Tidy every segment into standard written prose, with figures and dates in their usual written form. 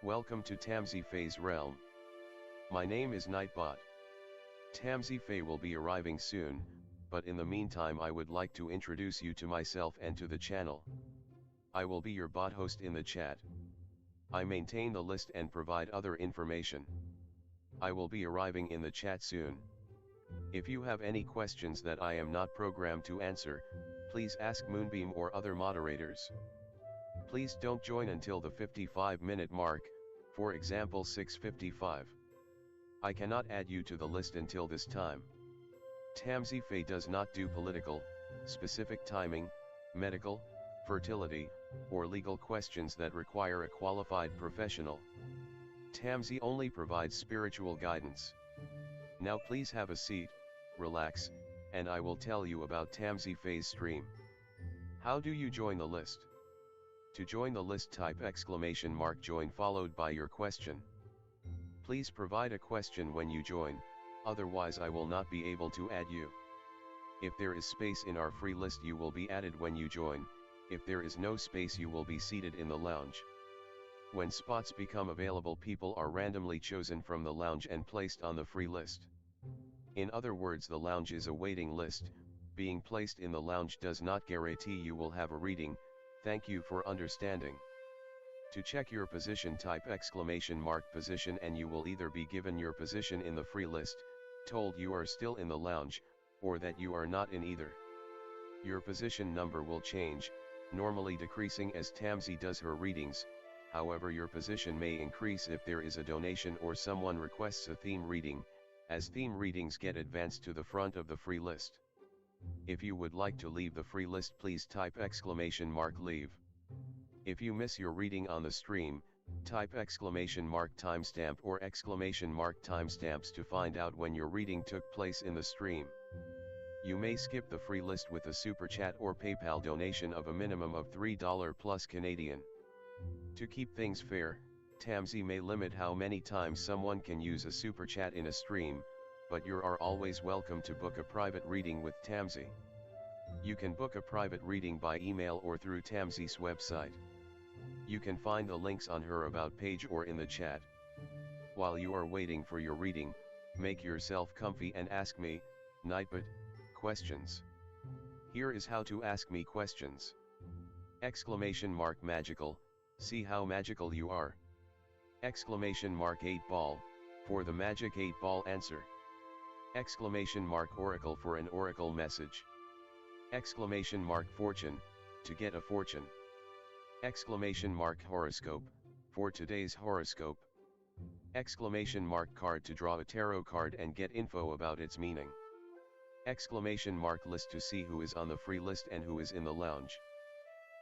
Welcome to Tamsy Fae's realm. My name is Nightbot. Tamsy Fae will be arriving soon, but in the meantime I would like to introduce you to myself and to the channel. I will be your bot host in the chat. I maintain the list and provide other information. I will be arriving in the chat soon. If you have any questions that I am not programmed to answer, please ask Moonbeam or other moderators. Please don't join until the 55-minute mark, for example 6:55. I cannot add you to the list until this time. Tamsy Fae does not do political, specific timing, medical, fertility, or legal questions that require a qualified professional. Tamsy only provides spiritual guidance. Now please have a seat, relax, and I will tell you about Tamsy Fae's stream. How do you join the list? To join the list, type !join followed by your question. Please provide a question when you join, otherwise I will not be able to add you. If there is space in our free list, you will be added when you join. If there is no space, you will be seated in the lounge. When spots become available, people are randomly chosen from the lounge and placed on the free list. In other words, the lounge is a waiting list. Being placed in the lounge does not guarantee you will have a reading. Thank you for understanding. To check your position, type !position and you will either be given your position in the free list, told you are still in the lounge, or that you are not in either. Your position number will change, normally decreasing as Tamsy does her readings. However, your position may increase if there is a donation or someone requests a theme reading, as theme readings get advanced to the front of the free list. If you would like to leave the free list, please type !leave. If you miss your reading on the stream, type !timestamp or !timestamps to find out when your reading took place in the stream. You may skip the free list with a super chat or PayPal donation of a minimum of $3 plus Canadian. To keep things fair, Tamsy may limit how many times someone can use a super chat in a stream, but you are always welcome to book a private reading with Tamsy. You can book a private reading by email or through Tamsy's website. You can find the links on her about page or in the chat. While you are waiting for your reading, make yourself comfy and ask me, Nightbot, questions. Here is how to ask me questions. !magical, see how magical you are. !8ball, for the magic 8-ball answer. !oracle for an oracle message. !fortune, to get a fortune. !horoscope, for today's horoscope. !card, to draw a tarot card and get info about its meaning. !list, to see who is on the free list and who is in the lounge.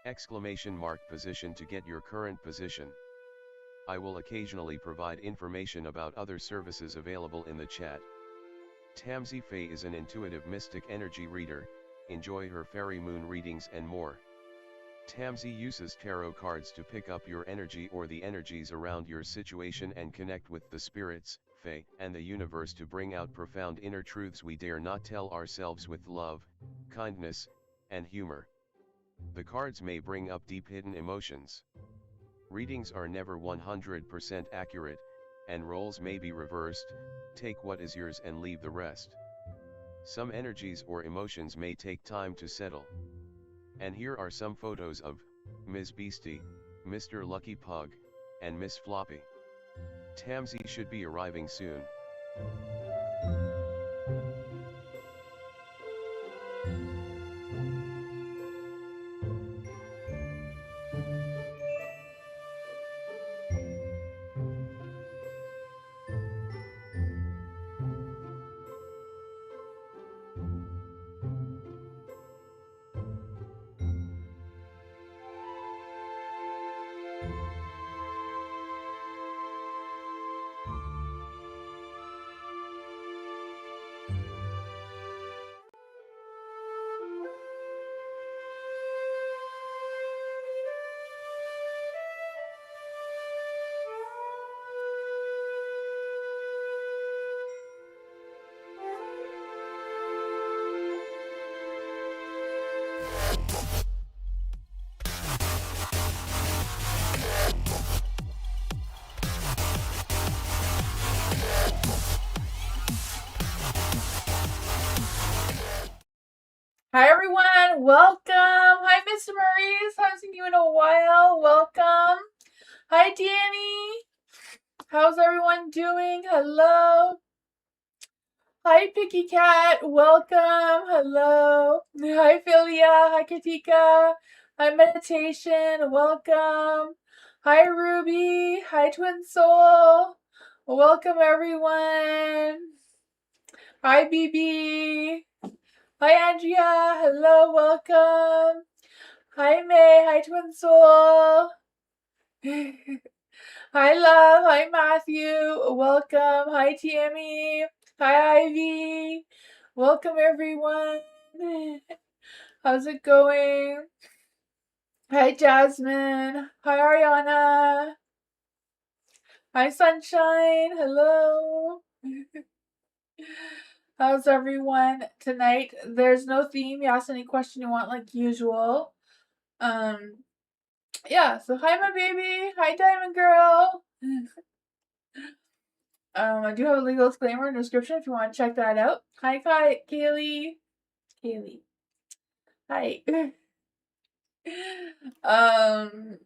!position, to get your current position. I will occasionally provide information about other services available in the chat. Tamsy Fae is an intuitive mystic energy reader. Enjoy her fairy moon readings and more. Tamsy uses tarot cards to pick up your energy or the energies around your situation and connect with the spirits, Fae, and the universe to bring out profound inner truths we dare not tell ourselves with love, kindness, and humor. The cards may bring up deep hidden emotions. Readings are never 100% accurate, and roles may be reversed. Take what is yours and leave the rest. Some energies or emotions may take time to settle. And here are some photos of Ms. Beastie, Mr. Lucky Pug, and Miss Floppy. Tamsy should be arriving soon. Hi everyone, welcome. Hi Miss Maurice, haven't seen you in a while. Welcome. Hi Danny, how's everyone doing? Hello. Hi Picky Cat, welcome. Hello. Hi Philia, hi Katika. Hi Meditation, welcome. Hi Ruby, hi Twin Soul. Welcome everyone. Hi BB. Hi Andrea, hello, welcome. Hi May, hi Twin Soul. Hi Love, hi Matthew, welcome. Hi Tammy, hi Ivy, welcome everyone. How's it going? Hi Jasmine, hi Ariana, hi Sunshine, hello. How's everyone tonight? There's no theme. You ask any question you want like usual. Um, yeah, so hi my baby. Hi Diamond Girl. I do have a legal disclaimer in the description if you want to check that out. Hi Kaylee. Kaylee. Hi. um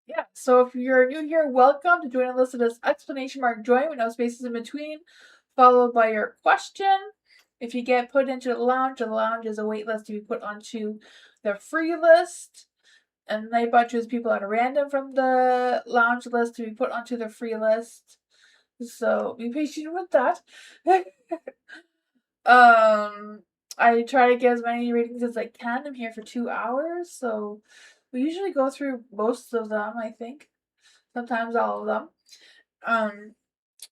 yeah, so if you're new here, welcome to join a list of this exclamation mark join with no spaces in between, followed by your question. If you get put into the lounge is a wait list to be put onto the free list. And Nightbot chooses people at random from the lounge list to be put onto the free list. So be patient with that. I try to get as many readings as I can. I'm here for 2 hours, so we usually go through most of them, I think. Sometimes all of them. Um,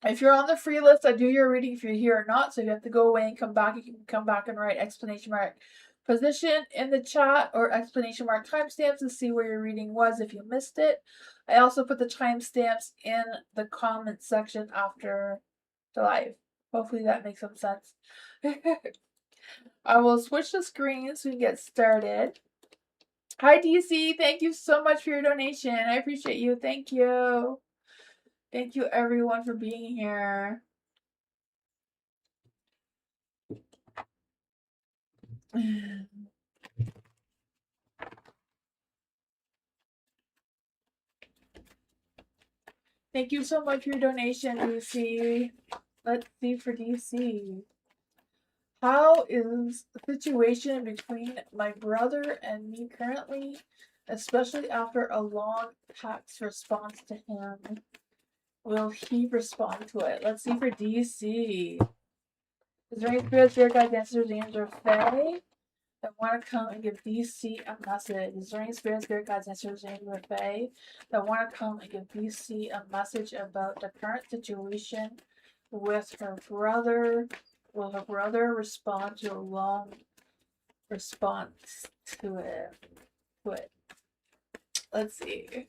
if you're on the free list, I do your reading if you're here or not. So if you have to go away and come back, you can come back and write exclamation mark position in the chat or exclamation mark timestamps to see where your reading was if you missed it. I also put the timestamps in the comment section after the live. Hopefully that makes some sense. I will switch the screen so we can get started. Hi DC, thank you so much for your donation. I appreciate you. Thank you. Thank you everyone for being here. Thank you so much for your donation, DC. Let's see for DC. How is the situation between my brother and me currently, especially after a long text response to him? Will he respond to it? Let's see for DC. Is there any spirit guides, answers, names, or fae that want to come and give DC a message? Is there any spirit guides, answers, names, or fae that want to come and give DC a message about the current situation with her brother? Will her brother respond to a long response to it? Let's see.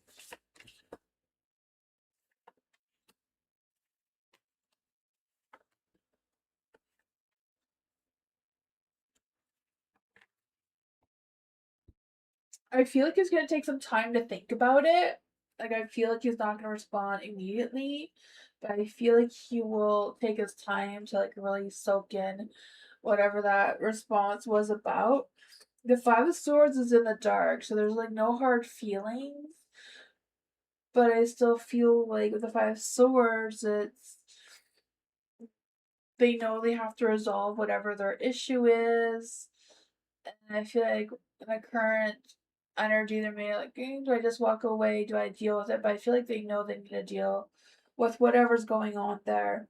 I feel like he's gonna take some time to think about it. Like I feel like he's not gonna respond immediately, but I feel like he will take his time to like really soak in whatever that response was about. The Five of Swords is in the dark, so there's like no hard feelings. But I still feel like with the Five of Swords, it's they know they have to resolve whatever their issue is. And I feel like in the current energy, they're maybe like, do I just walk away? Do I deal with it? But I feel like they know they need to deal with whatever's going on there.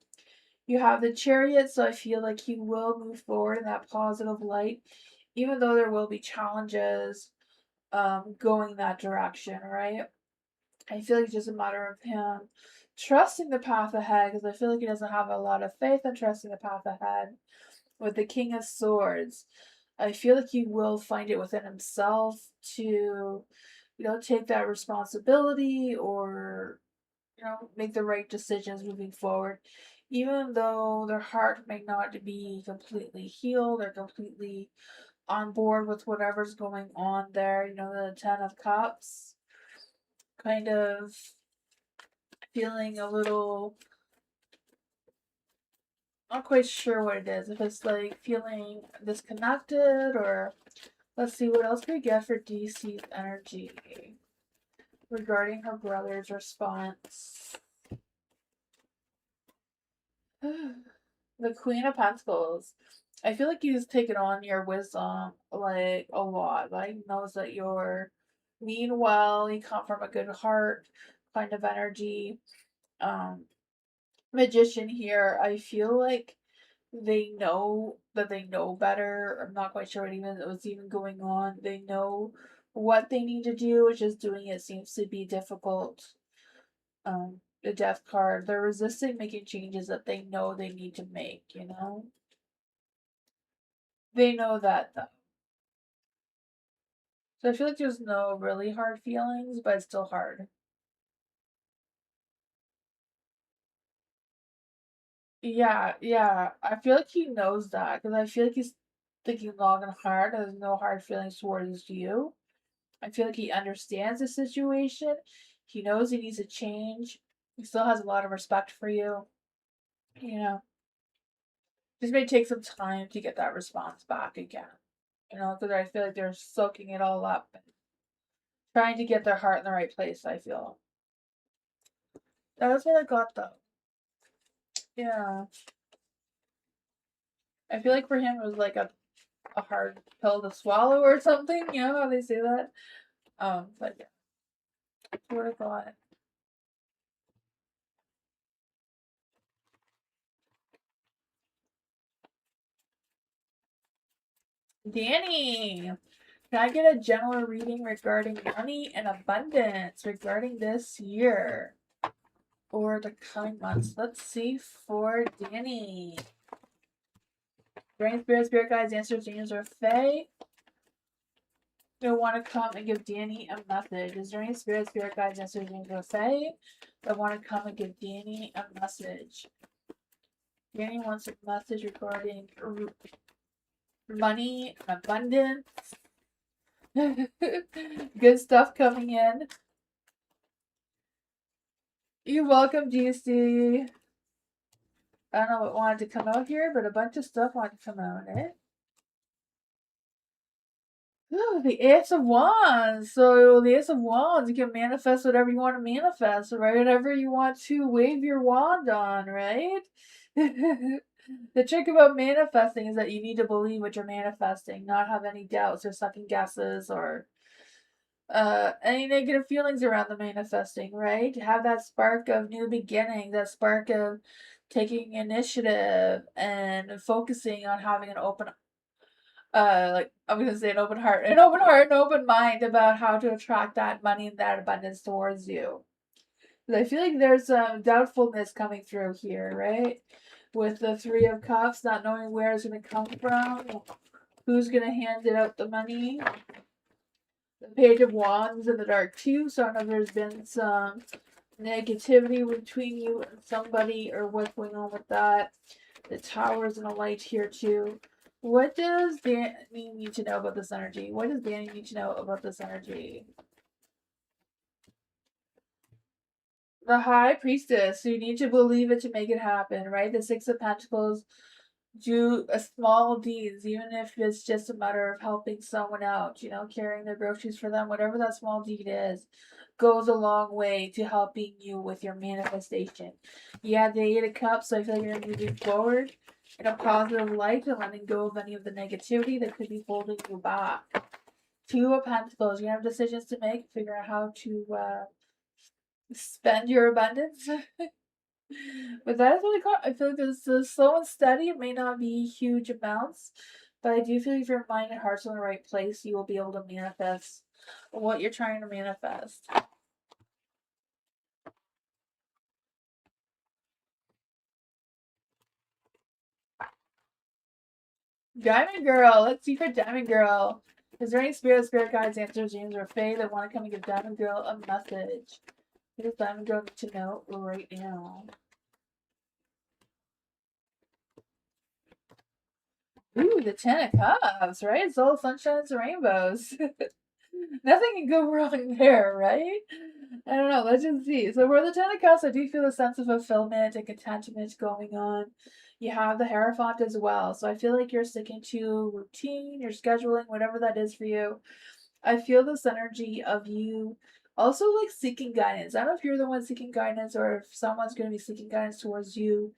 You have the Chariot, so I feel like he will move forward in that positive light, even though there will be challenges going that direction, right? I feel like it's just a matter of him trusting the path ahead because I feel like he doesn't have a lot of faith in trusting the path ahead. With the King of Swords, I feel like he will find it within himself to, take that responsibility or, make the right decisions moving forward. Even though their heart may not be completely healed or completely on board with whatever's going on there, the Ten of Cups kind of feeling a little Not quite sure what it is. If it's like feeling disconnected, or let's see what else we get for DC's energy regarding her brother's response. The Queen of Pentacles. I feel like he's taken on your wisdom like a lot. Like knows that you're mean well, you come from a good heart kind of energy. Um Magician here, I feel like they know that they know better. I'm not quite sure what's even going on. They know what they need to do, it's just doing it seems to be difficult. The death card, they're resisting making changes that they know they need to make, you know? They know that though. So I feel like there's no really hard feelings, but it's still hard. Yeah, yeah. I feel like he knows that because I feel like he's thinking long and hard. There's no hard feelings towards you. I feel like he understands the situation. He knows he needs to change. He still has a lot of respect for you. You know, just may take some time to get that response back again. You know, because I feel like they're soaking it all up, trying to get their heart in the right place. I feel that was what I got though. Yeah, I feel like for him it was like a hard pill to swallow or something. You know how they say that. But yeah, that's what I got. Danny, can I get a general reading regarding money and abundance regarding this year or the coming months? Let's see for Danny. Dragon Spirit Guides, Answers, Angels, or Fae. They want to come and give Danny a message. Is there any Spirit Guides, Answers, Angels, or Fae that want to come and give Danny a message? Danny wants a message regarding money and abundance. Good stuff coming in. You're welcome, GC. I don't know what wanted to come out here, but a bunch of stuff wanted to come out, eh? Ooh, the Ace of Wands. So the Ace of Wands, you can manifest whatever you want to manifest, right? Whatever you want to wave your wand on, right? The trick about manifesting is that you need to believe what you're manifesting, not have any doubts or second guesses or any negative feelings around the manifesting, right? Have that spark of new beginning, that spark of taking initiative and focusing on having an open like I'm gonna say an open heart, an open mind about how to attract that money and that abundance towards you. I feel like there's some doubtfulness coming through here, right? With the Three of Cups, not knowing where it's gonna come from, who's gonna hand it out the money. The Page of Wands in the dark too, so I don't know if there's been some negativity between you and somebody or what's going on with that. The Tower's in a light here too. What does Danny need to know about this energy? What does Danny need to know about this energy? The High Priestess. So you need to believe it to make it happen, right? The Six of Pentacles. Do a small deeds, even if it's just a matter of helping someone out, you know, carrying their groceries for them, whatever that small deed is, goes a long way to helping you with your manifestation. You have the Eight of Cups, so I feel like you're moving forward in a positive light and letting go of any of the negativity that could be holding you back. Two of Pentacles, you have decisions to make, figure out how to spend your abundance. But that is really cool. I feel like this slow and steady. It may not be huge amounts, but I do feel like if your mind and heart's in the right place, you will be able to manifest what you're trying to manifest. Diamond Girl. Let's see for Diamond Girl. Is there any spirit guides, answers, dreams, or fae that want to come and give Diamond Girl a message? What does Diamond Girl need to know right now? Ooh, the Ten of Cups, right? It's all sunshine and rainbows. Nothing can go wrong there, right? I don't know. Let's just see. So for the Ten of Cups, I do feel a sense of fulfillment and contentment going on. You have the Hierophant as well. So I feel like you're sticking to routine, you're scheduling, whatever that is for you. I feel this energy of you also like seeking guidance. I don't know if you're the one seeking guidance or if someone's going to be seeking guidance towards you,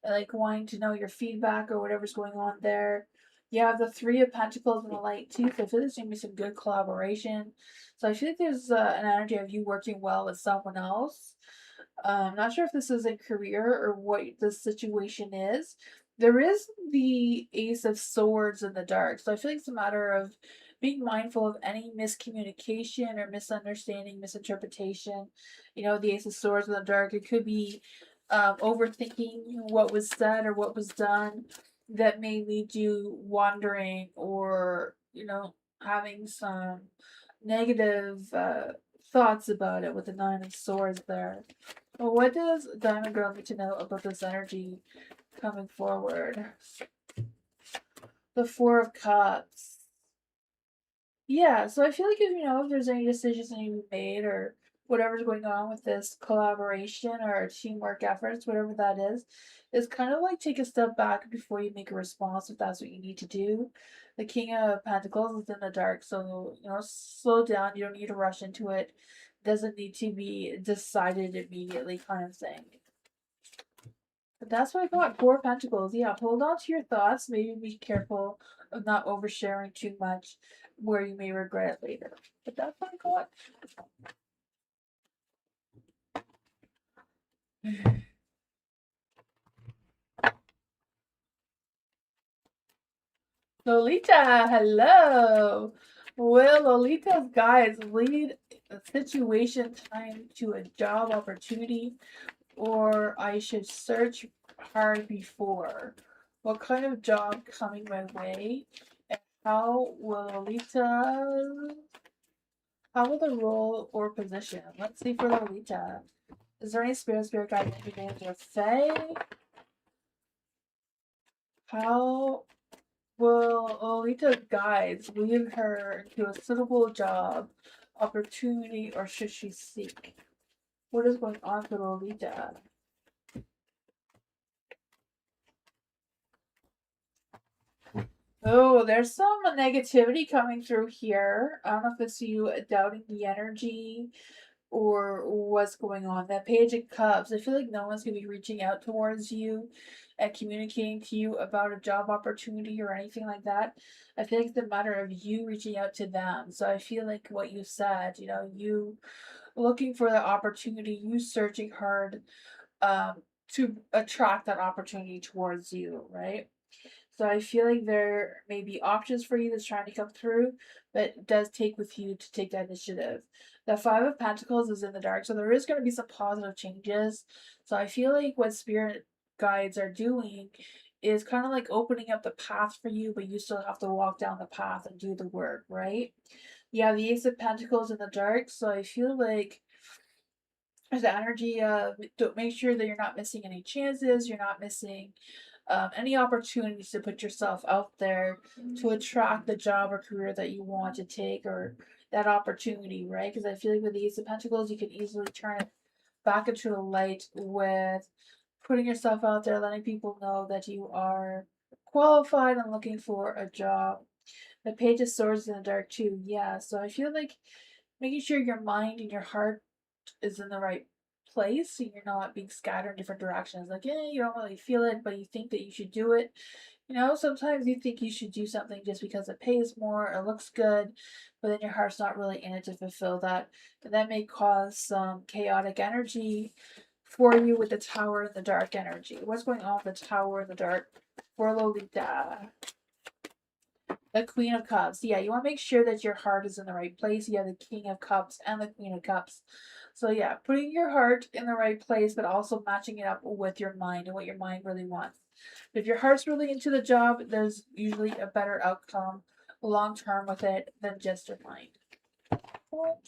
like wanting to know your feedback or whatever's going on there. You have the Three of Pentacles and the Light too. So I feel there's going to be some good collaboration. So I feel like there's an energy of you working well with someone else. Not sure if this is a career or what the situation is. There is the Ace of Swords in the dark, so I feel like it's a matter of being mindful of any miscommunication or misunderstanding, misinterpretation. You know, the Ace of Swords in the dark, it could be overthinking what was said or what was done that may lead you wandering or, you know, having some negative thoughts about it with the Nine of Swords there. Well, what does Diamond Girl need to know about this energy coming forward? The Four of Cups. Yeah, so I feel like if there's any decisions that need to be made or whatever's going on with this collaboration or teamwork efforts, whatever that is, kind of like take a step back before you make a response if that's what you need to do. The King of Pentacles is in the dark, so slow down. You don't need to rush into it. Doesn't need to be decided immediately, kind of thing. But that's what I got. Four of Pentacles. Yeah, hold on to your thoughts. Maybe be careful of not oversharing too much where you may regret it later. But that's what I got. Lolita, hello. Will Lolita's guides lead a situation time to a job opportunity, or I should search hard before? What kind of job coming my way? And how will the role or position? Let's see for Lolita. Is there any spirit guide names or Fae? How will Lolita's guides lead her into a suitable job opportunity, or should she seek? What is going on for Lolita? Oh, there's some negativity coming through here. I don't know if it's you doubting the energy or what's going on. That Page of Cups, I feel like no one's going to be reaching out towards you and communicating to you about a job opportunity or anything like that. I feel like it's a matter of you reaching out to them. So I feel like what you said, you looking for the opportunity, you searching hard to attract that opportunity towards you, right? So I feel like there may be options for you that's trying to come through, but it does take with you to take that initiative. The Five of Pentacles is in the dark, so there is going to be some positive changes. So I feel like what spirit guides are doing is kind of like opening up the path for you, but you still have to walk down the path and do the work, right? Yeah, the Ace of Pentacles in the dark, so I feel like the energy of don't make sure that you're not missing any chances, you're not missing any opportunities to put yourself out there to attract the job or career that you want to take or that opportunity, right? Because I feel like with the Ace of Pentacles, you can easily turn it back into the light with putting yourself out there, letting people know that you are qualified and looking for a job. The Page of Swords in the dark too, yeah. So I feel like making sure your mind and your heart is in the right place so you're not being scattered in different directions. Like, you don't really feel it, but you think that you should do it. Sometimes you think you should do something just because it pays more or looks good, but then your heart's not really in it to fulfill that. And that may cause some chaotic energy for you with the Tower in the dark energy. What's going on with the Tower in the dark for Lolita? The Queen of Cups. Yeah, you want to make sure that your heart is in the right place. You have the King of Cups and the Queen of Cups. So yeah, putting your heart in the right place, but also matching it up with your mind and what your mind really wants. If your heart's really into the job, there's usually a better outcome long term with it than just your mind. What?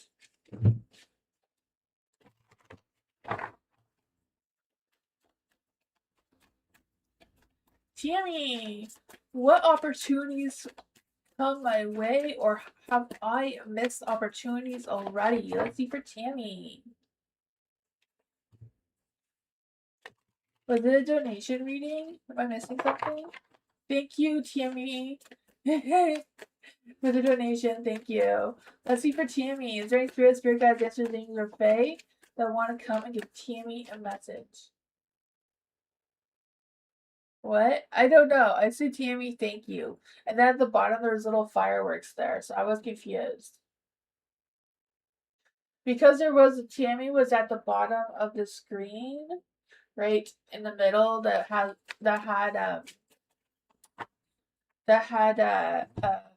Tammy, what opportunities come my way, or have I missed opportunities already? Let's see for Tammy. Was it a donation reading? Am I missing something? Thank you, Tammy. For the donation, thank you. Let's see for Tammy. Is there any spirit guides, answers, things, or Fae that want to come and give Tammy a message? What? I don't know. I see Tammy, thank you. And then at the bottom there's little fireworks there, so I was confused. Because Tammy was at the bottom of the screen, right in the middle that had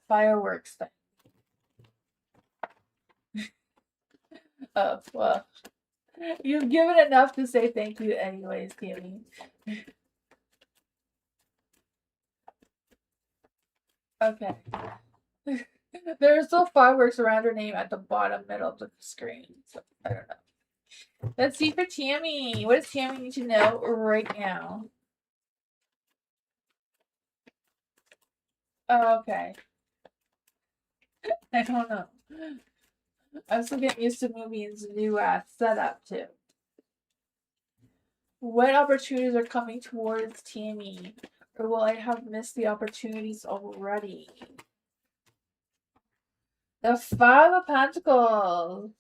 fireworks thing. Oh, well. You've given enough to say thank you anyways, Tammy. Okay. There are still fireworks around her name at the bottom middle of the screen. So I don't know. Let's see for Tammy. What does Tammy need to know right now? Oh, okay. I don't know. I'm still getting used to Moonbeam's new setup too. What opportunities are coming towards Tammy? Or will I have missed the opportunities already? The Five of Pentacles.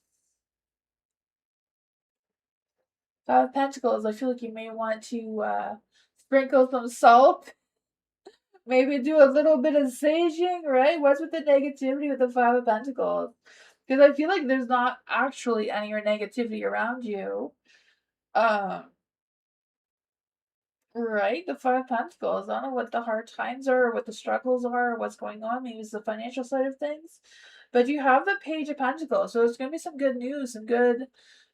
Five of Pentacles. I feel like you may want to sprinkle some salt. Maybe do a little bit of saging, right? What's with the negativity with the Five of Pentacles? Because I feel like there's not actually any negativity around you. Right, the Five of Pentacles. I don't know what the hard times are, or what the struggles are, or what's going on. Maybe it's the financial side of things. But you have the Page of Pentacles, so it's going to be some good news, some good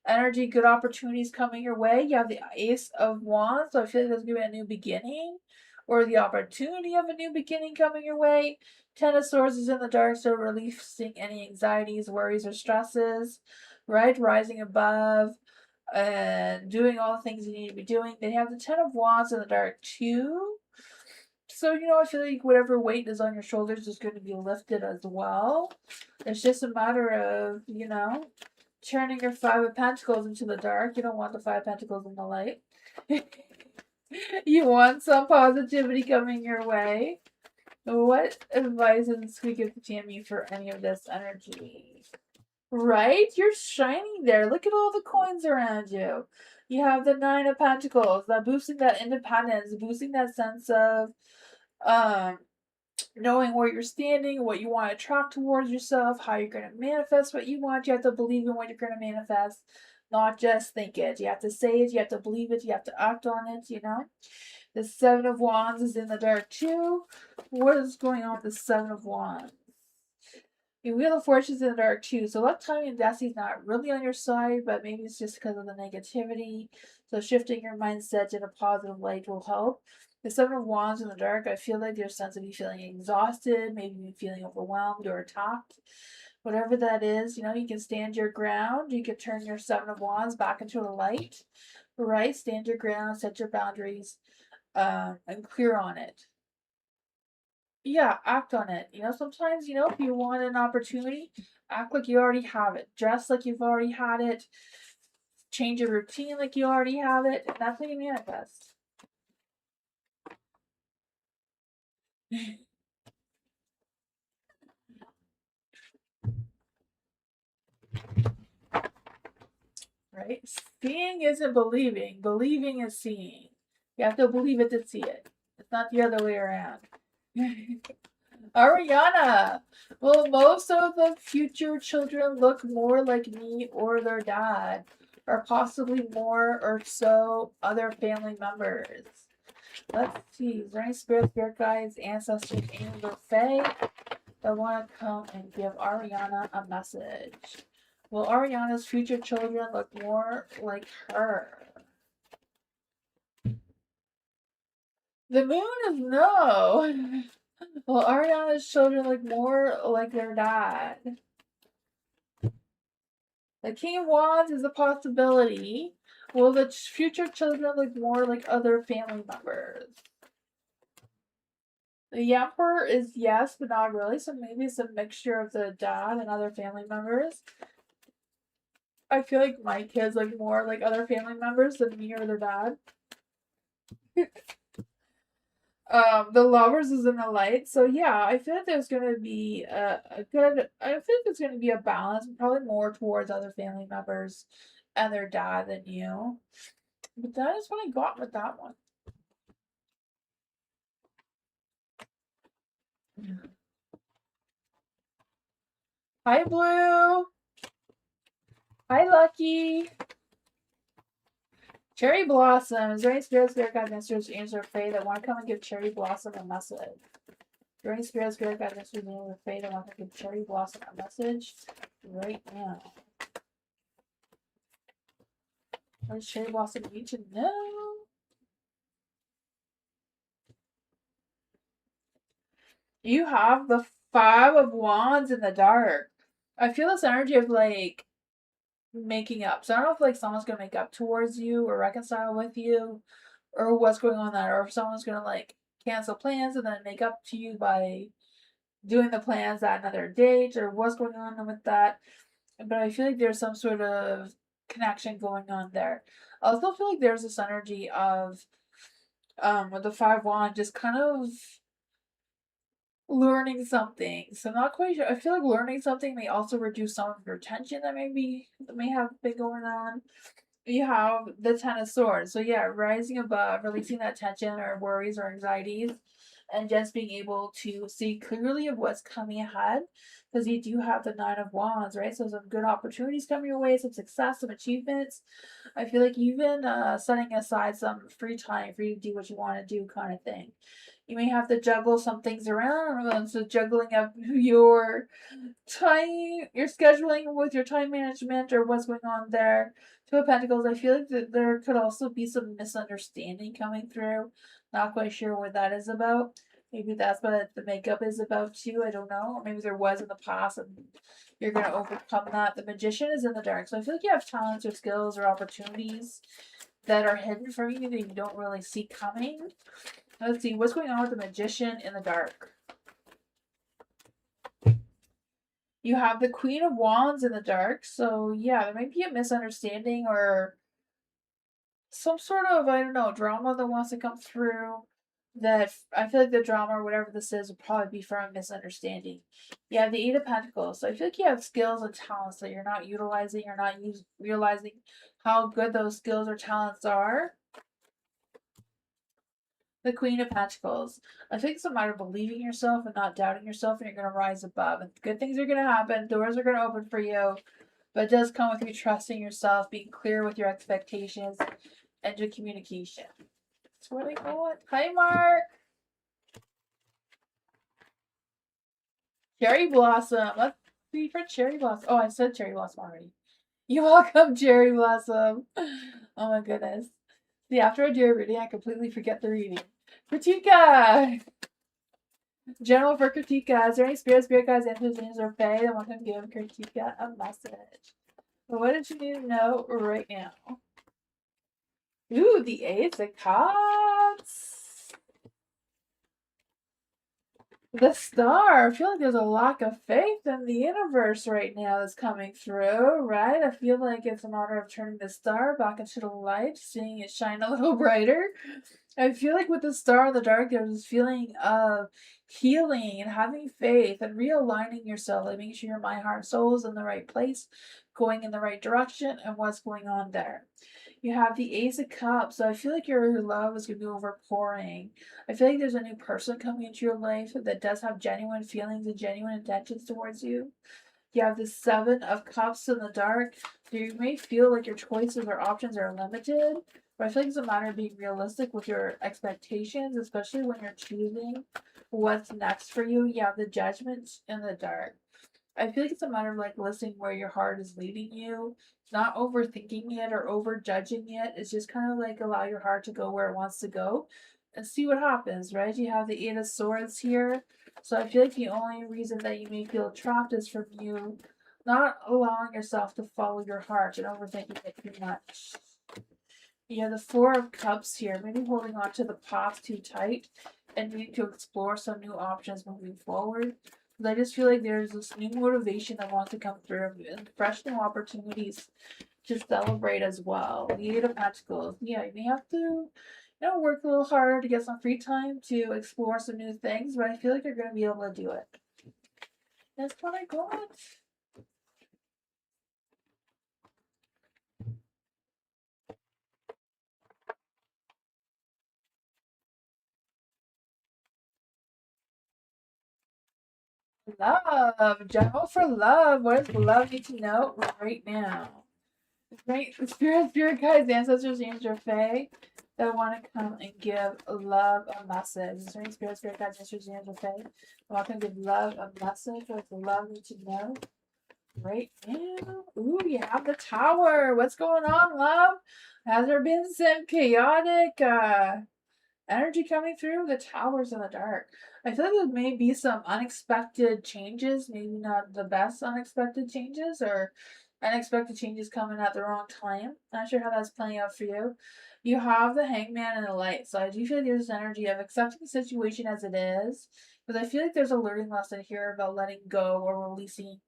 energy, good opportunities coming your way. You have the Ace of Wands, so I feel like there's going to be a new beginning, or the opportunity of a new beginning coming your way. Ten of Swords is in the dark, so releasing any anxieties, worries, or stresses, right? Rising above and doing all the things you need to be doing. They have the Ten of Wands in the dark too. So, I feel like whatever weight is on your shoulders is going to be lifted as well. It's just a matter of, turning your Five of Pentacles into the dark. You don't want the Five of Pentacles in the light. You want some positivity coming your way. What advice does we give to Tammy for any of this energy? Right? You're shining there. Look at all the coins around you. You have the Nine of Pentacles, that boosting that independence, boosting that sense of um knowing where you're standing, what you want to attract towards yourself, how you're going to manifest what you want. You have to believe in what you're going to manifest, not just think it. You have to say it, you have to believe it, you have to act on it. The Seven of Wands is in the dark too. What is going on with the Seven of Wands? You Wheel of Fortune's in the dark too. So luck, timing, and destiny's not really on your side, but maybe it's just because of the negativity. So shifting your mindset in a positive light will help. The Seven of Wands in the dark, I feel like there's a sense of you feeling exhausted, maybe you feeling overwhelmed or attacked. Whatever that is, you can stand your ground. You can turn your Seven of Wands back into a light. Right? Stand your ground, set your boundaries, and clear on it. Yeah, act on it. Sometimes, if you want an opportunity, act like you already have it. Dress like you've already had it. Change your routine like you already have it. And that's how you manifest. Right? Seeing isn't believing. Believing is seeing. You have to believe it to see it. It's not the other way around. Ariana, will most of the future children look more like me or their dad? Or possibly more or so other family members? Let's see. Is there any spirit guides, ancestors, angels, or fae that want to come and give Ariana a message? Will Ariana's future children look more like her? The moon is no. Will Ariana's children look more like their dad? The King of Wands is a possibility. Will the future children look more like other family members? The Emperor is yes, but not really. So maybe it's a mixture of the dad and other family members. I feel like my kids look more like other family members than me or their dad. The lovers is in the light. So yeah, I feel like there's gonna be a good I feel like there's gonna be a balance, probably more towards other family members and their dad than you. But that is what I got with that one. Hi Blue. Hi Lucky. Cherry Blossom. Is there any spirit guide, masters, angels, or fae that want to come and give Cherry Blossom a message? During spirit guide, masters, angels, or fae that want to give Cherry Blossom a message right now. What does Cherry Blossom need to know? You have the Five of Wands in the dark. I feel this energy of like making up. So I don't know if like someone's gonna make up towards you or reconcile with you, or what's going on there, or if someone's gonna like cancel plans and then make up to you by doing the plans at another date, or what's going on with that. But I feel like there's some sort of connection going on there. I also feel like there's this energy of with the five wand just kind of learning something. So I'm not quite sure. I feel like learning something may also reduce some of your tension that may have been going on. You have the Ten of Swords. So yeah, rising above, releasing that tension or worries or anxieties, and just being able to see clearly of what's coming ahead. Because you do have the Nine of Wands, right? So some good opportunities coming your way, some success, some achievements. I feel like even setting aside some free time for you to do what you want to do, kind of thing. You may have to juggle some things around, so juggling up your time, your scheduling with your time management or what's going on there. Two of Pentacles, I feel like that there could also be some misunderstanding coming through. Not quite sure what that is about. Maybe that's what the makeup is about too. I don't know. Or maybe there was in the past and you're going to overcome that. The Magician is in the dark. So I feel like you have talents or skills or opportunities that are hidden from you that you don't really see coming. Let's see. What's going on with the Magician in the dark? You have the Queen of Wands in the dark. So yeah, there might be a misunderstanding or some sort of, I don't know, drama that wants to come through. That I feel like the drama or whatever this is would probably be from a misunderstanding. You have the Eight of Pentacles. So I feel like you have skills and talents that you're not utilizing. You're not realizing how good those skills or talents are. The Queen of Pentacles. I think it's a matter of believing yourself and not doubting yourself, and you're going to rise above. And good things are going to happen. Doors are going to open for you. But it does come with you trusting yourself, being clear with your expectations, and your communication. That's where they go. Hi, Mark. Cherry Blossom. Let's see for Cherry Blossom. Oh, I said Cherry Blossom already. You're welcome, Cherry Blossom. Oh my goodness. See, after I do a reading, I completely forget the reading. Kritika! General for Kritika. Is there any spirit guides, angels, or fae that want to give Kritika a message? But what did you need to know right now? Ooh, the Ace of Cups. The Star. I feel like there's a lack of faith in the universe right now that's coming through, right? I feel like it's a matter of turning the star back into the light, seeing it shine a little brighter. I feel like with the Star in the dark, there's this feeling of healing and having faith and realigning yourself, like making sure your mind, heart, and soul is in the right place, going in the right direction, and what's going on there. You have the Ace of Cups, so I feel like your love is going to be overpouring. I feel like there's a new person coming into your life that does have genuine feelings and genuine intentions towards you. You have the Seven of Cups in the dark. So you may feel like your choices or options are limited, but I feel like it's a matter of being realistic with your expectations, especially when you're choosing what's next for you. You have the Judgment in the dark. I feel like it's a matter of like listening where your heart is leading you, not overthinking it or overjudging it. It's just kind of like allow your heart to go where it wants to go and see what happens, right? You have the Eight of Swords here. So I feel like the only reason that you may feel trapped is from you not allowing yourself to follow your heart and overthinking it too much. You have the Four of Cups here, maybe holding on to the past too tight and needing to explore some new options moving forward. But I just feel like there's this new motivation that wants to come through and fresh new opportunities to celebrate as well. The Eight of Pentacles. Yeah, you may have to, work a little harder to get some free time to explore some new things, but I feel like you're going to be able to do it. That's what I got. Love. General for love. What does love need to know right now? Right? Spirit guides, ancestors, angels, fae that want to come and give love a message. Is there any spirit guides, ancestors, angels, fae that want to give love a message? What does love need to know right now? Ooh, you have the tower. What's going on, love? Has there been some chaotic energy coming through? The tower's in the dark. I feel like there may be some unexpected changes, maybe not the best unexpected changes, or unexpected changes coming at the wrong time. Not sure how that's playing out for you. You have the hangman and the light, so I do feel like there's an energy of accepting the situation as it is, because I feel like there's a learning lesson here about letting go or releasing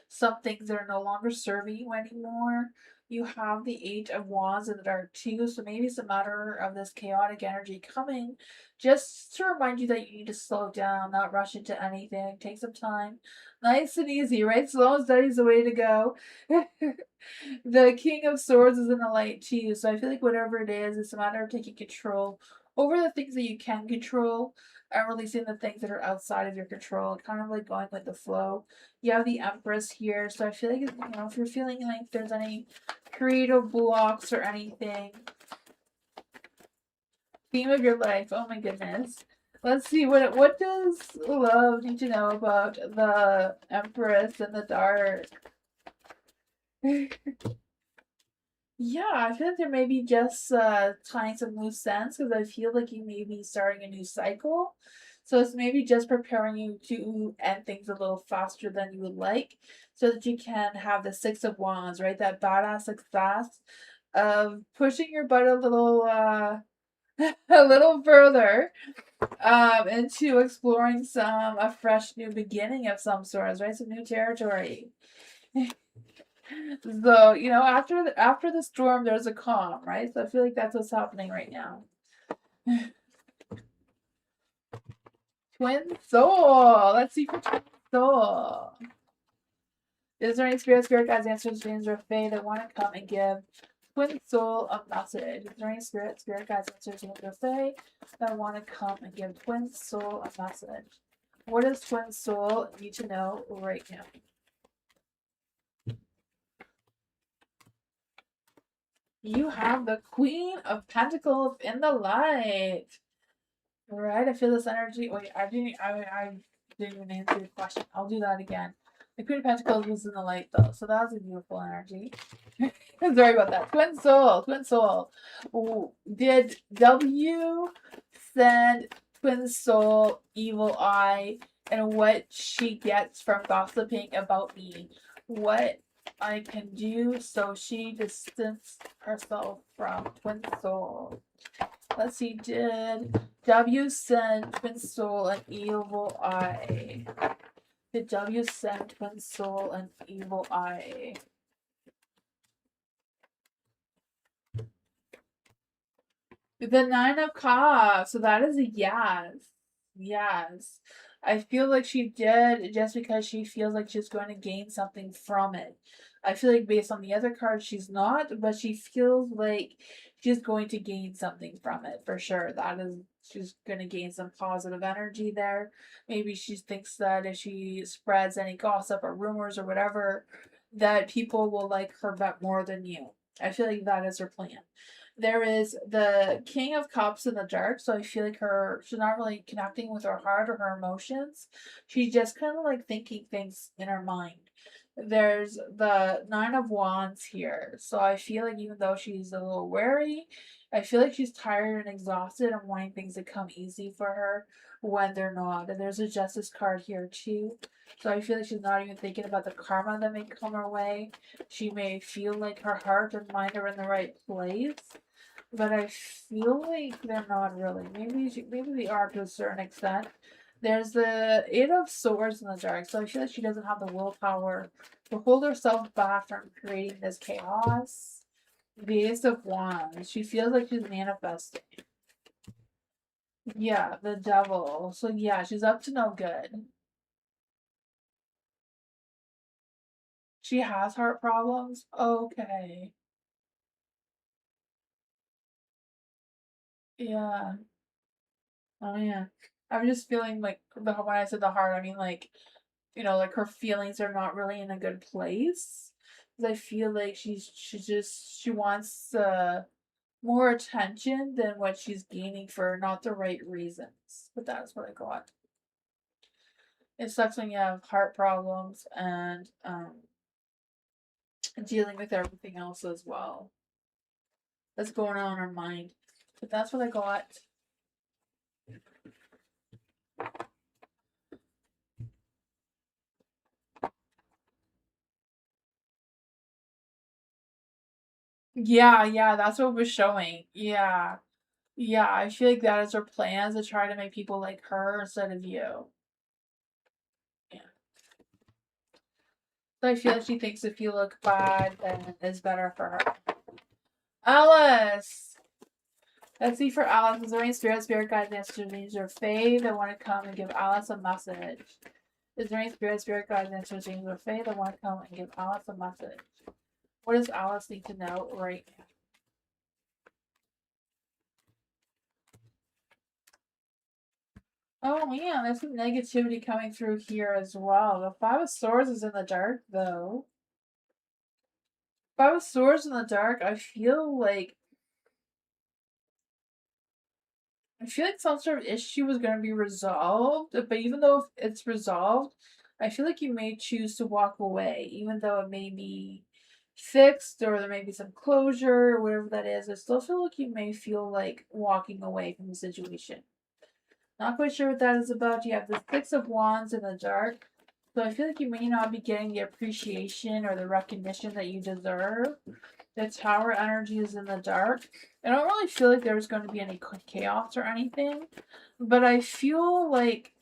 some things that are no longer serving you anymore. You have the Eight of Wands in the dark too, so maybe it's a matter of this chaotic energy coming just to remind you that you need to slow down, not rush into anything, take some time. Nice and easy, right? Slow and steady is the way to go. The King of Swords is in the light too, so I feel like whatever it is, it's a matter of taking control over the things that you can control and releasing the things that are outside of your control, kind of like going with the flow. You have the Empress here, so I feel like, if you're feeling like there's any creative blocks or anything. Theme of your life. Oh my goodness. Let's see, what does love need to know about the Empress in the dark? Yeah, I feel like there may be just tying some loose ends, because I feel like you may be starting a new cycle. So it's maybe just preparing you to end things a little faster than you would like, so that you can have the Six of Wands, right? That badass success of pushing your butt a little a little further into exploring a fresh new beginning of some sort, right? Some new territory. So, after the storm, there's a calm, right? So I feel like that's what's happening right now. Twin soul. Let's see for twin soul. Is there any spirit guides, answers, dreams, or fae that want to come and give twin soul a message? Is there any spirit guides, answers, dreams, or fae that want to come and give twin soul a message? What does twin soul need to know right now? You have the Queen of Pentacles in the light. All right, I feel this energy. Wait, I didn't even answer your question. I'll do that again. The Queen of Pentacles was in the light though, so that was a beautiful energy. Sorry about that. Twin soul, twin soul. Ooh, did W send twin soul evil eye and what she gets from gossiping about me? What I can do so she distanced herself from twin soul. Let's see, did W send twin soul an evil eye? Did W send twin soul an evil eye? The Nine of Cups. So that is a yes. Yes. I feel like she did just because she feels like she's going to gain something from it. I feel like based on the other cards, she's not, but she feels like she's going to gain something from it for sure. She's going to gain some positive energy there. Maybe she thinks that if she spreads any gossip or rumors or whatever, that people will like her bet more than you. I feel like that is her plan. There is the King of Cups in the dark, so I feel like she's not really connecting with her heart or her emotions. She's just kind of like thinking things in her mind. There's the Nine of Wands here, so I feel like even though she's a little wary, I feel like she's tired and exhausted and wanting things to come easy for her when they're not. And there's a Justice card here too, so I feel like she's not even thinking about the karma that may come her way. She may feel like her heart and mind are in the right place, but I feel like they're not really. Maybe they are to a certain extent. There's the Eight of Swords in the dark, so I feel like she doesn't have the willpower to hold herself back from creating this chaos. The Ace of Wands. She feels like she's manifesting. Yeah, the devil. So yeah, she's up to no good. She has heart problems? Okay. Yeah. Oh yeah. I'm just feeling like when I said the heart, I mean like, like her feelings are not really in a good place. 'Cause I feel like she wants more attention than what she's gaining for not the right reasons. But that's what I got. It sucks when you have heart problems and dealing with everything else as well that's going on in her mind. But that's what I got. Yeah, yeah, that's what was showing. Yeah. Yeah, I feel like that is her plans to try to make people like her instead of you. Yeah. So I feel like she thinks if you look bad, then it's better for her. Alice! Let's see for Alice. Is there any spirit guides, answers, or fae that want to come and give Alice a message? Is there any spirit guides, answers, or fae that want to come and give Alice a message? What does Alice need to know right now? Oh man, there's some negativity coming through here as well. The Five of Swords is in the dark though. Five of Swords in the dark, I feel like some sort of issue was going to be resolved, but even though it's resolved, I feel like you may choose to walk away, even though it may be fixed or there may be some closure or whatever that is. I still feel like you may feel like walking away from the situation. Not quite sure what that is about. You have the Six of Wands in the dark. So I feel like you may not be getting the appreciation or the recognition that you deserve. The Tower energy is in the dark. I don't really feel like there's going to be any chaos or anything, but I feel like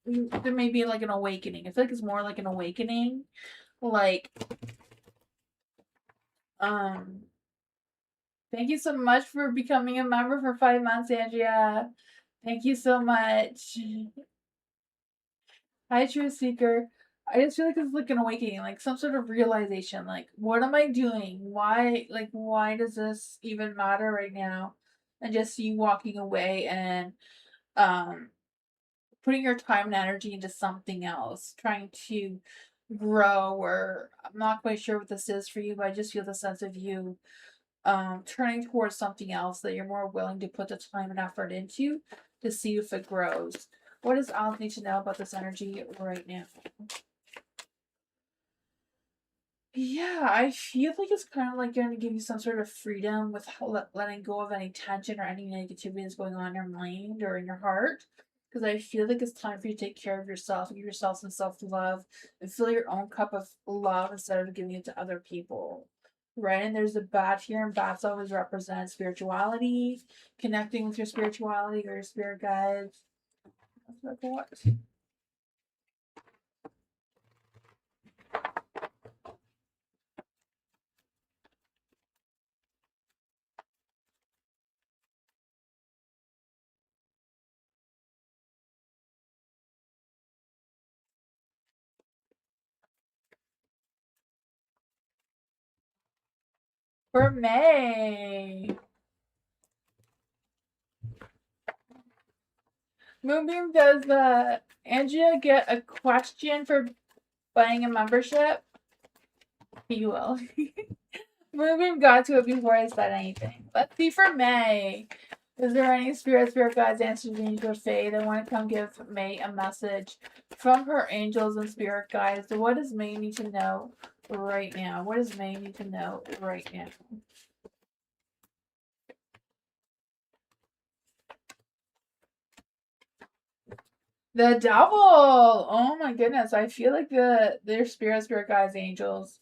there may be like an awakening. I feel like it's more like an awakening. Like, um, thank you so much for becoming a member for 5 months, Andrea. Thank you so much. Hi, Truth Seeker. I just feel like it's like an awakening, like some sort of realization. Like, what am I doing? Why does this even matter right now? And just you walking away and um putting your time and energy into something else, trying to grow. Or I'm not quite sure what this is for you, but I just feel the sense of you turning towards something else that you're more willing to put the time and effort into to see if it grows. What does Alice need to know about this energy right now? Yeah, I feel like it's kind of like going to give you some sort of freedom with letting go of any tension or any negativity that's going on in your mind or in your heart. Because I feel like it's time for you to take care of yourself, give yourself some self love, and fill your own cup of love instead of giving it to other people. Right? And there's a bat here, and bats always represent spirituality, connecting with your spirituality or your spirit guides. That's what I got. For May. Moonbeam, does Andrea get a question for buying a membership? You will. Moonbeam got to it before I said anything. Let's see for May. Is there any spirit guides, ancestors, angels, or fae that want to come give May a message from her angels and spirit guides? So what does May need to know right now? What does May need to know right now? The devil. Oh my goodness. I feel like their spirit guides, angels,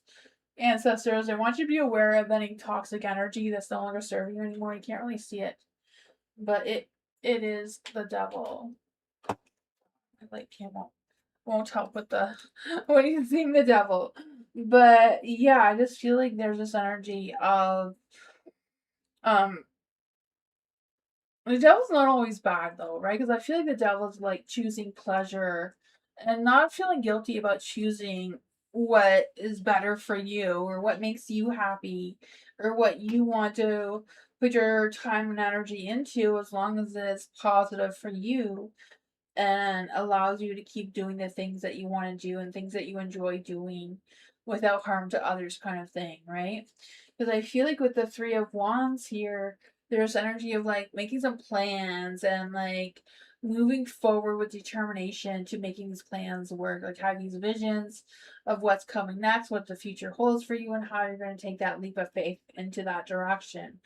ancestors. I want you to be aware of any toxic energy that's no longer serving you anymore. You can't really see it, but it is the devil. My light cam won't help with the when you seeing the devil. But yeah, I just feel like there's this energy of um The devil's not always bad though, right? Because I feel like the devil's like choosing pleasure and not feeling guilty about choosing what is better for you or what makes you happy or what you want to put your time and energy into as long as it's positive for you and allows you to keep doing the things that you want to do and things that you enjoy doing without harm to others, kind of thing, right? Because I feel like with the Three of Wands here, there's energy of like making some plans and like moving forward with determination to making these plans work, like having these visions of what's coming next, what the future holds for you, and how you're going to take that leap of faith into that direction.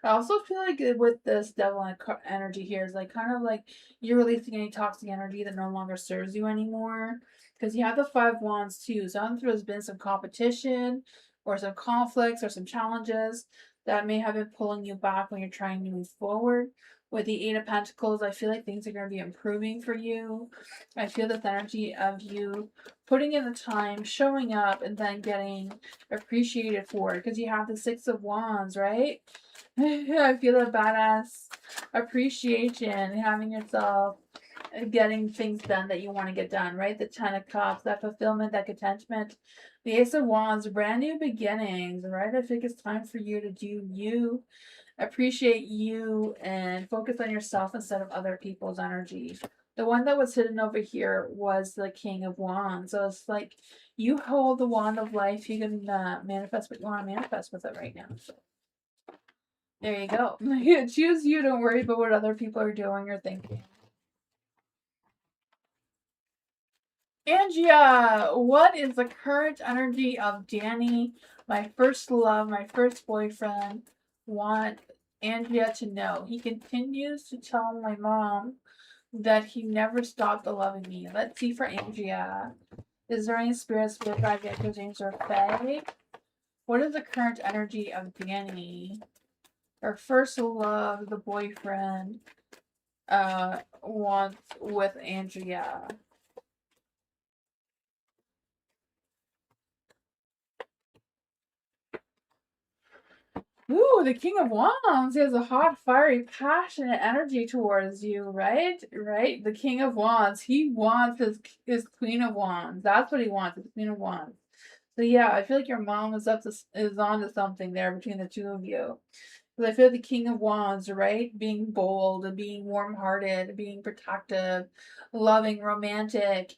I also feel like with this devil energy here is like kind of like you're releasing any toxic energy that no longer serves you anymore. Because you have the Five Wands too. So I'm there's been some competition or some conflicts or some challenges that may have been pulling you back when you're trying to move forward. With the Eight of Pentacles, I feel like things are going to be improving for you. I feel this energy of you putting in the time, showing up, and then getting appreciated for it. Because you have the Six of Wands, right? I feel a badass appreciation, having yourself getting things done that you want to get done, right? The Ten of Cups, that fulfillment, that contentment. The Ace of Wands, brand new beginnings, right? I think it's time for you to do you, appreciate you, and focus on yourself instead of other people's energy. The one that was hidden over here was the King of Wands. So it's like you hold the wand of life. You can manifest what you want to manifest with it right now. So there you go. Choose you. Don't worry about what other people are doing or thinking. Angia, what is the current energy of Danny, my first love, my first boyfriend? Want Angia to know. He continues to tell my mom that he never stopped loving me. Let's see for Angia. Is there any spirits with guide angels or fae? What is the current energy of Danny? Her first love, the boyfriend, wants with Andrea. Ooh, the King of Wands. He has a hot, fiery, passionate energy towards you, right? Right? The King of Wands. He wants his Queen of Wands. That's what he wants, his Queen of Wands. So yeah, I feel like your mom is on to something there between the two of you. Because I feel like the King of Wands, right? Being bold, being warm-hearted, being protective, loving, romantic,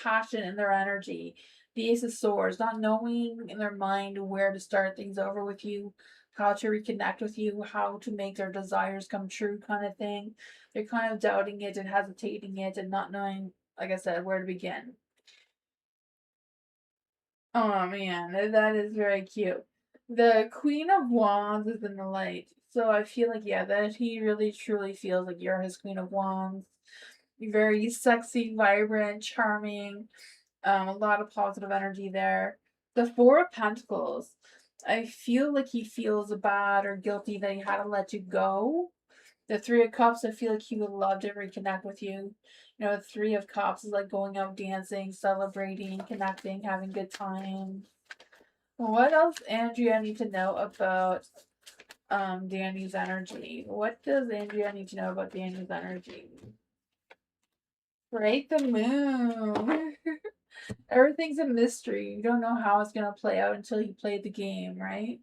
passion in their energy. The Ace of Swords, not knowing in their mind where to start things over with you, how to reconnect with you, how to make their desires come true, kind of thing. They're kind of doubting it and hesitating it and not knowing, like I said, where to begin. Oh man, that is very cute. The Queen of Wands is in the light. So I feel like, yeah, that he really truly feels like you're his Queen of Wands. You're very sexy, vibrant, charming, a lot of positive energy there. The Four of Pentacles. I feel like he feels bad or guilty that he had to let you go. The Three of Cups, I feel like he would love to reconnect with you. The Three of Cups is like going out dancing, celebrating, connecting, having good time. What else Andrea need to know about Danny's energy? What does Andrea need to know about Danny's energy? Right, the moon. Everything's a mystery. You don't know how it's gonna play out until you play the game, right?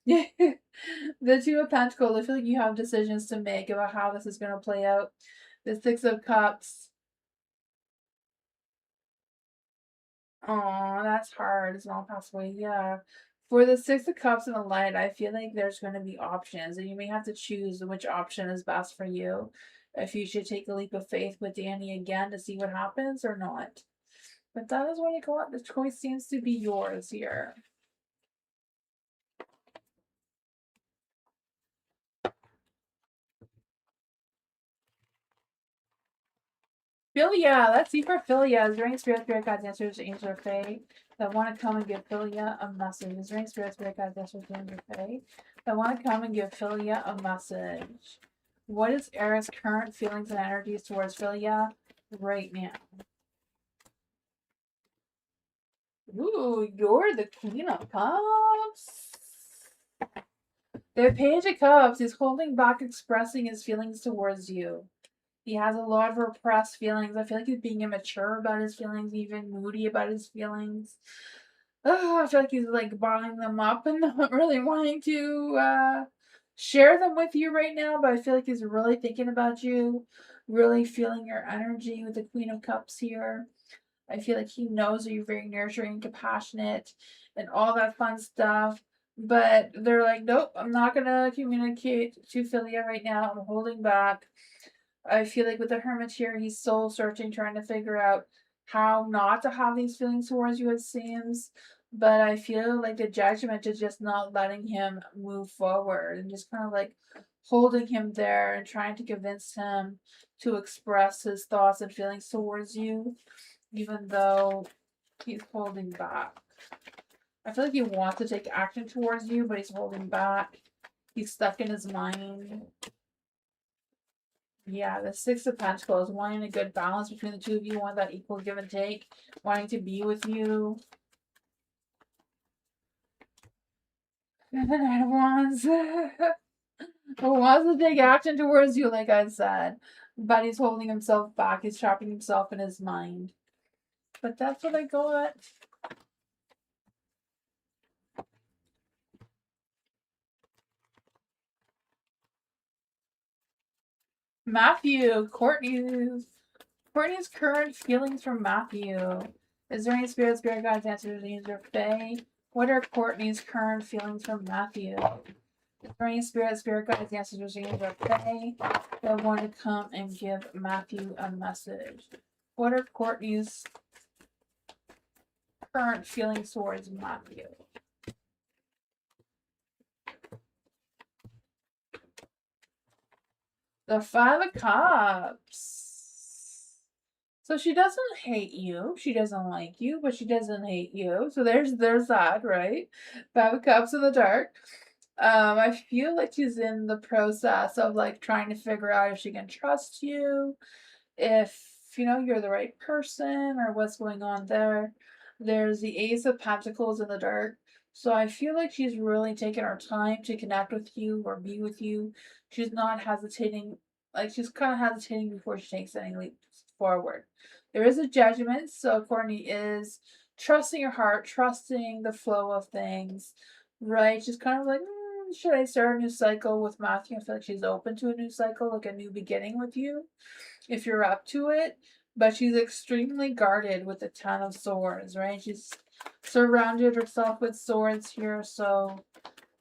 The Two of Pentacles, I feel like you have decisions to make about how this is gonna play out. The Six of Cups. Oh, that's hard. It's not passed away. Yeah. For the Six of Cups and the Light, I feel like there's going to be options, and you may have to choose which option is best for you. If you should take a leap of faith with Danny again to see what happens or not. But that is what I got. The choice seems to be yours here. Philia, let's see for Philia. Is there any spirit guides, answers, angels, or fae that want to come and give Philia a message? Is there any spirit guides, answers, angels, or fae that want to come and give Philia a message? What is Era's current feelings and energies towards Philia right now? Ooh, you're the Queen of Cups. The Page of Cups, he's holding back expressing his feelings towards you. He has a lot of repressed feelings. I feel like he's being immature about his feelings, even moody about his feelings. I feel like he's like bottling them up and not really wanting to share them with you right now, but I feel like he's really thinking about you, really feeling your energy with the Queen of Cups here. I feel like he knows that you're very nurturing and compassionate and all that fun stuff. But they're like, nope, I'm not gonna communicate to Philia right now. I'm holding back. I feel like with the Hermit here, he's soul searching, trying to figure out how not to have these feelings towards you, it seems. But I feel like the Judgment is just not letting him move forward and just kind of like holding him there and trying to convince him to express his thoughts and feelings towards you, even though he's holding back. I feel like he wants to take action towards you, but he's holding back. He's stuck in his mind. Yeah, the Six of Pentacles, wanting a good balance between the two of you, want that equal give and take, wanting to be with you. And the Knight of Wands. Who wants to take action towards you, like I said. But he's holding himself back. He's trapping himself in his mind. But that's what I got. Matthew, Courtney's current feelings from Matthew. Is there any spirit guides, answers, or Fae? What are Courtney's current feelings from Matthew? Is there any spirit guides, answers, or Fae that want to come and give Matthew a message? What are Courtney's current feelings towards Matthew? The Five of Cups. So she doesn't hate you. She doesn't like you, but she doesn't hate you. So there's that, right? Five of Cups in the dark. I feel like she's in the process of like trying to figure out if she can trust you, if you know you're the right person or what's going on there. There's the Ace of Pentacles in the dark. So I feel like she's really taking her time to connect with you or be with you. She's not hesitating, like she's kind of hesitating before she takes any leaps forward. There is a Judgment, so Courtney is trusting her heart, trusting the flow of things, right? She's kind of like, should I start a new cycle with Matthew? I feel like she's open to a new cycle, like a new beginning with you if you're up to it. But she's extremely guarded with the Ten of Swords, right? She's surrounded herself with swords here, so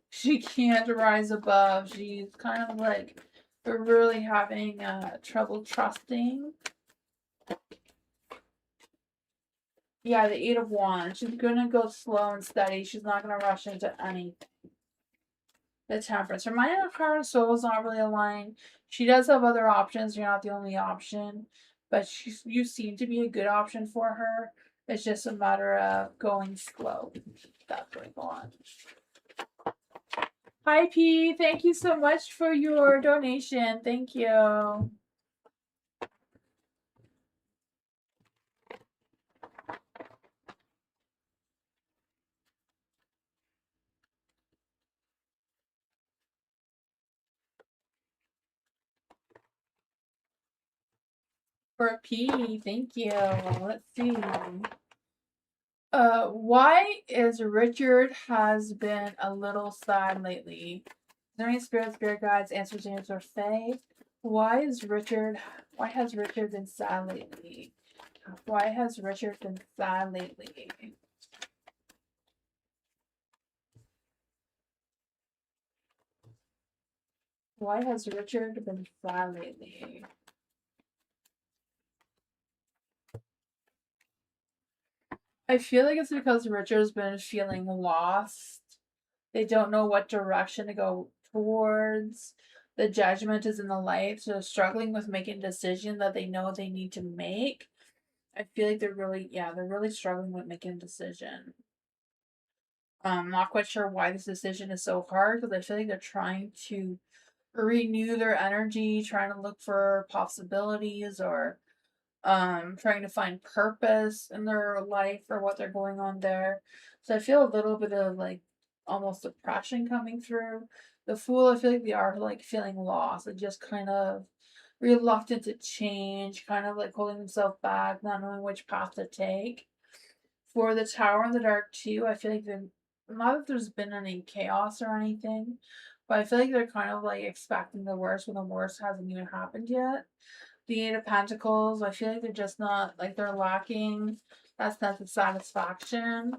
she can't rise above. She's kind of like really having trouble trusting. Yeah, the Eight of Wands. She's gonna go slow and steady. She's not gonna rush into anything. The Temperance. Her mind and heart and soul is not really aligned. She does have other options. You're not the only option. But you seem to be a good option for her. It's just a matter of going slow. That's going on. Hi, P. Thank you so much for your donation. Thank you. For P. Thank you. Let's see. Why is Richard has been a little sad lately? Is there any spirit guides, answers, or Fae? Why has Richard been sad lately? Why has Richard been sad lately? Why has Richard been sad lately? I feel like it's because Richard's been feeling lost. They don't know what direction to go towards. The Judgment is in the light, so struggling with making a decision that they know they need to make. I feel like they're really struggling with making a decision. I'm not quite sure why this decision is so hard because I feel like they're trying to renew their energy, trying to look for possibilities or trying to find purpose in their life or what they're going on there. So I feel a little bit of like almost depression coming through. The Fool, I feel like they are like feeling lost and just kind of reluctant to change, kind of like holding themselves back, not knowing which path to take. For the Tower in the Dark too, I feel like they're not that there's been any chaos or anything, but I feel like they're kind of like expecting the worst when the worst hasn't even happened yet. The Eight of Pentacles, I feel like they're just not like they're lacking that sense of satisfaction.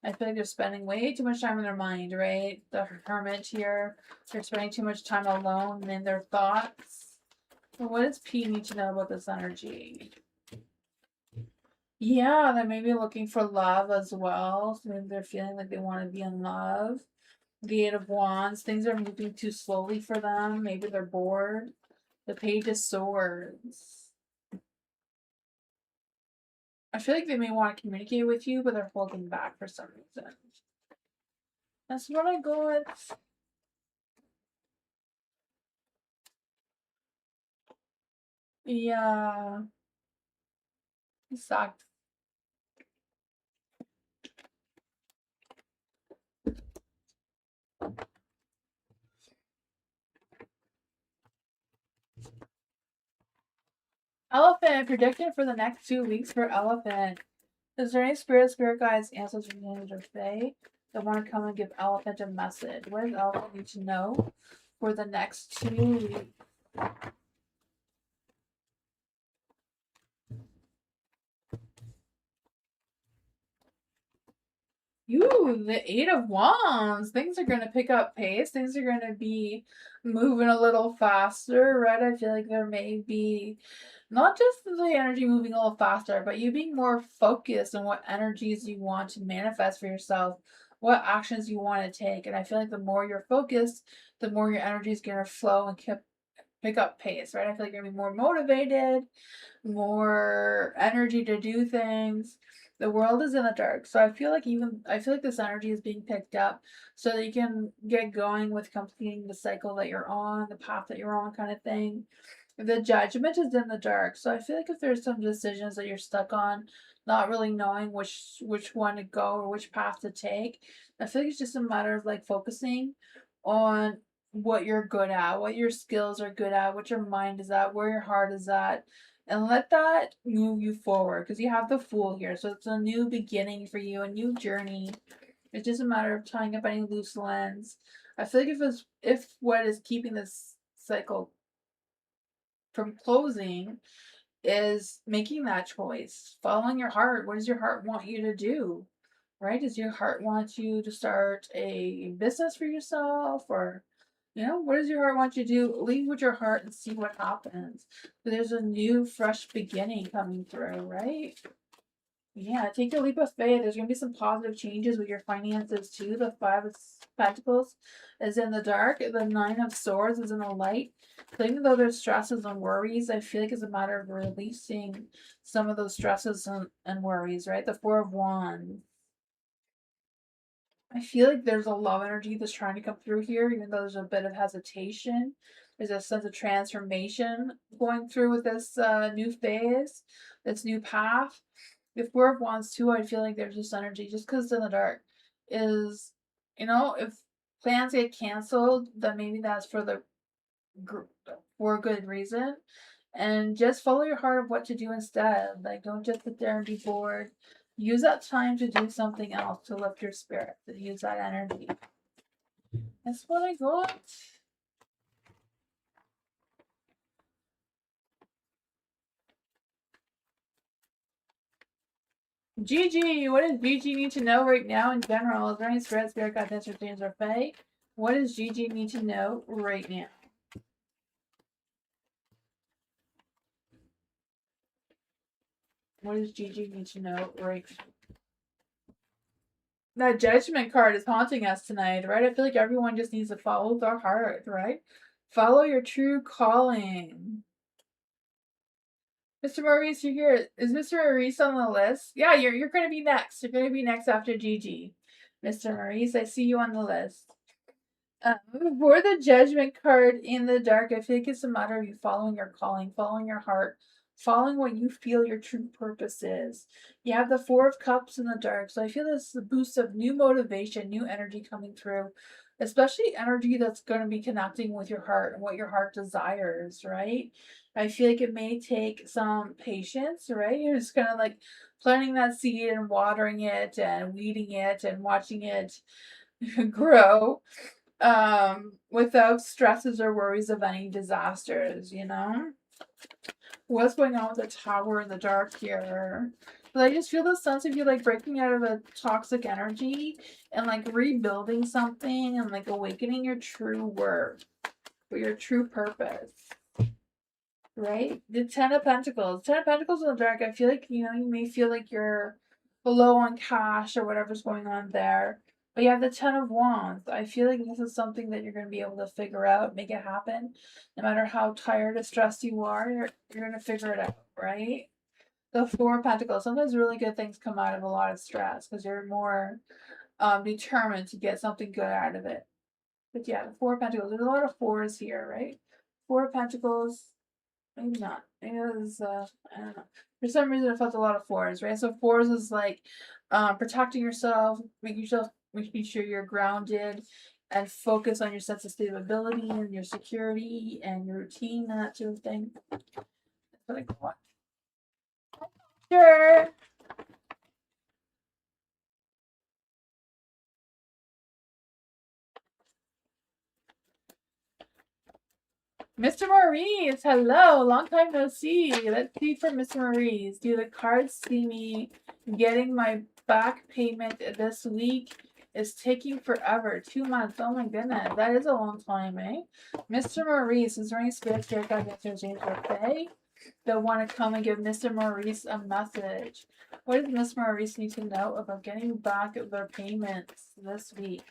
I feel like they're spending way too much time in their mind, right? The Hermit here, they're spending too much time alone and in their thoughts. So what does P need to know about this energy? Yeah, they may be looking for love as well. So maybe they're feeling like they want to be in love. The Eight of Wands, things are moving too slowly for them. Maybe they're bored. The Page of Swords. I feel like they may want to communicate with you, but they're holding back for some reason. That's what I got. Yeah. It sucked. Elephant, predicted for the next 2 weeks for Elephant. Is there any spirit guides, ancestors, or fae that want to come and give Elephant a message? What does Elephant need to know for the next 2 weeks? Ooh, the Eight of Wands. Things are going to pick up pace. Things are going to be moving a little faster, right? I feel like there may be not just the energy moving a little faster, but you being more focused on what energies you want to manifest for yourself, what actions you want to take. And I feel like the more you're focused, the more your energy is going to flow and pick up pace, right? I feel like you're going to be more motivated, more energy to do things. The world is in the dark. So I feel like this energy is being picked up so that you can get going with completing the cycle that you're on, the path that you're on kind of thing. The Judgment is in the dark. So I feel like if there's some decisions that you're stuck on, not really knowing which one to go or which path to take, I feel like it's just a matter of like focusing on what you're good at, what your skills are good at, what your mind is at, where your heart is at, and let that move you forward because you have the Fool here. So it's a new beginning for you, a new journey. It's just a matter of tying up any loose ends. I feel like if what is keeping this cycle from closing is making that choice, following your heart. What does your heart want you to do? Right? Does your heart want you to start a business for yourself, or what does your heart want you to do? Leave with your heart and see what happens. There's a new, fresh beginning coming through, right? Yeah, take a leap of faith. There's going to be some positive changes with your finances too. The Five of Pentacles is in the dark. The Nine of Swords is in the light. So even though there's stresses and worries, I feel like it's a matter of releasing some of those stresses and worries, right? The Four of Wands. I feel like there's a love energy that's trying to come through here, even though there's a bit of hesitation. There's a sense of transformation going through with this new phase, this new path. The Four of Wands too, I feel like there's this energy just because it's in the dark. Is if plans get canceled, then maybe that's for a good reason. And just follow your heart of what to do instead. Like, don't just sit there and be bored. Use that time to do something else to lift your spirit, to use that energy. That's what I got. Gigi, what does Gigi need to know right now in general? Is there any spirit guide, answers, dreams, or fae? What does Gigi need to know right now? What does Gigi need to know right now? That Judgment card is haunting us tonight, right? I feel like everyone just needs to follow their heart, right? Follow your true calling. Mr. Maurice, you're here. Is Mr. Maurice on the list? Yeah, you're gonna be next. You're gonna be next after Gigi. Mr. Maurice, I see you on the list. For the Judgment card in the dark, I think it's a matter of you following your calling, following your heart, following what you feel your true purpose is. You have the Four of Cups in the dark, so I feel this is a boost of new motivation, new energy coming through. especially energy that's going to be connecting with your heart and what your heart desires, right? I feel like it may take some patience, right? You're just kind of like planting that seed and watering it and weeding it and watching it grow without stresses or worries of any disasters, you know? What's going on with the tower in the dark here? But I just feel the sense of you like breaking out of a toxic energy and like rebuilding something and like awakening your true worth or your true purpose. Right? The Ten of Pentacles. Ten of Pentacles in the dark, I feel like, you know, you may feel like you're low on cash or whatever's going on there. But you have the Ten of Wands. I feel like this is something that you're going to be able to figure out, make it happen. No matter how tired or stressed you are, you're going to figure it out, right? The Four of Pentacles. Sometimes really good things come out of a lot of stress because you're more determined to get something good out of it. But yeah, the Four of Pentacles. There's a lot of fours here, right? Four of Pentacles. Maybe not. Maybe it was, I don't know. For some reason, I felt a lot of fours, right? So fours is like protecting yourself, making sure you're grounded, and focus on your sense of stability and your security and your routine and that sort of thing. That's what I got. Sure. Mr. Maurice, hello, long time no see. Let's see for Mr. Maurice. Do the cards see me getting my back payment this week? Is taking forever. 2 months. Oh my goodness, that is a long time, eh? Mr. Maurice, is there any spirit guide answers James Fae that want to come and give Mr. Maurice a message? What does Mr. Maurice need to know about getting back their payments this week?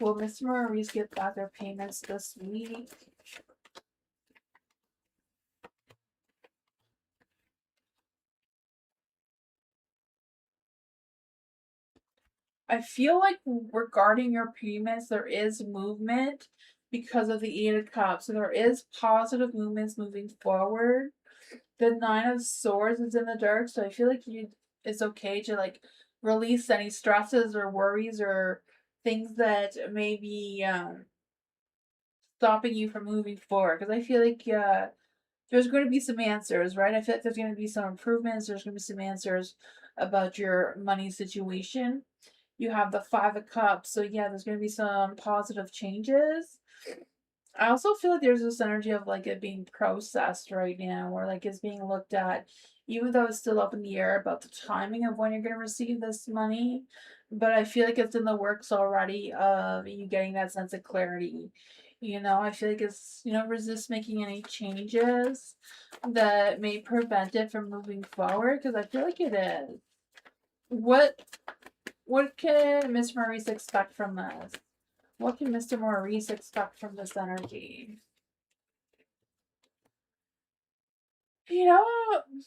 Will Mr. Maurice get back their payments this week? I feel like regarding your payments, there is movement because of the Eight of Cups. So there is positive movements moving forward. The Nine of Swords is in the dark, so I feel like it's okay to like release any stresses or worries or things that may be stopping you from moving forward. Because I feel like there's going to be some answers, right? I feel like there's going to be some improvements. There's going to be some answers about your money situation. You have the Five of Cups, so yeah, there's going to be some positive changes. I also feel like there's this energy of like it being processed right now, or like it's being looked at, even though it's still up in the air about the timing of when you're going to receive this money. But I feel like it's in the works already of you getting that sense of clarity. You know, I feel like it's, you know, resist making any changes that may prevent it from moving forward because I feel like it is. What can Miss Maurice expect from this? What can Mr. Maurice expect from this energy? You know,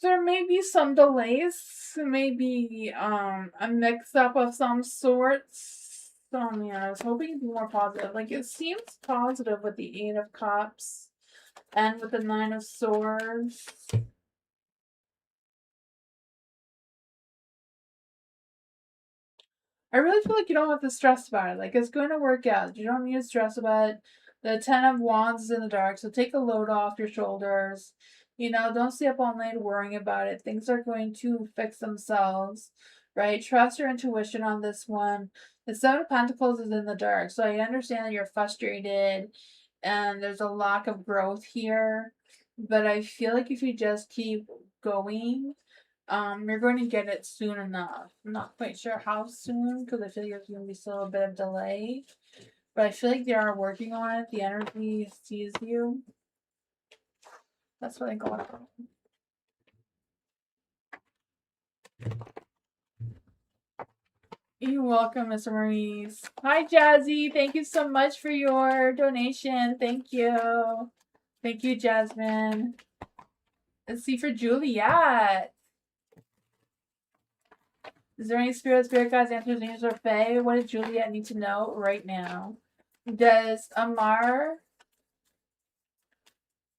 there may be some delays, maybe a mix up of some sorts. So yeah, I was hoping to be more positive. Like it seems positive with the Eight of Cups and with the Nine of Swords. I really feel like you don't have to stress about it. Like it's going to work out. You don't need to stress about it. The Ten of Wands is in the dark, so take a load off your shoulders. You know, don't stay up all night worrying about it. Things are going to fix themselves, right? Trust your intuition on this one. The Seven of Pentacles is in the dark, so I understand that you're frustrated and there's a lack of growth here. But I feel like if you just keep going, you're going to get it soon enough. I'm not quite sure how soon because I feel like there's going to be still a bit of delay. But I feel like they are working on it. The energy sees you. That's what I got from. You're welcome, Mr. Maurice. Hi, Jazzy. Thank you so much for your donation. Thank you. Thank you, Jasmine. Let's see for Juliet. Is there any spirit guides, answers, angels, or fae? What does Juliet need to know right now? Does Amar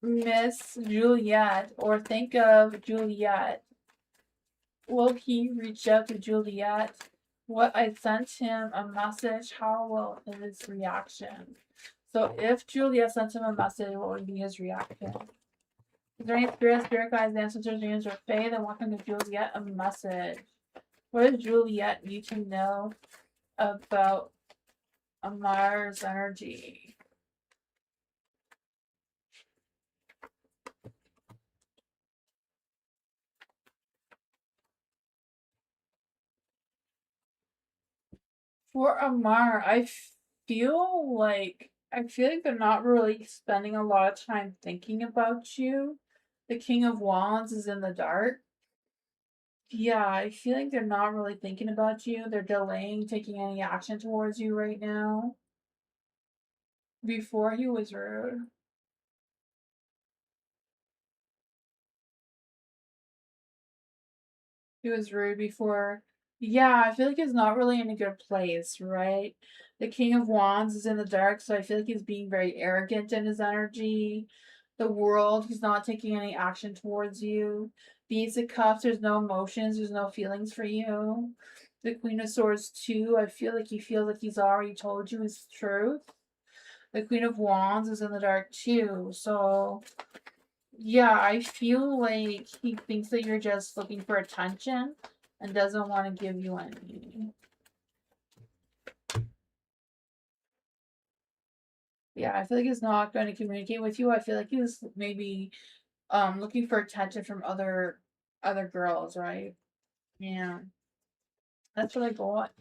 miss Juliet or think of Juliet? Will he reach out to Juliet What I sent him a message, how will his reaction? So if Julia sent him a message, what would be his reaction? Is there any spirit guides, ancestors, dreams, or fae that want him to Juliet a message? What does Juliet need to know about Amar's energy? For Amar, I feel like they're not really spending a lot of time thinking about you. The King of Wands is in the dark. Yeah, I feel like they're not really thinking about you. They're delaying taking any action towards you right now. Before he was rude. He was rude before. Yeah, I feel like he's not really in a good place, right? The King of Wands is in the dark, so I feel like he's being very arrogant in his energy. The World, he's not taking any action towards you. The Ace of Cups, there's no emotions, there's no feelings for you. The Queen of Swords, too, I feel like he feels like he's already told you his truth. The Queen of Wands is in the dark, too, so yeah, I feel like he thinks that you're just looking for attention and doesn't want to give you any. Yeah, I feel like he's not going to communicate with you. I feel like he's maybe looking for attention from other girls, right? Yeah. That's what I got.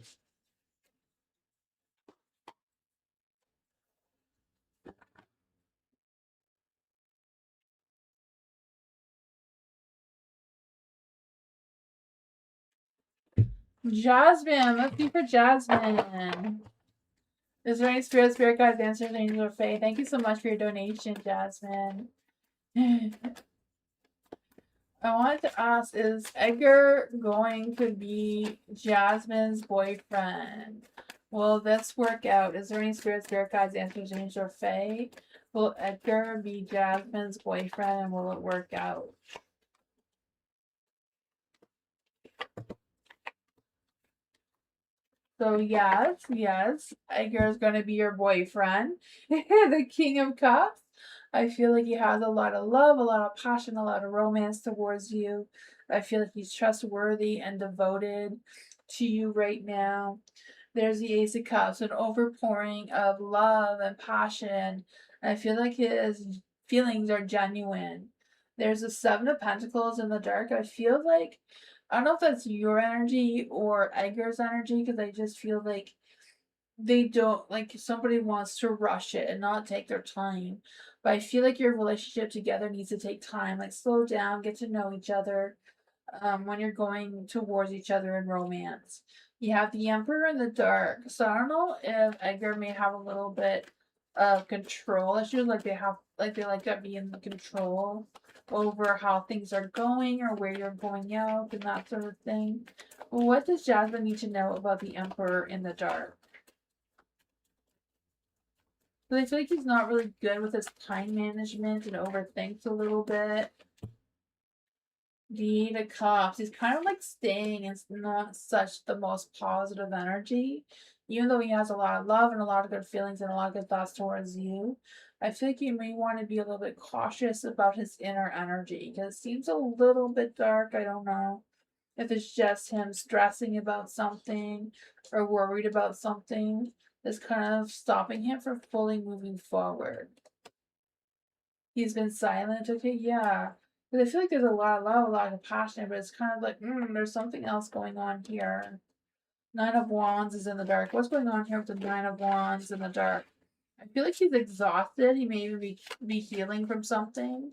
Jasmine, let's be for Jasmine. Is there any spirit guides, answers, angel, or fae? Thank you so much for your donation, Jasmine. I wanted to ask, is Edgar going to be Jasmine's boyfriend? Will this work out? Is there any spirit guides, answers, angels, or fae? Will Edgar be Jasmine's boyfriend and will it work out? So yes, Edgar is going to be your boyfriend, the King of Cups. I feel like he has a lot of love, a lot of passion, a lot of romance towards you. I feel like he's trustworthy and devoted to you right now. There's the Ace of Cups, an overpouring of love and passion. I feel like his feelings are genuine. There's the Seven of Pentacles in the dark. I feel like I don't know if that's your energy or Edgar's energy because I just feel like they don't like somebody wants to rush it and not take their time. But I feel like your relationship together needs to take time. Like slow down, get to know each other when you're going towards each other in romance. You have the Emperor in the dark. So I don't know if Edgar may have a little bit of control issues, like they like to be in the control over how things are going or where you're going out and that sort of thing. What does Jasmine need to know about the Emperor in the dark? But I feel like he's not really good with his time management and overthinks a little bit. The cops. He's kind of like staying and not such the most positive energy. Even though he has a lot of love and a lot of good feelings and a lot of good thoughts towards you, I feel like you may want to be a little bit cautious about his inner energy because it seems a little bit dark. I don't know if it's just him stressing about something or worried about something that's kind of stopping him from fully moving forward. He's been silent. Okay, yeah. Because I feel like there's a lot of love, a lot of passion, but it's kind of like, there's something else going on here. Nine of Wands is in the dark. What's going on here with the Nine of Wands in the dark? I feel like he's exhausted. He may even be healing from something.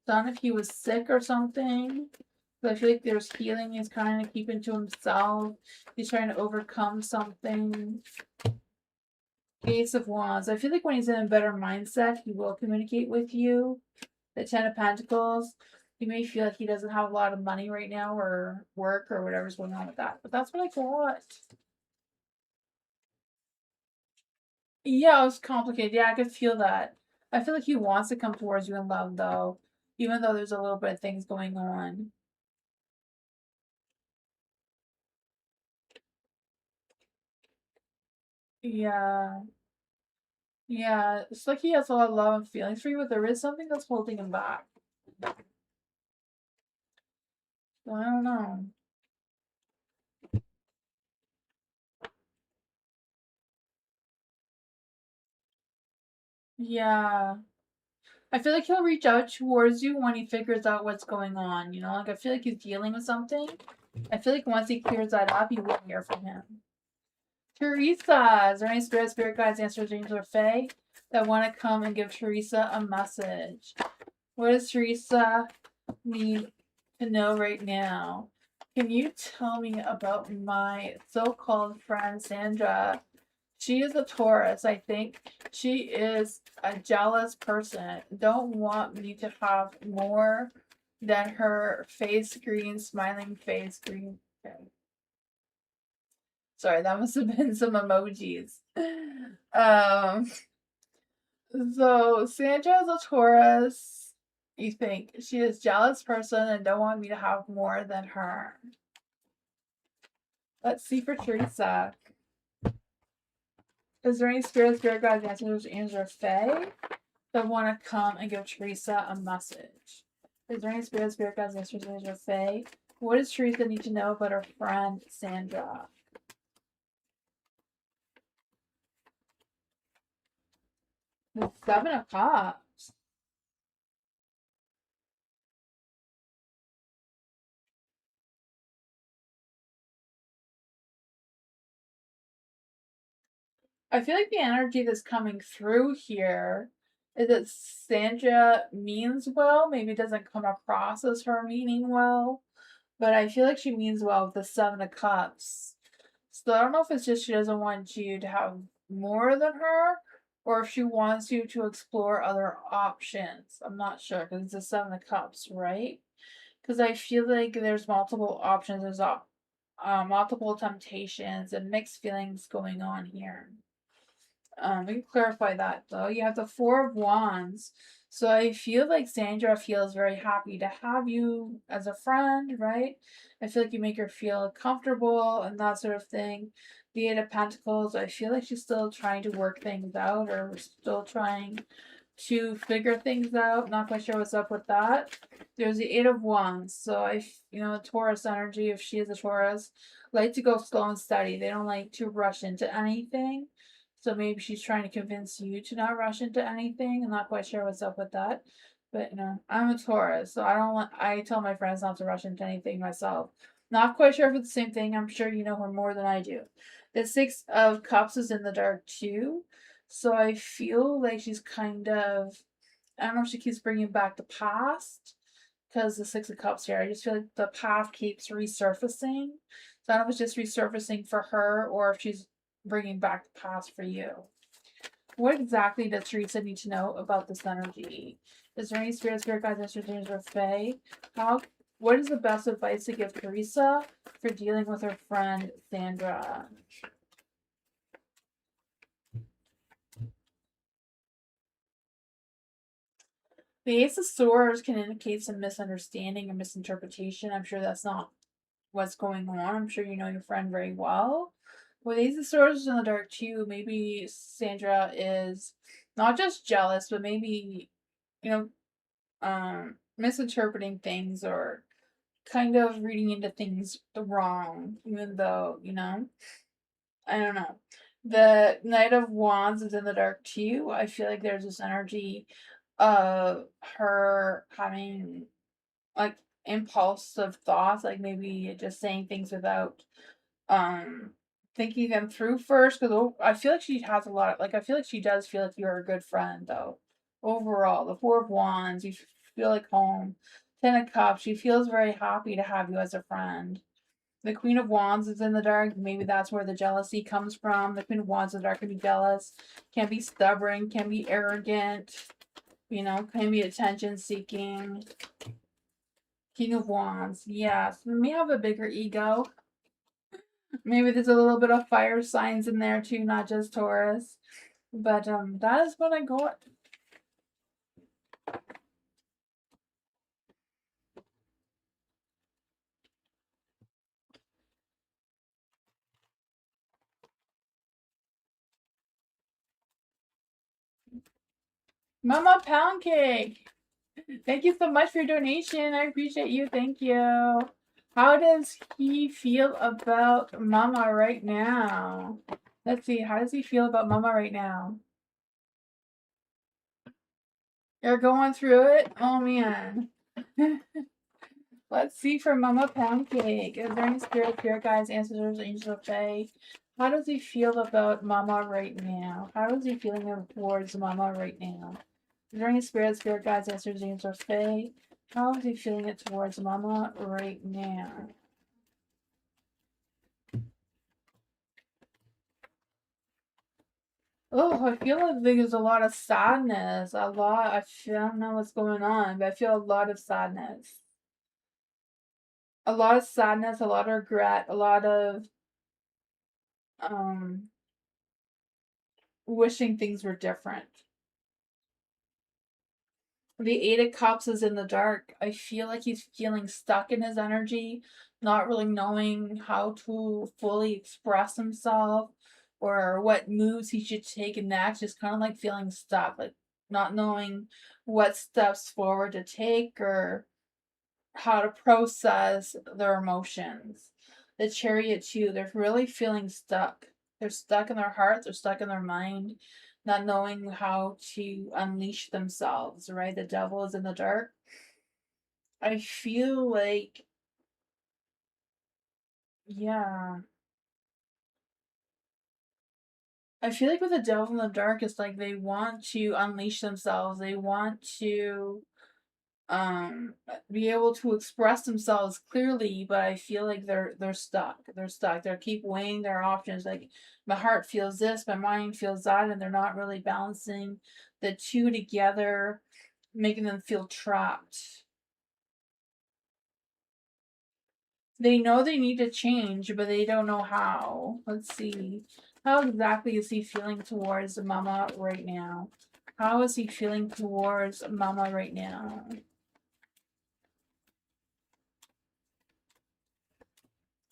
I don't know if he was sick or something. But I feel like there's healing he's kind of keeping to himself. He's trying to overcome something. Ace of Wands. I feel like when he's in a better mindset, he will communicate with you. The Ten of Pentacles. He may feel like he doesn't have a lot of money right now or work or whatever's going on with that. But that's what I got. Yeah, it was complicated. Yeah, I could feel that. I feel like he wants to come towards you in love though, even though there's a little bit of things going on. Yeah. Yeah. It's like he has a lot of love and feelings for you, but there is something that's holding him back. So I don't know. Yeah. I feel like he'll reach out towards you when he figures out what's going on, you know? Like, I feel like he's dealing with something. I feel like once he clears that up, you will hear from him. Teresa! Is there any spirit guides, ancestors, angels, or fae that want to come and give Teresa a message? What does Teresa need to know right now? Can you tell me about my so-called friend Sandra? She is a Taurus, I think. She is a jealous person. Don't want me to have more than her face green, smiling face green. Okay. Sorry, that must have been some emojis. Um, so Sandra is a Taurus. You think she is a jealous person and don't want me to have more than her. Let's see for Teresa. Is there any spirit guides, ancestors, angels, or fae that want to come and give Teresa a message? Is there any spirit guides, ancestors, angels, or fae? What does Teresa need to know about her friend Sandra? The Seven of Cups. I feel like the energy that's coming through here is that Sandra means well. Maybe it doesn't come across as her meaning well, but I feel like she means well with the Seven of Cups. So I don't know if it's just she doesn't want you to have more than her, or if she wants you to explore other options. I'm not sure because it's the Seven of Cups, right? Because I feel like there's multiple options, there's multiple temptations and mixed feelings going on here. We can clarify that though. You have the Four of Wands. So I feel like Sandra feels very happy to have you as a friend, right? I feel like you make her feel comfortable and that sort of thing. The Eight of Pentacles, I feel like she's still trying to work things out or still trying to figure things out. Not quite sure what's up with that. There's the Eight of Wands. So Taurus energy, if she is a Taurus, like to go slow and steady. They don't like to rush into anything. So maybe she's trying to convince you to not rush into anything. I'm not quite sure what's up with that. But I'm a Taurus, so I tell my friends not to rush into anything myself. Not quite sure if it's the same thing. I'm sure you know her more than I do. The Six of Cups is in the dark too. So I feel like she's kind of, I don't know if she keeps bringing back the past because the Six of Cups here. I just feel like the past keeps resurfacing. So I don't know if it's just resurfacing for her or if she's bringing back the past for you. What exactly does Teresa need to know about this energy? Is there any spirit guides, ancestors, or fae? What is the best advice to give Teresa for dealing with her friend Sandra? The Ace of Swords can indicate some misunderstanding or misinterpretation. I'm sure that's not what's going on. I'm sure you know your friend very well. With Ace of Swords in the dark too, maybe Sandra is not just jealous, but maybe, you know, misinterpreting things or kind of reading into things the wrong, even though, I don't know. The Knight of Wands is in the dark too. I feel like there's this energy of her having like impulsive thoughts, like maybe just saying things without um thinking them through first. Because I feel like she has a lot of, like, I feel like she does feel like you're a good friend though. Overall, the Four of Wands, you feel like home. Ten of Cups, she feels very happy to have you as a friend. The Queen of Wands is in the dark. Maybe that's where the jealousy comes from. The Queen of Wands in the dark can be jealous, can be stubborn, can be arrogant, can be attention seeking. King of Wands, yes. May have a bigger ego. Maybe there's a little bit of fire signs in there too, not just Taurus. But that is what I got. Mama Pound Cake. Thank you so much for your donation. I appreciate you. Thank you. How does he feel about Mama right now? Let's see. How does he feel about Mama right now? You're going through it? Oh, man. Let's see for Mama Pound Cake. Is there any spirit guides, ancestors, angels of Fae? How does he feel about Mama right now? How is he feeling towards Mama right now? Is there any spirit guides, ancestors, angels of Fae? How is he feeling it towards Mama right now? Oh, I feel like there's a lot of sadness. I don't know what's going on, but I feel a lot of sadness. A lot of sadness, a lot of regret, a lot of um wishing things were different. The Eight of Cups is in the dark. I feel like he's feeling stuck in his energy, not really knowing how to fully express himself or what moves he should take next. Just kind of like feeling stuck, like not knowing what steps forward to take or how to process their emotions. The Chariot, too, they're really feeling stuck. They're stuck in their heart, they're stuck in their mind, not knowing how to unleash themselves, right? The devil is in the dark. I feel like, yeah. I feel like with the devil in the dark, it's like they want to unleash themselves. They want to be able to express themselves clearly, but I feel like they're stuck. They keep weighing their options. Like my heart feels this, my mind feels that, and they're not really balancing the two together, making them feel trapped. They know they need to change, but they don't know how. Let's see. How exactly is he feeling towards Mama right now? How is he feeling towards Mama right now?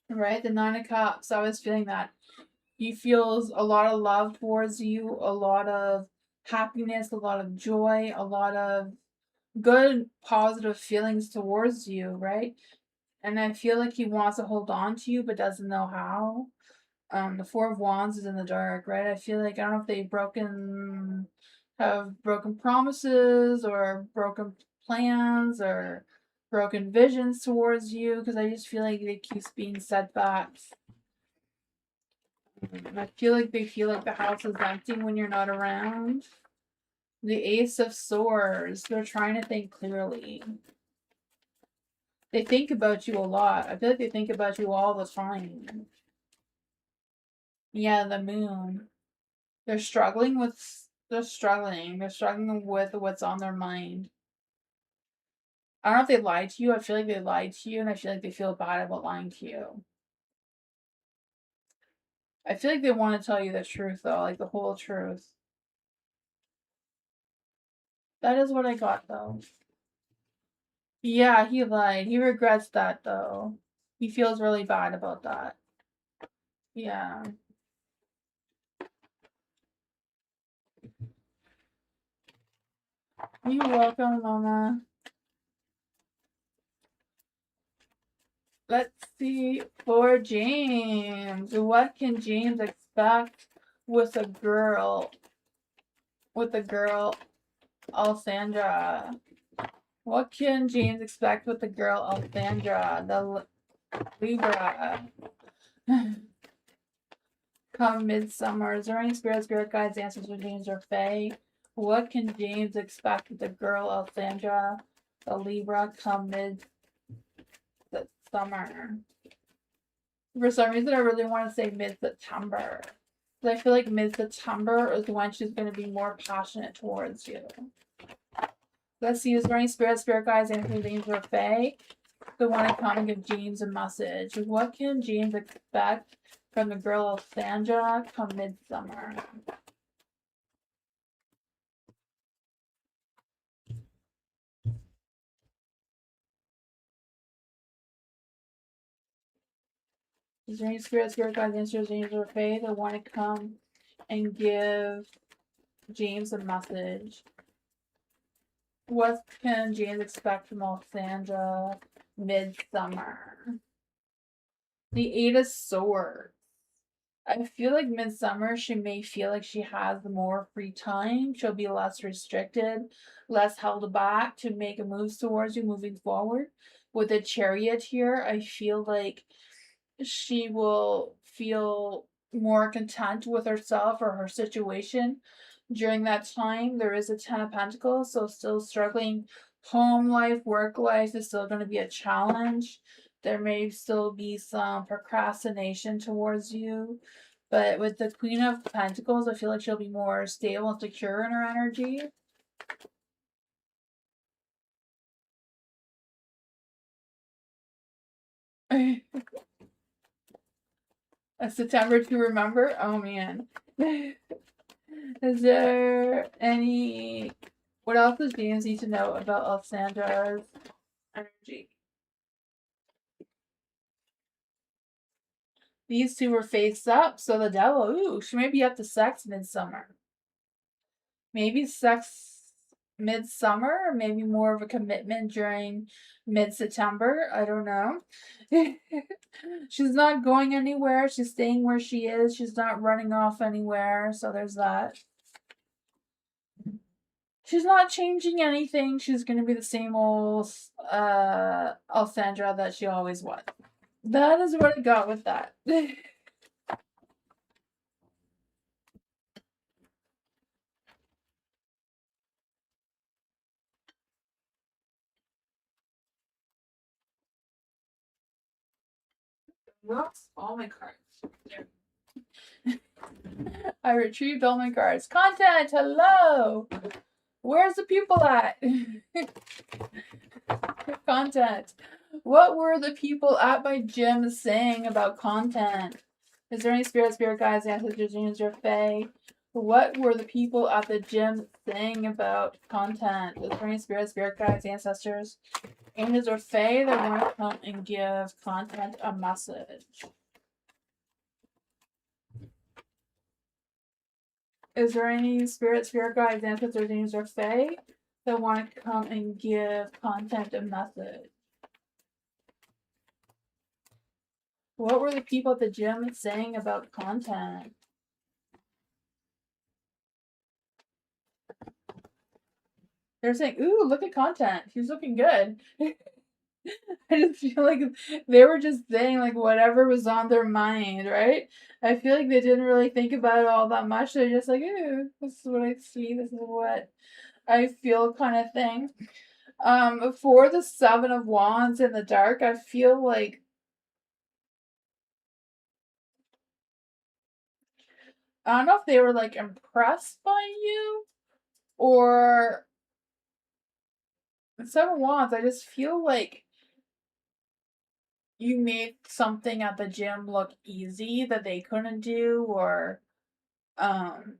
Right? The Nine of Cups. I was feeling that. He feels a lot of love towards you, a lot of happiness, a lot of joy, a lot of good, positive feelings towards you, right? And I feel like he wants to hold on to you, but doesn't know how. The Four of Wands is in the dark, right? I feel like I don't know if have broken promises or broken plans or broken visions towards you because I just feel like they keep being setbacks. I feel like they feel like the house is empty when you're not around. The Ace of Swords, they're trying to think clearly. They think about you a lot. I feel like they think about you all the time. Yeah, the Moon. They're struggling with they're struggling. They're struggling with what's on their mind. I don't know if they lied to you. I feel like they lied to you, and I feel like they feel bad about lying to you. I feel like they want to tell you the truth, though, like the whole truth. That is what I got, though. Yeah, he lied. He regrets that, though. He feels really bad about that. Yeah. You're welcome, Mama. Let's see for James. What can James expect with a girl? With a girl, Alessandra. What can James expect with the girl, Alessandra? The Libra. Come midsummer. Is there any spirit guides, answers for James or Faye? What can James expect with the girl, Alessandra? The Libra come mid-summer. For some reason, I really want to say mid-September. Because I feel like mid-September is when she's going to be more passionate towards you. Let's see, is there any spirit guides, answers for James or Faye? The one to come and give James a message. What can James expect from the girl Alessandra come midsummer? Is there any spirit guides, answers James or Faye that want to come and give James a message? What can James expect from Alexandra midsummer? The Eight of Swords. I feel like midsummer she may feel like she has more free time. She'll be less restricted, less held back to make a move towards you moving forward. With the Chariot here, I feel like she will feel more content with herself or her situation during that time. There is a Ten of Pentacles, so still struggling. Home life, work life is still going to be a challenge. There may still be some procrastination towards you. But with the Queen of Pentacles, I feel like she'll be more stable and secure in her energy. A September to remember? Oh man. Is there any... What else does James need to know about Alexandra's energy? These two were face up, so the devil, ooh, she may be up to sex midsummer. Maybe sex midsummer, or maybe more of a commitment during mid-September. I don't know. She's not going anywhere. She's staying where she is. She's not running off anywhere. So there's that. She's not changing anything. She's going to be the same old Alessandra that she always was. That is what I got with that. Whoops, all my cards. I retrieved all my cards. Content, hello! Where's the people at? Content. What were the people at my gym saying about content? Is there any spirit guides, ancestors, angels, or fae? What were the people at the gym saying about content? Is there any spirit guides, ancestors, angels, or fae that want to come and give content a message? Is there any spirit guides, ancestors, angels, or fae that want to come and give content a message? What were the people at the gym saying about content? They're saying, ooh, look at content. He's looking good. I just feel like they were just saying like whatever was on their mind, right? I feel like they didn't really think about it all that much. They're just like, ooh, this is what I see, this is what I feel kind of thing. For the Seven of Wands in the dark, I feel like I don't know if they were like impressed by you or Seven of Wands. I just feel like you made something at the gym look easy that they couldn't do, or um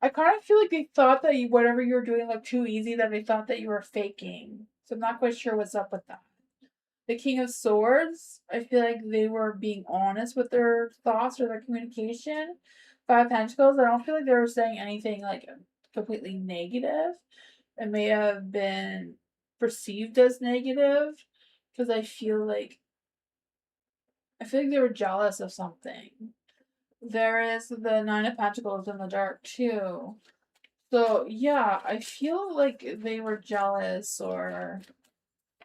I kind of feel like they thought that whatever you were doing looked too easy, that they thought that you were faking. So I'm not quite sure what's up with that. The King of Swords, I feel like they were being honest with their thoughts or their communication. Five Pentacles, I don't feel like they were saying anything like completely negative. It may have been perceived as negative because I feel like they were jealous of something. There is the Nine of Pentacles in the dark too. So yeah, I feel like they were jealous or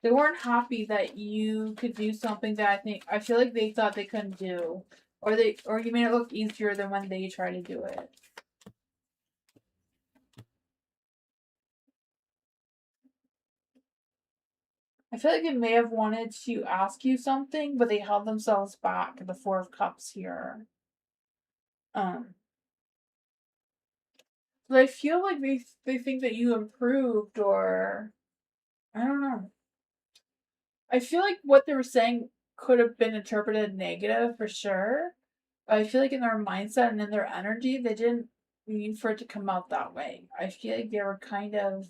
they weren't happy that you could do something that I feel like they thought they couldn't do. Or you made it look easier than when they try to do it. I feel like they may have wanted to ask you something, but they held themselves back. The Four of Cups here. But I feel like they think that you improved, or I don't know. I feel like what they were saying could have been interpreted negative for sure. But I feel like in their mindset and in their energy, they didn't mean for it to come out that way. I feel like they were kind of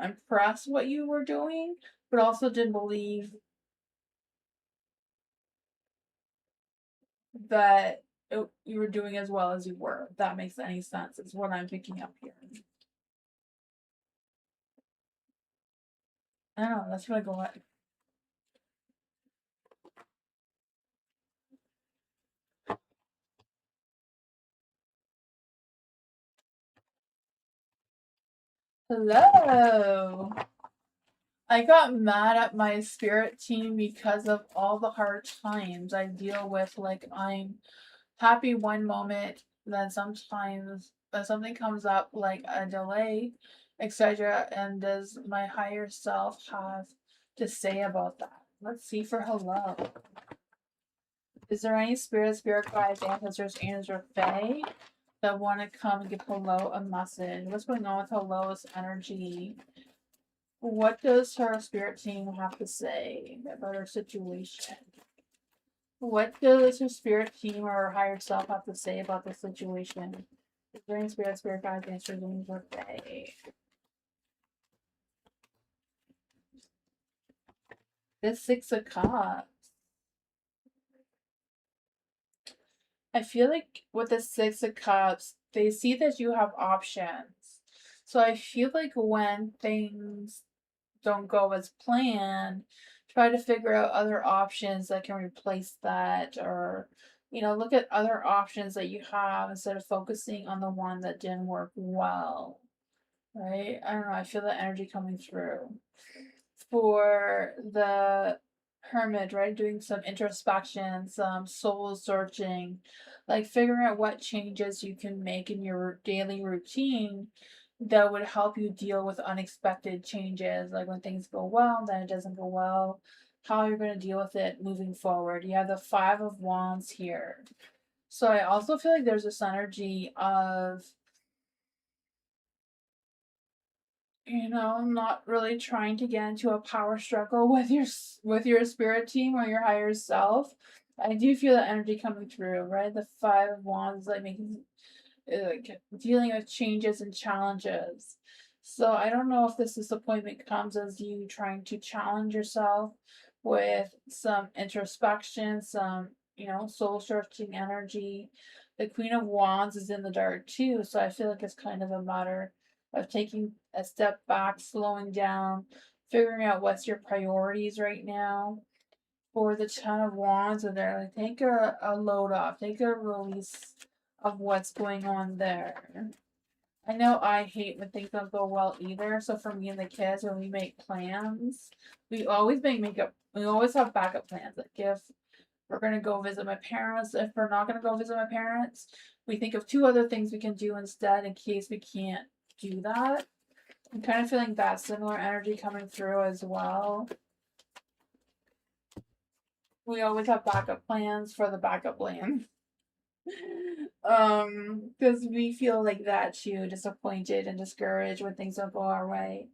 impressed what you were doing, but also didn't believe that you were doing as well as you were. If that makes any sense, is what I'm picking up here. I don't know, that's what I go at. Hello. I got mad at my spirit team because of all the hard times I deal with. Like, I'm happy one moment, then sometimes something comes up, like a delay, etc. And does my higher self have to say about that? Let's see for hello. Is there any spirit guides, ancestors, angels, or fae that want to come and give hello a message? What's going on with hello's energy? What does her spirit team have to say about her situation? What does her spirit team or her higher self have to say about the situation? Is there any spirit guides, answers, and birthday? This Six of Cups. I feel like with the Six of Cups, they see that you have options. So I feel like when things don't go as planned, try to figure out other options that can replace that, or look at other options that you have instead of focusing on the one that didn't work well. Right? I don't know, I feel the energy coming through. For the hermit, right? Doing some introspection, some soul searching, like figuring out what changes you can make in your daily routine that would help you deal with unexpected changes, like when things go well, then it doesn't go well, how you're going to deal with it moving forward. You have the Five of Wands here. So I also feel like there's this energy of not really trying to get into a power struggle with your spirit team or your higher self. I do feel that energy coming through, right? The Five of Wands, like making, like dealing with changes and challenges. So I don't know if this disappointment comes as you trying to challenge yourself with some introspection, some soul searching energy. The Queen of Wands is in the dark too, so I feel like it's kind of a matter of taking a step back, slowing down, figuring out what's your priorities right now. For the Ten of Wands, and they're like, take a load off, take a release of what's going on there. I know I hate when things don't go well either. So for me and the kids, when we make plans, we always we always have backup plans. Like if we're gonna go visit my parents, if we're not gonna go visit my parents, we think of two other things we can do instead in case we can't do that. I'm kind of feeling that similar energy coming through as well. We always have backup plans for the backup plan. Because we feel like that too, disappointed and discouraged when things don't go our way.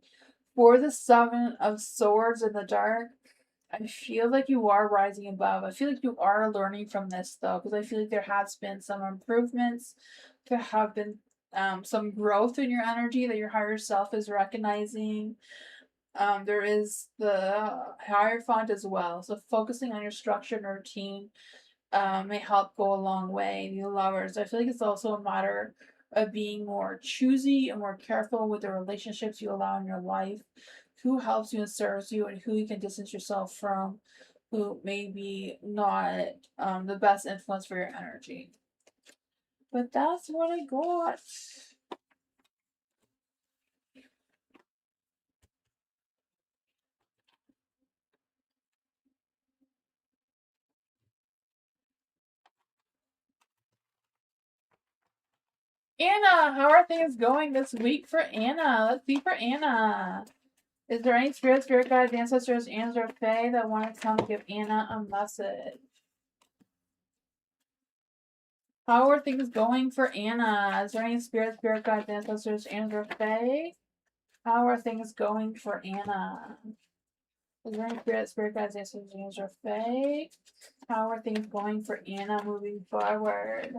For the Seven of Swords in the dark, I feel like you are rising above. I feel like you are learning from this though, because I feel like there has been some improvements. There have been some growth in your energy that your higher self is recognizing. There is the Hierophant as well. So focusing on your structure and routine may help go a long way. The Lovers, I feel like it's also a matter of being more choosy and more careful with the relationships you allow in your life, who helps you and serves you, and who you can distance yourself from, who may be not the best influence for your energy. But that's what I got. Anna, how are things going this week for Anna? Let's see for Anna. Is there any spirit guides, ancestors, angels, or fae that want to come give Anna a message? How are things going for Anna? Is there any spirit guides, ancestors, angels, or fae? How are things going for Anna? Is there any spirit guides, ancestors, angels, or fae? How are things going for Anna moving forward?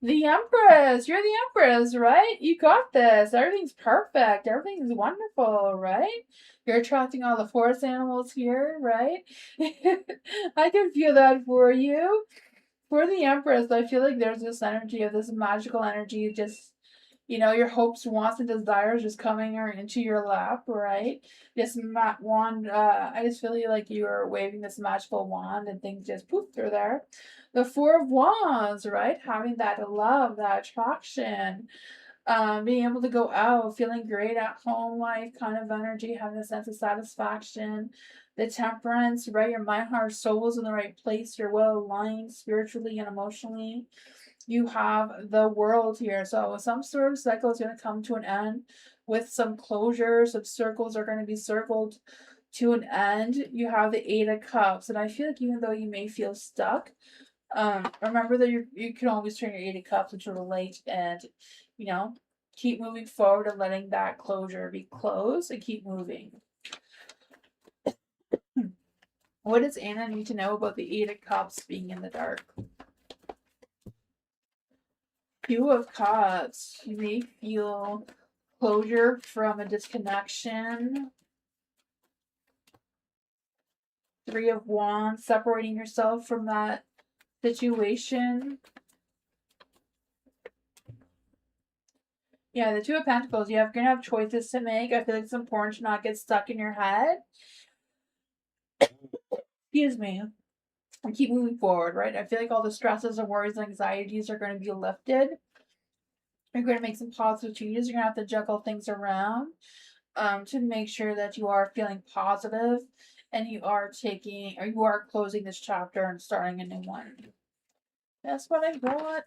The Empress! You're the Empress, right? You got this. Everything's perfect. Everything's wonderful, right? You're attracting all the forest animals here, right? I can feel that for you. For the Empress, I feel like there's this energy of this magical energy, just, your hopes, wants, and desires just coming into your lap, right? This wand, I just feel like you are waving this magical wand and things just poof, through there. The Four of Wands, right? Having that love, that attraction, being able to go out, feeling great at home life kind of energy, having a sense of satisfaction. The Temperance, right? Your mind, heart, soul is in the right place. You're well aligned spiritually and emotionally. You have the World here. So some sort of cycle is going to come to an end with some closure. Some circles are going to be circled to an end. You have the Eight of Cups. And I feel like even though you may feel stuck, remember that you can always turn your Eight of Cups into a light and, keep moving forward and letting that closure be closed and keep moving. What does Anna need to know about the Eight of Cups being in the dark? Two of Cups. You may feel closure from a disconnection. Three of Wands, separating yourself from that situation. Yeah, the Two of Pentacles. You're going to have choices to make. I feel like it's important to not get stuck in your head. Excuse me. And keep moving forward, right? I feel like all the stresses and worries and anxieties are going to be lifted. You're going to make some positive changes. You're going to have to juggle things around to make sure that you are feeling positive and you are closing this chapter and starting a new one. That's what I got.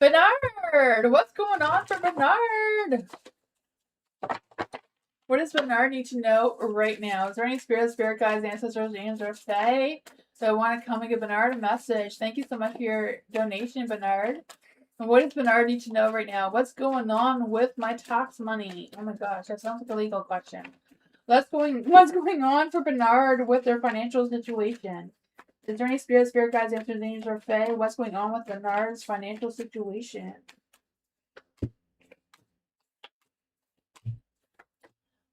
Bernard! What's going on for Bernard? What does Bernard need to know right now? Is there any spirit guides, ancestors, angels, or fae that want to come and give Bernard a message? Thank you so much for your donation, Bernard. And what does Bernard need to know right now? What's going on with my tax money? Oh my gosh, that sounds like a legal question. What's going on for Bernard with their financial situation? Is there any spirit guides, ancestors, angels, or fae? What's going on with Bernard's financial situation?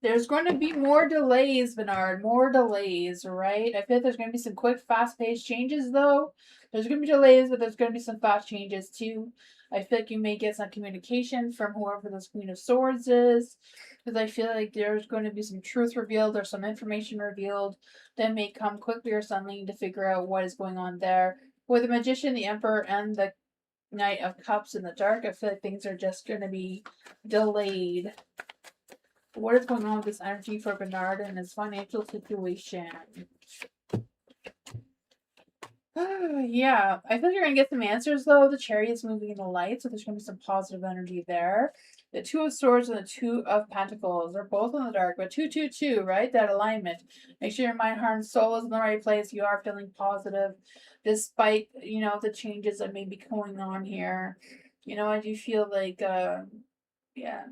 There's going to be more delays, Bernard. More delays, right? I feel like there's going to be some quick, fast-paced changes, though. There's going to be delays, but there's going to be some fast changes, too. I feel like you may get some communication from whoever this Queen of Swords is. Because I feel like there's going to be some truth revealed or some information revealed that may come quickly or suddenly to figure out what is going on there. With the Magician, the Emperor, and the Knight of Cups in the dark, I feel like things are just going to be delayed. What is going on with this energy for Bernard and his financial situation? Yeah, I feel like you're going to get some answers, though. The Chariot is moving in the light, so there's going to be some positive energy there. The Two of Swords and the Two of Pentacles are both in the dark, but 2-2-2, right? That alignment. Make sure your mind, heart, and soul is in the right place. You are feeling positive, despite, the changes that may be going on here. I do feel like, yeah.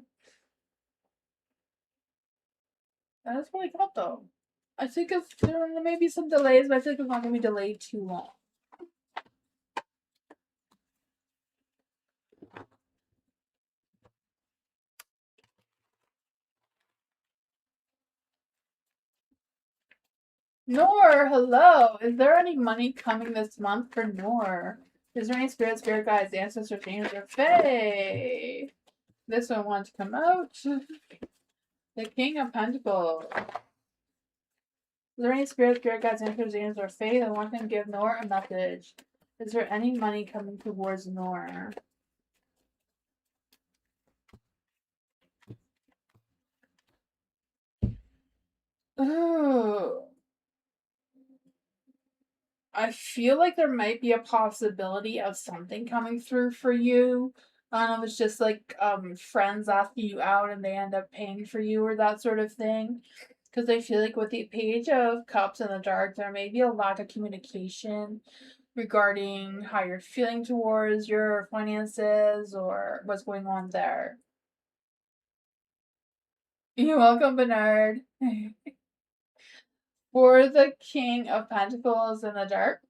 That's what I got, though. I think there may be some delays, but I think it's not going to be delayed too long. Noor, hello. Is there any money coming this month for Noor? Is there any spirit guides, ancestors, angels, or fae? This one wants to come out. The King of Pentacles. Is there any spirit guides, ancestors, angels, or fae that want to give Noor a message? Is there any money coming towards Noor? Ooh. I feel like there might be a possibility of something coming through for you. I don't know if it's just like friends asking you out and they end up paying for you or that sort of thing. Because I feel like with the Page of Cups in the dark, there may be a lack of communication regarding how you're feeling towards your finances or what's going on there. You're welcome, Bernard. For the King of Pentacles in the dark,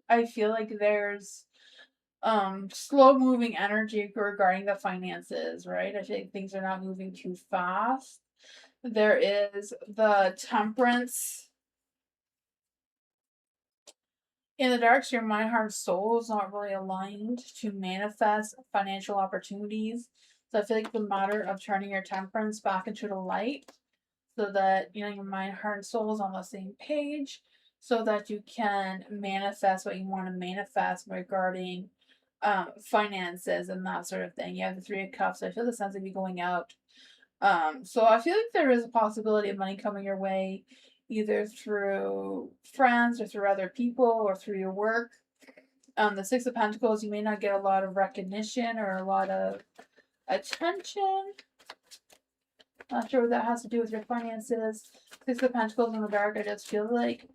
I feel like there's slow moving energy regarding the finances, right? I feel like things are not moving too fast. There is the Temperance in the dark, so your mind, heart, and soul is not really aligned to manifest financial opportunities. So I feel like the matter of turning your temperance back into the light so that your mind, heart, and soul is on the same page so that you can manifest what you want to manifest regarding finances and that sort of thing. You have the Three of Cups. So I feel the sense of you going out. So I feel like there is a possibility of money coming your way either through friends or through other people or through your work. The Six of Pentacles, you may not get a lot of recognition or a lot of attention. Not sure what that has to do with your finances. Six of Pentacles in the dark, I just feel like,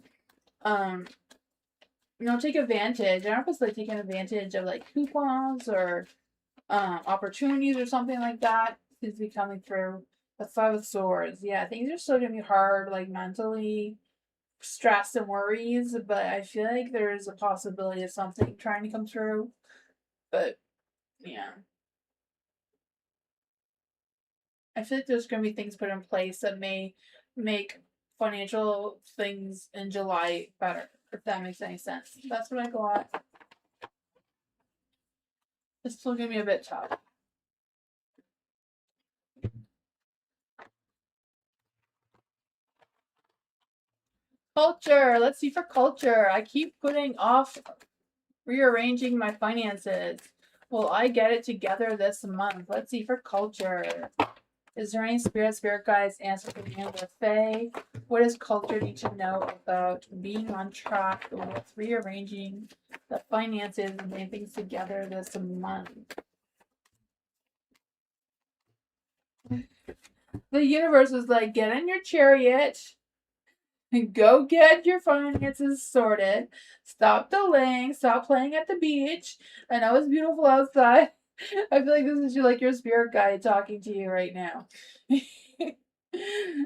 take advantage. I don't know if it's like taking advantage of like coupons or opportunities or something like that. Seems to be coming through. The Five of Swords. Yeah, things are still gonna be hard, like mentally stress and worries, but I feel like there's a possibility of something trying to come through. But yeah. I feel like there's gonna be things put in place that may make financial things in July better, if that makes any sense. That's what I got. It's still gonna be a bit tough. Culture. Let's see for culture. I keep putting off rearranging my finances. Will I get it together this month? Let's see for culture. Is there any spirit guides answer for me with Fae? What does culture need to know about being on track with rearranging the finances and getting things together this month? The universe was like, get in your chariot and go get your finances sorted. Stop delaying. Stop playing at the beach. I know it's beautiful outside. I feel like this is your spirit guide talking to you right now.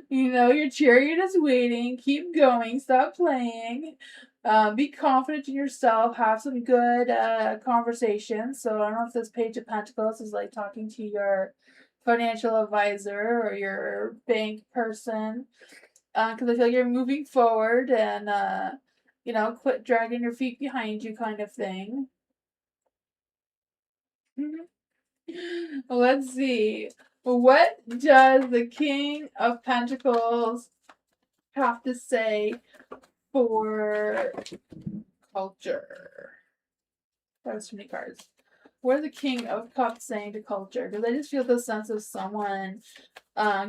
Your chariot is waiting. Keep going. Stop playing. Be confident in yourself. Have some good conversations. So I don't know if this Page of Pentacles is like talking to your financial advisor or your bank person. Because I feel like you're moving forward and, quit dragging your feet behind you kind of thing. Let's see. What does the King of Pentacles have to say for culture? That was too many cards. What are the King of Cups saying to culture? Because I just feel the sense of someone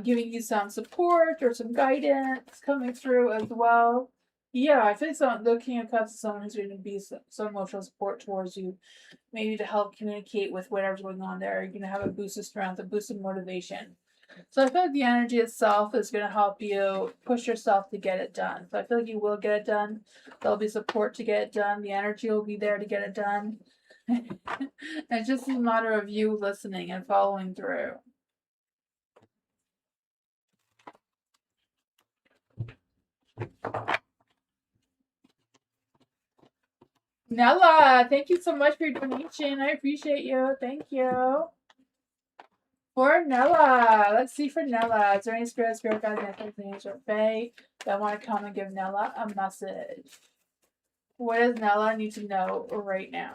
giving you some support or some guidance coming through as well. Yeah, I think the King of Cups is someone who's going to be some emotional support towards you, maybe to help communicate with whatever's going on there. You're going to have a boost of strength, a boost of motivation. So I feel like the energy itself is going to help you push yourself to get it done. So I feel like you will get it done. There'll be support to get it done. The energy will be there to get it done. It's just a matter of you listening and following through. Nella, thank you so much for your donation. I appreciate you. Thank you. For Nella, let's see for Nella. Is there any spirit guides, names, or Fae that want to come and give Nella a message? What does Nella need to know right now?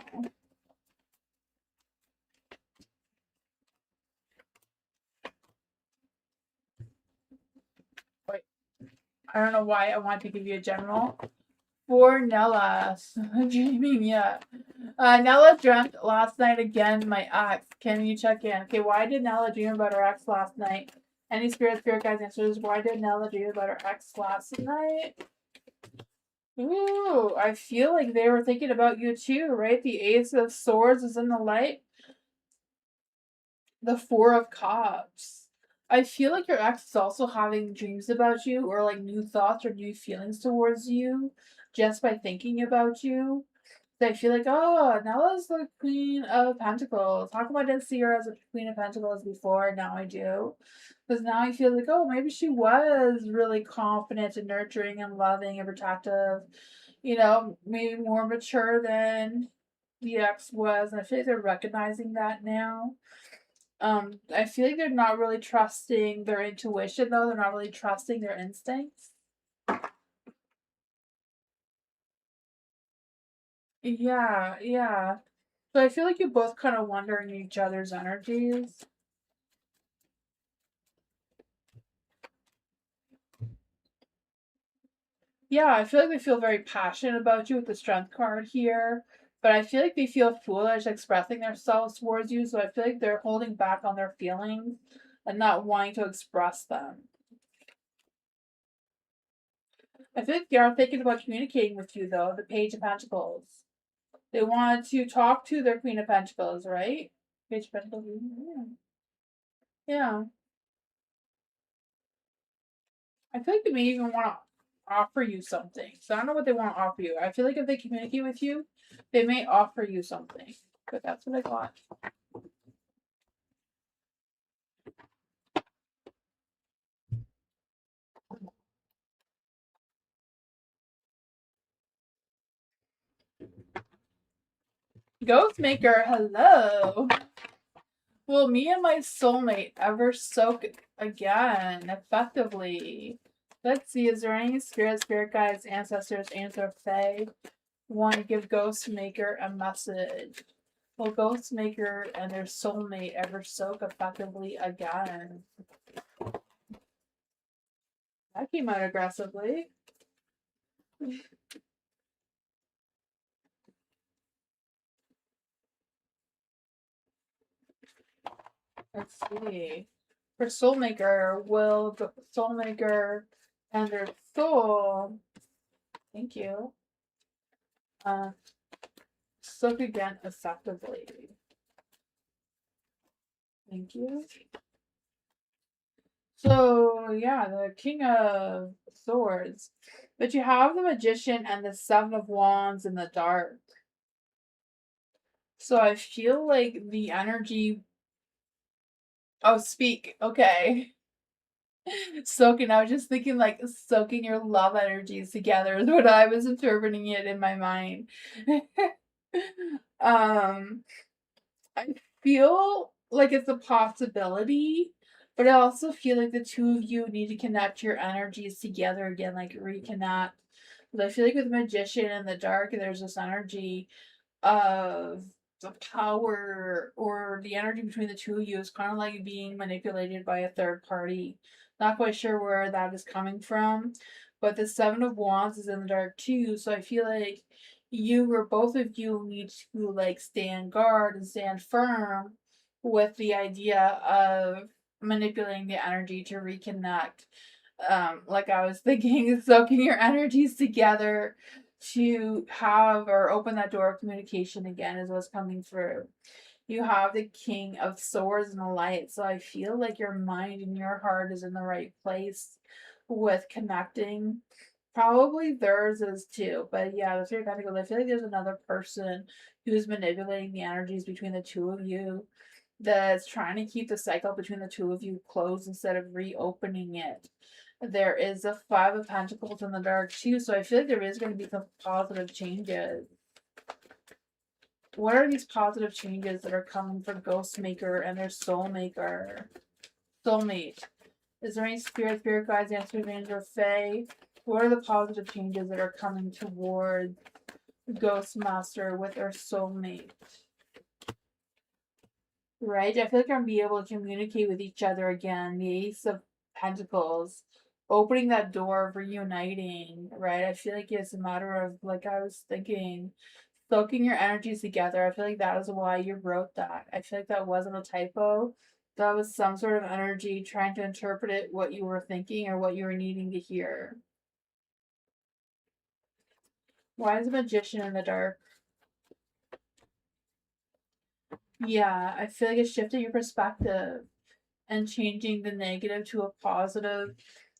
Wait, I don't know why I want to give you a general. For Nella, dreaming, yeah. Nella dreamt last night again, my ex. Can you check in? Okay, why did Nella dream about her ex last night? Any spirit guides answers? Why did Nella dream about her ex last night? Ooh, I feel like they were thinking about you too, right? The Ace of Swords is in the light. The Four of Cups. I feel like your ex is also having dreams about you or like new thoughts or new feelings towards you just by thinking about you. I feel like, oh, Nella's the Queen of Pentacles. How come I didn't see her as a Queen of Pentacles before? Now I do. Because now I feel like, oh, maybe she was really confident and nurturing and loving and protective. Maybe more mature than the ex was, and I feel like they're recognizing that now. I feel like they're not really trusting their intuition though. They're not really trusting their instincts. Yeah, yeah. So I feel like you both kind of wondering each other's energies. Yeah, I feel like they feel very passionate about you with the strength card here. But I feel like they feel foolish expressing themselves towards you, so I feel like they're holding back on their feelings and not wanting to express them. I feel like they are thinking about communicating with you though, the Page of Pentacles. They want to talk to their Queen of Pentacles, right? Page of Pentacles. Yeah. I feel like they may even want to offer you something. So I don't know what they want to offer you. I feel like if they communicate with you, they may offer you something. But that's what I got. Ghostmaker, hello. Will me and my soulmate ever soak again effectively? Let's see, is there any spirit guides, ancestors, Tamsy Fae want to give Ghostmaker a message? Will Ghostmaker and their soulmate ever soak effectively again? That came out aggressively. Let's see. For Soulmaker, will the Soulmaker and their soul, thank you, uh, soak again effectively? Thank you. So, yeah, the King of Swords. But you have the Magician and the Seven of Wands in the dark. So I feel like the energy. Oh, speak. Okay. Soaking. I was just thinking like soaking your love energies together is what I was interpreting it in my mind. um, I feel like it's a possibility, but I also feel like the two of you need to connect your energies together again, like reconnect. Because I feel like with Magician in the dark, there's this energy of the power or the energy between the two of you is kind of like being manipulated by a third party. Not quite sure where that is coming from, but the Seven of Wands is in the dark too, so I feel like you or both of you need to like stand guard and stand firm with the idea of manipulating the energy to reconnect. Like I was thinking, soaking your energies together to have or open that door of communication again is what's coming through. You have the King of Swords and the Light, so I feel like your mind and your heart is in the right place with connecting. Probably theirs is too, but yeah, the Three of Pentacles. I feel like there's another person who's manipulating the energies between the two of you that's trying to keep the cycle between the two of you closed instead of reopening it. There is a Five of Pentacles in the dark too, so I feel like there is going to be some positive changes. What are these positive changes that are coming for Ghostmaker and their Soulmaker? Soulmate. Is there any spirit guides, ancestors, or fae? What are the positive changes that are coming toward Ghostmaster with their soulmate? Right? I feel like I'm be able to communicate with each other again. The Ace of Pentacles, opening that door of reuniting, right? I feel like it's a matter of, like I was thinking, soaking your energies together. I feel like that is why you wrote that. I feel like that wasn't a typo. That was some sort of energy trying to interpret it, what you were thinking or what you were needing to hear. Why is a magician in the dark? Yeah, I feel like it's shifting your perspective and changing the negative to a positive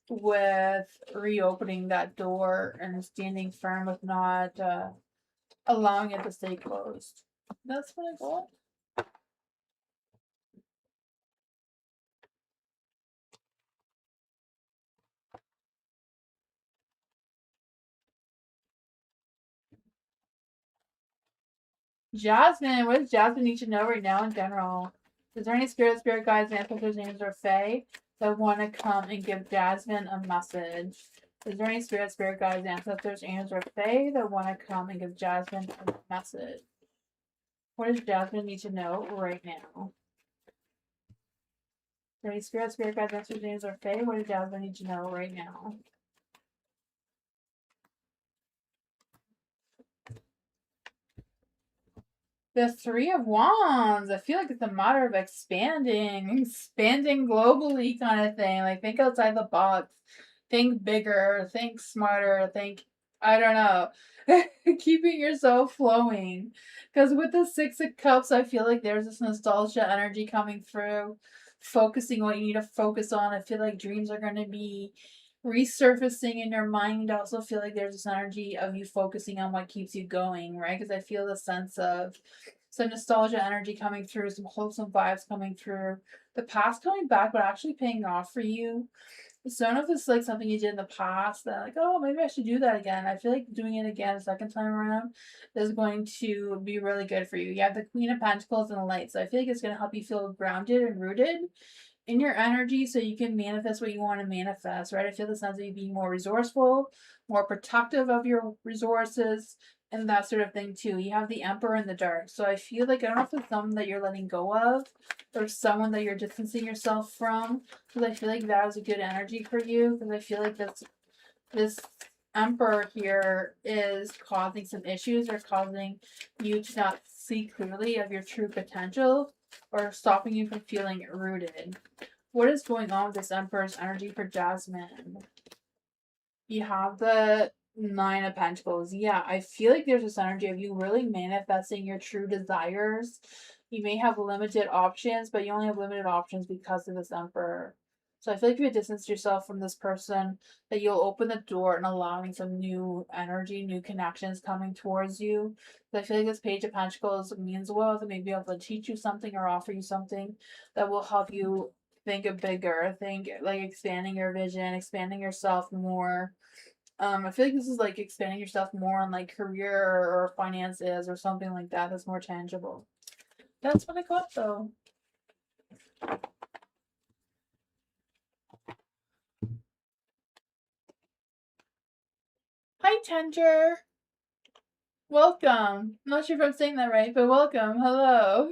with reopening that door and standing firm with not allowing it to stay closed. That's what I got. Jasmine, what does Jasmine need to know right now in general? Is there any spirit guides, ancestors, names, or fae that want to come and give Jasmine a message? Is there any spirit guides, ancestors, angels, or fae that want to come and give Jasmine a message? What does Jasmine need to know right now? Is there any spirit guides, ancestors, angels, or fae? What does Jasmine need to know right now? The Three of Wands. I feel like it's a matter of expanding globally kind of thing. Like, think outside the box, think bigger, think smarter, think, I don't know, keeping yourself flowing. Because with the Six of Cups, I feel like there's this nostalgia energy coming through, focusing what you need to focus on. I feel like dreams are going to be resurfacing in your mind. I also feel like there's this energy of you focusing on what keeps you going, right? Because I feel the sense of some nostalgia energy coming through, some wholesome vibes coming through, the past coming back, but actually paying off for you. So I don't know if it's like something you did in the past that, like, oh, maybe I should do that again. I feel like doing it again a second time around is going to be really good for you. You have the Queen of Pentacles and the Light, so I feel like it's going to help you feel grounded and rooted in your energy so you can manifest what you want to manifest, right? I feel the sense of you being more resourceful, more protective of your resources, and that sort of thing too. You have the Emperor in the dark. So I feel like, I don't know if it's someone that you're letting go of or someone that you're distancing yourself from, because I feel like that was a good energy for you, because I feel like this Emperor here is causing some issues or causing you to not see clearly of your true potential or stopping you from feeling rooted. What is going on with this Emperor's energy for Jasmine? You have the Nine of Pentacles. Yeah, I feel like there's this energy of you really manifesting your true desires. You may have limited options, but you only have limited options because of this Emperor. So I feel like if you distance yourself from this person, that you'll open the door and allowing some new energy, new connections coming towards you. So I feel like this Page of Pentacles means well, that may be able to teach you something or offer you something that will help you think bigger, think like expanding your vision, expanding yourself more. I feel like this is like expanding yourself more on like career or finances or something like that that's more tangible. That's what I got though. Hi Tender. Welcome. I'm not sure if I'm saying that right, but welcome. Hello.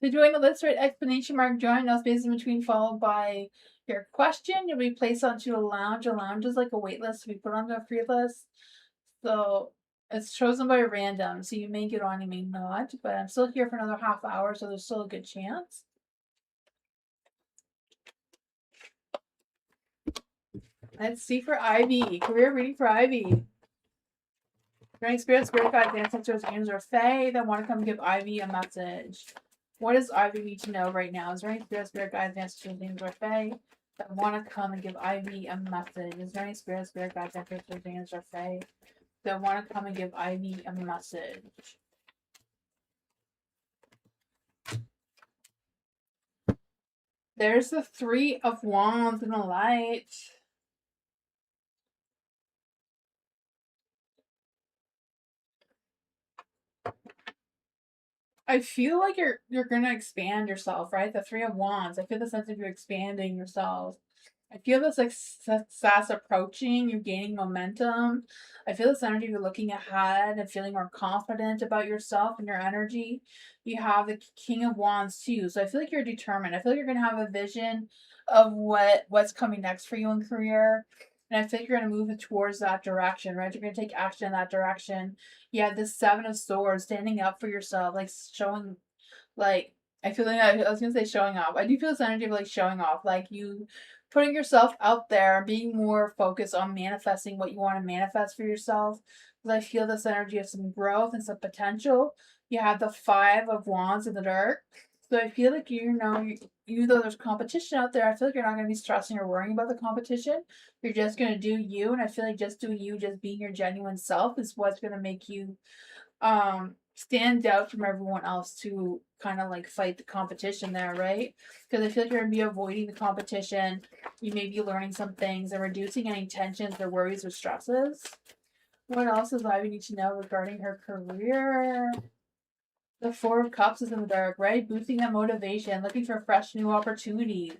To join the list, write exclamation mark join, no spaces in between, followed by your question. You'll be placed onto a lounge. A lounge is like a wait list to be put onto a free list. So it's chosen by random. So you may get on, you may not. But I'm still here for another half hour, so there's still a good chance. Let's see for Ivy. Career reading for Ivy. During spirit guides, ancestors, angels, or fae that want to come give Ivy a message. What does Ivy need to know right now? Is there any spirit guides, ancestors, angels, or fae that want to come and give Ivy a message? Is there any spirit guides, ancestors, angels, or fae that want to come and give Ivy a message? There's the Three of Wands in the light. I feel like you're gonna expand yourself, right? The Three of Wands. I feel the sense of you expanding yourself. I feel this like success approaching. You're gaining momentum. I feel this energy. You're looking ahead and feeling more confident about yourself and your energy. You have the King of Wands too, so I feel like you're determined. I feel like you're gonna have a vision of what's coming next for you in career. And I think you're going to move towards that direction, right? You're going to take action in that direction. Yeah, this Seven of Swords, standing up for yourself, like showing, like, I feel like I was going to say showing off. I do feel this energy of like showing off, like you putting yourself out there, being more focused on manifesting what you want to manifest for yourself. Because I feel this energy of some growth and some potential. You have the Five of Wands in the dark. So I feel like even though there's competition out there, I feel like you're not going to be stressing or worrying about the competition. You're just going to do you, and I feel like just doing you, just being your genuine self, is what's going to make you stand out from everyone else to kind of like fight the competition there, right? Because I feel like you're going to be avoiding the competition. You may be learning some things and reducing any tensions or worries or stresses. What else does Ivy need to know regarding her career? The Four of Cups is in the dark, right? Boosting that motivation, looking for fresh new opportunities.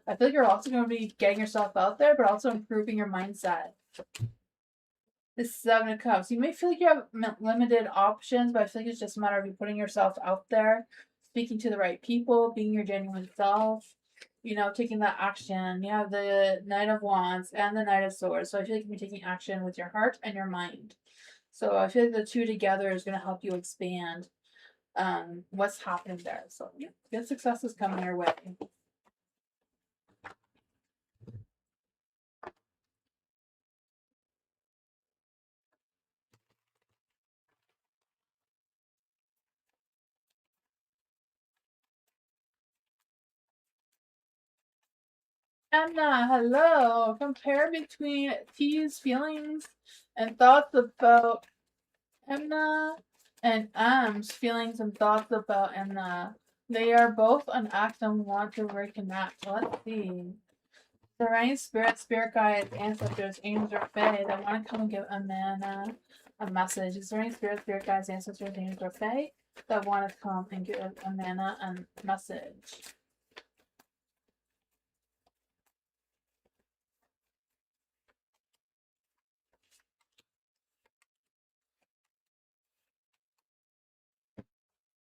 I feel like you're also going to be getting yourself out there, but also improving your mindset. The Seven of Cups. You may feel like you have limited options, but I feel like it's just a matter of you putting yourself out there, speaking to the right people, being your genuine self, taking that action. You have the Knight of Wands and the Knight of Swords. So I feel like you're taking action with your heart and your mind. So I feel like the two together is going to help you expand what's happening there. So yeah, good success is coming your way. Anna, hello. Compare between T's feelings and thoughts about Emna and M's feelings and thoughts about Emna. They are both an act and want to reconnect. Let's see. Serene spirit guides, ancestors, angels, or fae that want to come and give Amanda a message. Is there any spirit guides, ancestors, angels, or fae that want to come and give Amanda a message?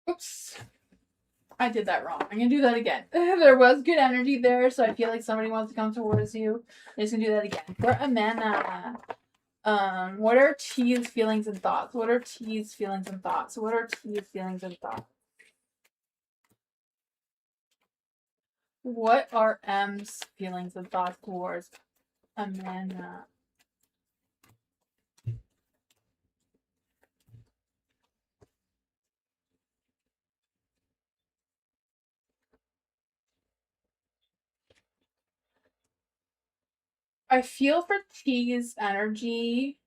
Oops. I did that wrong. I'm gonna do that again. There was good energy there, so I feel like somebody wants to come towards you. I'm just gonna do that again. For Amanda, what are T's feelings and thoughts? What are T's feelings and thoughts? What are T's feelings and thoughts? What are M's feelings and thoughts towards Amanda? I feel for T's energy.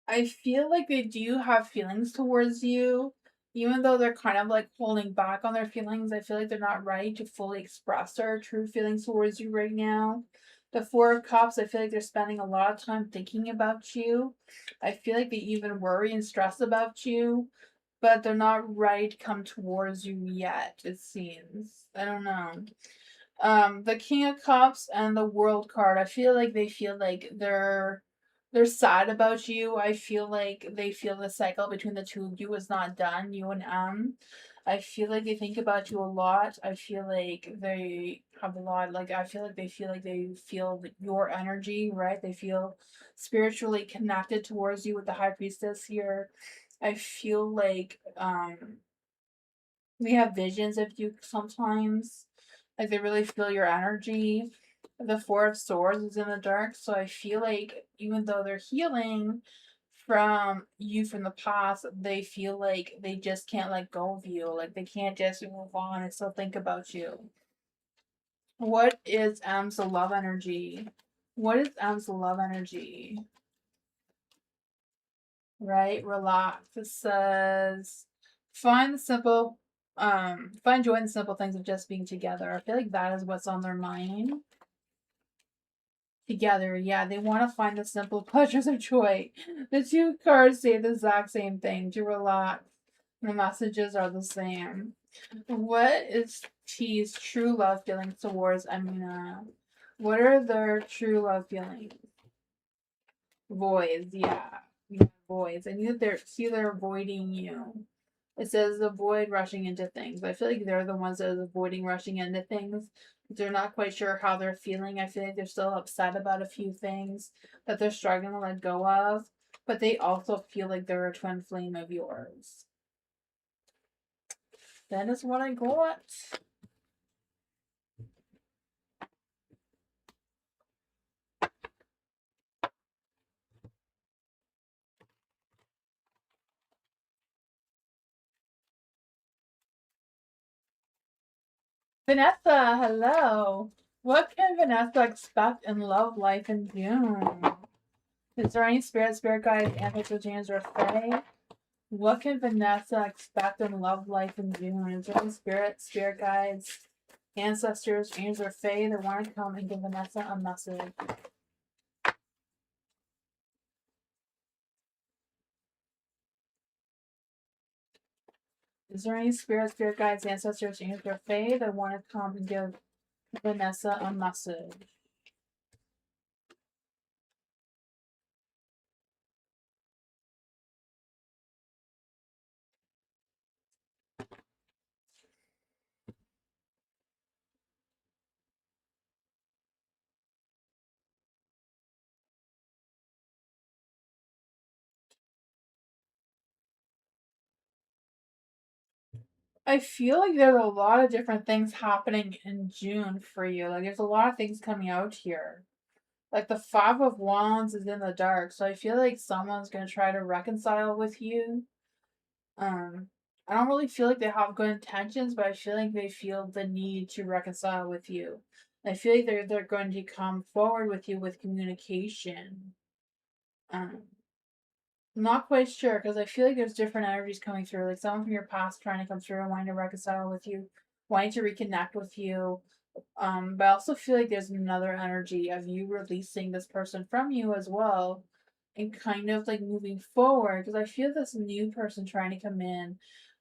I feel like they do have feelings towards you, even though they're kind of like holding back on their feelings. I feel like they're not ready to fully express their true feelings towards you right now. The Four of Cups, I feel like they're spending a lot of time thinking about you. I feel like they even worry and stress about you, but they're not ready to come towards you yet, it seems. I don't know. The King of Cups and the World card, I feel like they feel like they're sad about you. I feel like they feel the cycle between the two of you is not done, you and I feel like they think about you a lot. I feel like they have a lot, like I feel like they feel your energy, right? They feel spiritually connected towards you with the High Priestess here. I feel like they have visions of you sometimes. Like they really feel your energy. The Four of Swords is in the dark, so I feel like even though they're healing from you from the past, they feel like they just can't let go of you. Like they can't just move on and still think about you. What is M's love energy? What is M's love energy? Right? Relax. It says find the simple find joy in the simple things of just being together. I feel like that is what's on their mind. Together, yeah, they want to find the simple pleasures of joy. The two cards say the exact same thing, to relax. The messages are the same. What is T's true love feelings towards Amina? What are their true love feelings? Voids, yeah. Yeah, voids. I knew they're avoiding you. It says avoid rushing into things. I feel like they're the ones that are avoiding rushing into things. They're not quite sure how they're feeling. I feel like they're still upset about a few things that they're struggling to let go of. But they also feel like they're a twin flame of yours. That is what I got. Vanessa, hello. What can Vanessa expect in love, life, in June? Is there any spirit guides, ancestors, James, or Fae? What can Vanessa expect in love, life, in June? Is there any spirit guides, ancestors, angels, or fae that want to come and give Vanessa a message? Is there any spirit guides, ancestors, angels, or fae that want to come and give Vanessa a message? I feel like there's a lot of different things happening in June for you. Like there's a lot of things coming out here. Like the Five of Wands is in the dark, so I feel like someone's gonna try to reconcile with you. Um, I don't really feel like they have good intentions, but I feel like they feel the need to reconcile with you. I feel like they're going to come forward with you with communication. Um, I'm not quite sure because I feel like there's different energies coming through. Like someone from your past trying to come through and wanting to reconcile with you, wanting to reconnect with you. But I also feel like there's another energy of you releasing this person from you as well and kind of like moving forward because I feel this new person trying to come in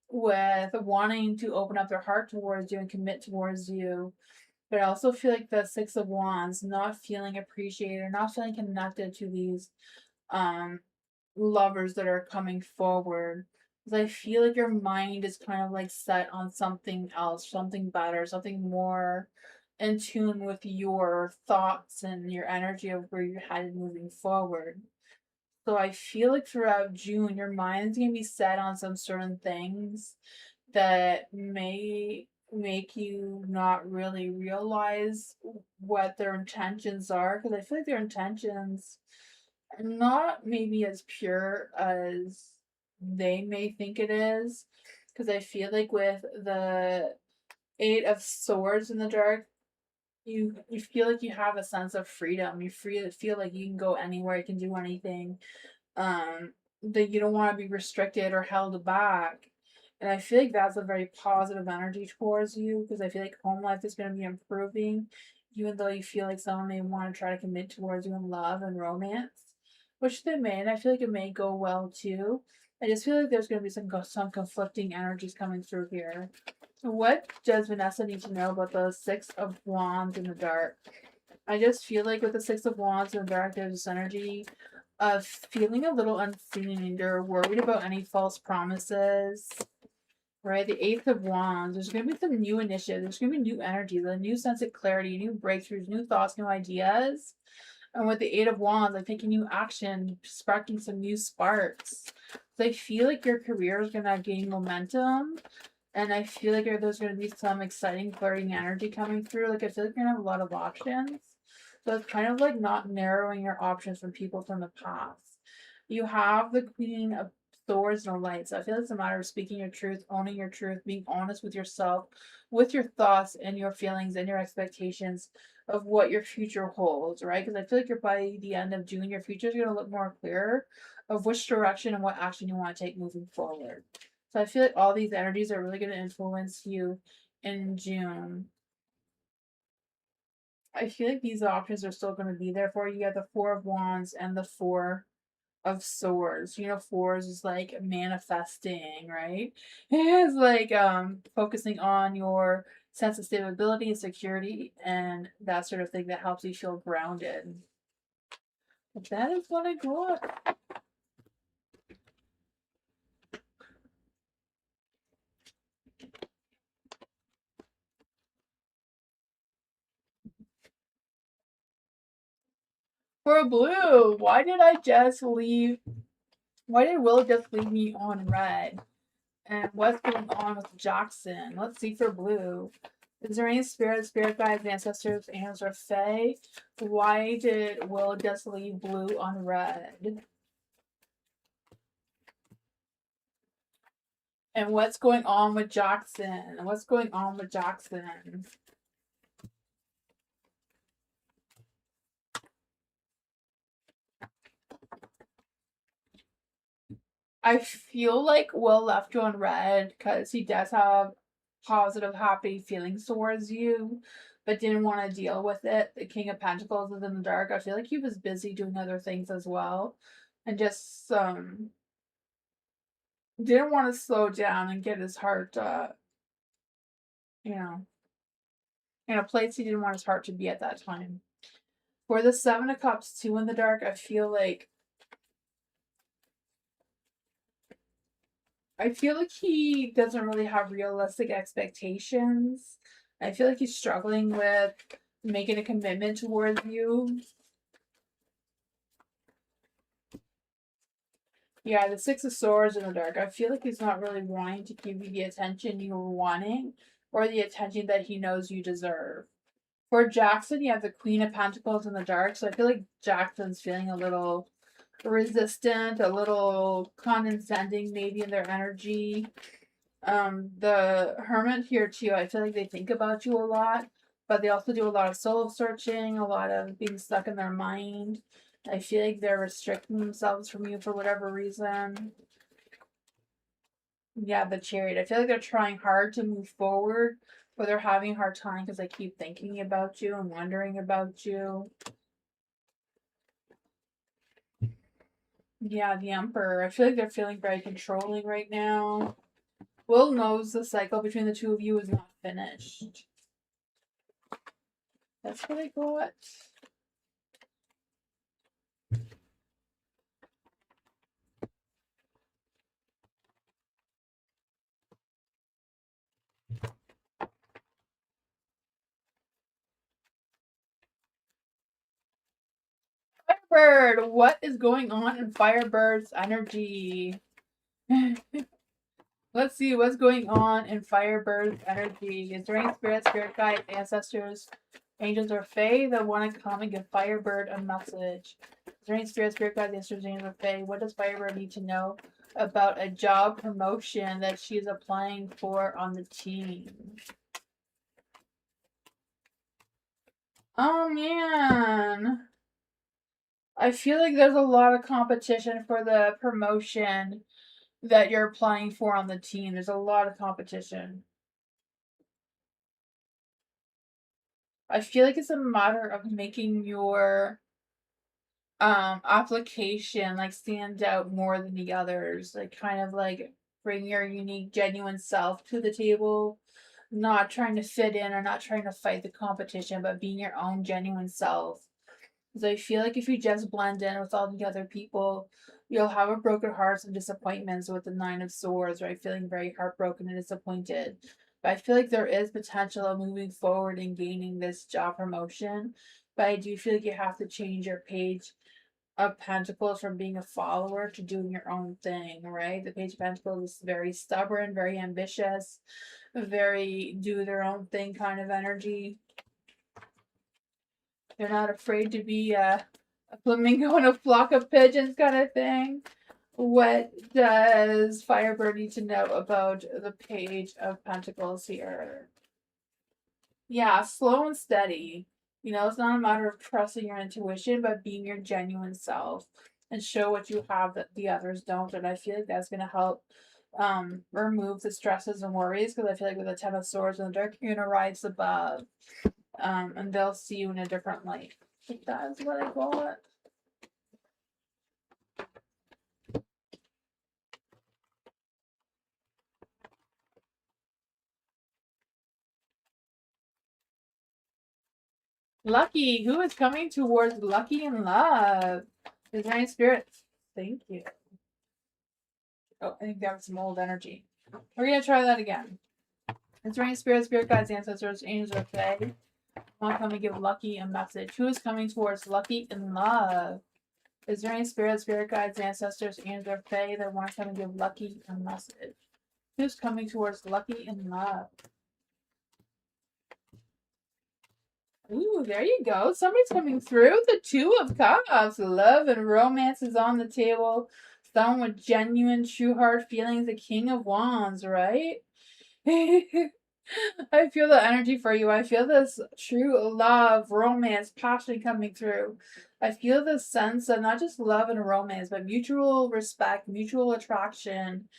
with wanting to open up their heart towards you and commit towards you. But I also feel like the Six of Wands not feeling appreciated or not feeling connected to these um lovers that are coming forward. Because I feel like your mind is kind of like set on something else, something better, something more in tune with your thoughts and your energy of where you're headed moving forward. So I feel like throughout June, your mind's gonna be set on some certain things that may make you not really realize what their intentions are. Because I feel like their intentions are not maybe as pure as they may think it is. Because I feel like with the Eight of Swords in the dark, you feel like you have a sense of freedom. You feel like you can go anywhere, you can do anything, that you don't want to be restricted or held back. And I feel like that's a very positive energy towards you because I feel like home life is going to be improving, even though you feel like someone may want to try to commit towards you in love and romance, which they may, and I feel like it may go well too. I just feel like there's going to be some conflicting energies coming through here. So what does Vanessa need to know about the Six of Wands in the dark? I just feel like with the Six of Wands in the dark, there's this energy of feeling a little unseen. You're worried about any false promises, right? The Eighth of Wands, there's going to be some new initiatives. There's going to be new energy, a new sense of clarity, new breakthroughs, new thoughts, new ideas. And with the Eight of Wands, like taking new action, sparking some new sparks. So I feel like your career is going to gain momentum. And I feel like there's going to be some exciting, flirting energy coming through. Like, I feel like you're going to have a lot of options. So it's kind of like not narrowing your options from people from the past. You have the Queen of Swords and Lights. So I feel like it's a matter of speaking your truth, owning your truth, being honest with yourself, with your thoughts and your feelings and your expectations of what your future holds, right? Because I feel like you're by the end of June, your future is going to look more clear of which direction and what action you want to take moving forward. So I feel like all these energies are really going to influence you in June. I feel like these options are still going to be there for you. You have the Four of Wands and the Four of Swords. You know, fours is like manifesting, right? It's like focusing on your sense of stability and security and that sort of thing that helps you feel grounded. But that is what I got. For blue, why did Will just leave me on red? And what's going on with Jackson? Let's see for blue. Is there any spirit guides, ancestors, angels, or fae? Why did Will just leave blue on red? And what's going on with Jackson? What's going on with Jackson? I feel like Will left you on red because he does have positive, happy feelings towards you, but didn't want to deal with it. The King of Pentacles is in the dark. I feel like he was busy doing other things as well, and just didn't want to slow down and get his heart, you know, in a place he didn't want his heart to be at that time. For the Seven of Cups, two in the dark, I feel like he doesn't really have realistic expectations. I feel like he's struggling with making a commitment towards you. Yeah, the Six of Swords in the dark. I feel like he's not really wanting to give you the attention you were wanting or the attention that he knows you deserve. For Jackson, you have the Queen of Pentacles in the dark, so I feel like Jackson's feeling a little resistant, a little condescending maybe in their energy. The Hermit here too, I feel like they think about you a lot, but they also do a lot of soul searching, a lot of being stuck in their mind. I feel like they're restricting themselves from you for whatever reason. Yeah, the Chariot. I feel like they're trying hard to move forward, but they're having a hard time because they keep thinking about you and wondering about you. Yeah, the Emperor. I feel like they're feeling very controlling right now. Will knows the cycle between the two of you is not finished. That's what I got. Firebird, what is going on in Firebird's energy? Let's see what's going on in Firebird's energy. Is there any spirit guides, ancestors, angels, or fae that want to come and give Firebird a message? Is there any spirit guides, ancestors, angels, or fae? What does Firebird need to know about a job promotion that she is applying for on the team? Oh man. I feel like there's a lot of competition for the promotion that you're applying for on the team. There's a lot of competition. I feel like it's a matter of making your application like stand out more than the others. Like kind of like bring your unique, genuine self to the table. Not trying to fit in or not trying to fight the competition, but being your own genuine self. Because I feel like if you just blend in with all the other people, you'll have a broken hearts and disappointments with the Nine of Swords, right? Feeling very heartbroken and disappointed. But I feel like there is potential of moving forward and gaining this job promotion. But I do feel like you have to change your page of Pentacles from being a follower to doing your own thing, right? The Page of Pentacles is very stubborn, very ambitious, very do their own thing kind of energy. They're not afraid to be a flamingo and a flock of pigeons kind of thing. What does Firebird need to know about the Page of Pentacles here? Yeah, slow and steady. You know, it's not a matter of trusting your intuition, but being your genuine self and show what you have that the others don't. And I feel like that's going to help remove the stresses and worries because I feel like with the Ten of Swords in the dark, you're going to rise above and they'll see you in a different light. I think that is what I got. Lucky. Who is coming towards Lucky in love? Is there any spirits? Thank you. Oh, I think that was some old energy. We're going to try that again. Is there any spirits, spirit guides, ancestors, angels, or fae? Want to come and give Lucky a message? Who is coming towards Lucky in love? Is there any spirits, spirit guides, ancestors, angels, or fae that want to come and give Lucky a message? Who's coming towards Lucky in love? Ooh, there you go. Somebody's coming through. The Two of Cups. Love and romance is on the table. Someone with genuine, true heart feelings. The King of Wands, right? I feel the energy for you. I feel this true love, romance, passion coming through. I feel this sense of not just love and romance, but mutual respect, mutual attraction,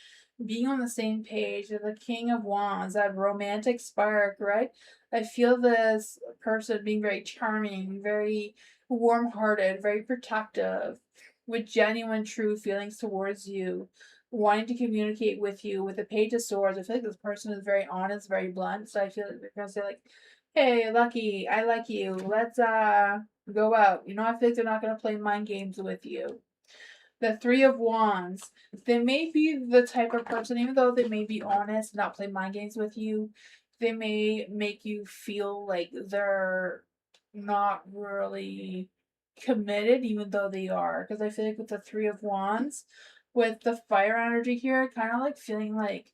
being on the same page. The King of Wands, that romantic spark, right? I feel this person being very charming, very warm hearted, very protective, with genuine, true feelings towards you. wanting to communicate with you. With the Page of Swords, I feel like this person is very honest, very blunt. So I feel like they're gonna say like, "Hey, Lucky, I like you. Let's go out." You know, I feel like they're not gonna play mind games with you. The Three of Wands. They may be the type of person, even though they may be honest, not play mind games with you, they may make you feel like they're not really committed, even though they are. Because I feel like with the Three of Wands, with the fire energy here, kind of like feeling like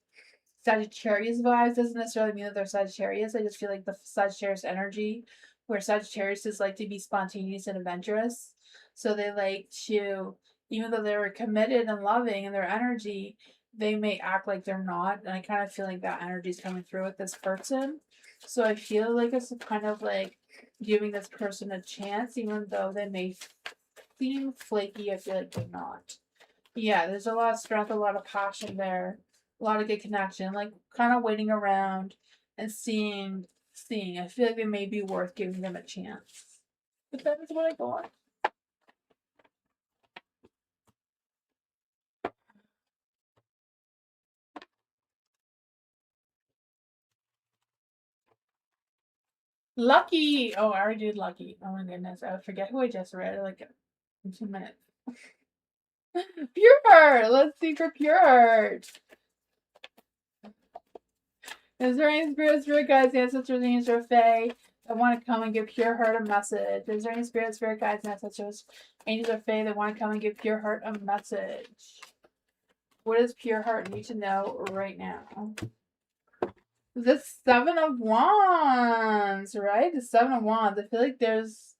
Sagittarius vibes doesn't necessarily mean that they're Sagittarius. I just feel like the Sagittarius energy, where Sagittarius is like to be spontaneous and adventurous. So they like to, even though they're committed and loving in their energy, they may act like they're not. And I kind of feel like that energy is coming through with this person. So I feel like it's kind of like giving this person a chance, even though they may seem flaky. I feel like they're not. Yeah, there's a lot of strength, a lot of passion there, a lot of good connection. Like kind of waiting around and seeing. I feel like it may be worth giving them a chance. But that is what I got. Lucky. Oh, I already did Lucky. Oh my goodness, I forget who I just read. Like in 2 minutes. Pure Heart. Let's see for Pure Heart. Is there any spirit guides, ancestors, angels, or fae that want to come and give Pure Heart a message? Is there any spirit guides, ancestors, angels, or fae that want to come and give Pure Heart a message? What does Pure Heart need to know right now? The Seven of Wands, right? The Seven of Wands. I feel like there's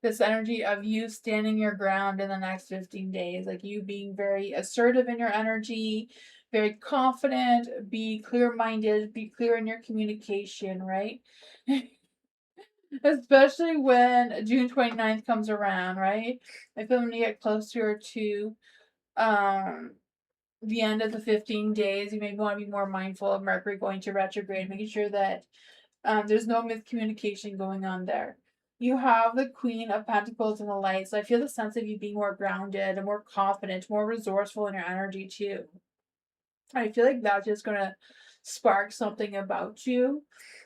this energy of you standing your ground in the next 15 days, like you being very assertive in your energy, very confident, be clear minded, be clear in your communication, right? Especially when June 29th comes around, right? I feel when you get closer to um the end of the 15 days, you may want to be more mindful of Mercury going to retrograde, making sure that there's no miscommunication going on there. You have the Queen of Pentacles and the Light, so I feel the sense of you being more grounded and more confident, more resourceful in your energy too. I feel like that's just gonna spark something about you.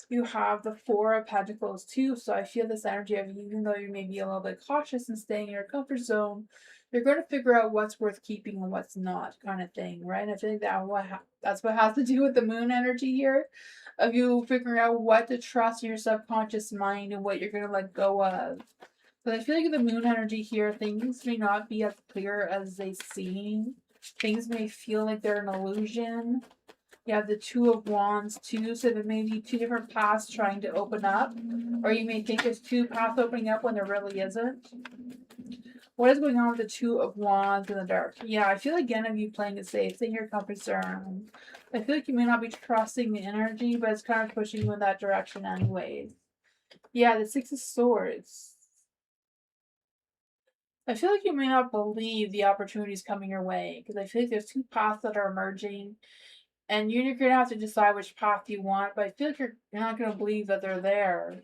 You have the Four of Pentacles too, so I feel this energy of you, even though you may be a little bit cautious and staying in your comfort zone, you're going to figure out what's worth keeping and what's not, kind of thing, right? And I feel like that's what has to do with the Moon energy here, of you figuring out what to trust in your subconscious mind and what you're going to let go of. But I feel like the Moon energy here, things may not be as clear as they seem. Things may feel like they're an illusion. You have the Two of Wands too, so there may be two different paths trying to open up, or you may think there's two paths opening up when there really isn't. What is going on with the Two of Wands in the dark? Yeah, I feel again of you playing it safe, stay in your comfort zone. I feel like you may not be trusting the energy, but it's kind of pushing you in that direction anyways. Yeah, the Six of Swords. I feel like you may not believe the opportunities coming your way, because I feel like there's two paths that are emerging, and you're gonna have to decide which path you want, but I feel like you're not gonna believe that they're there.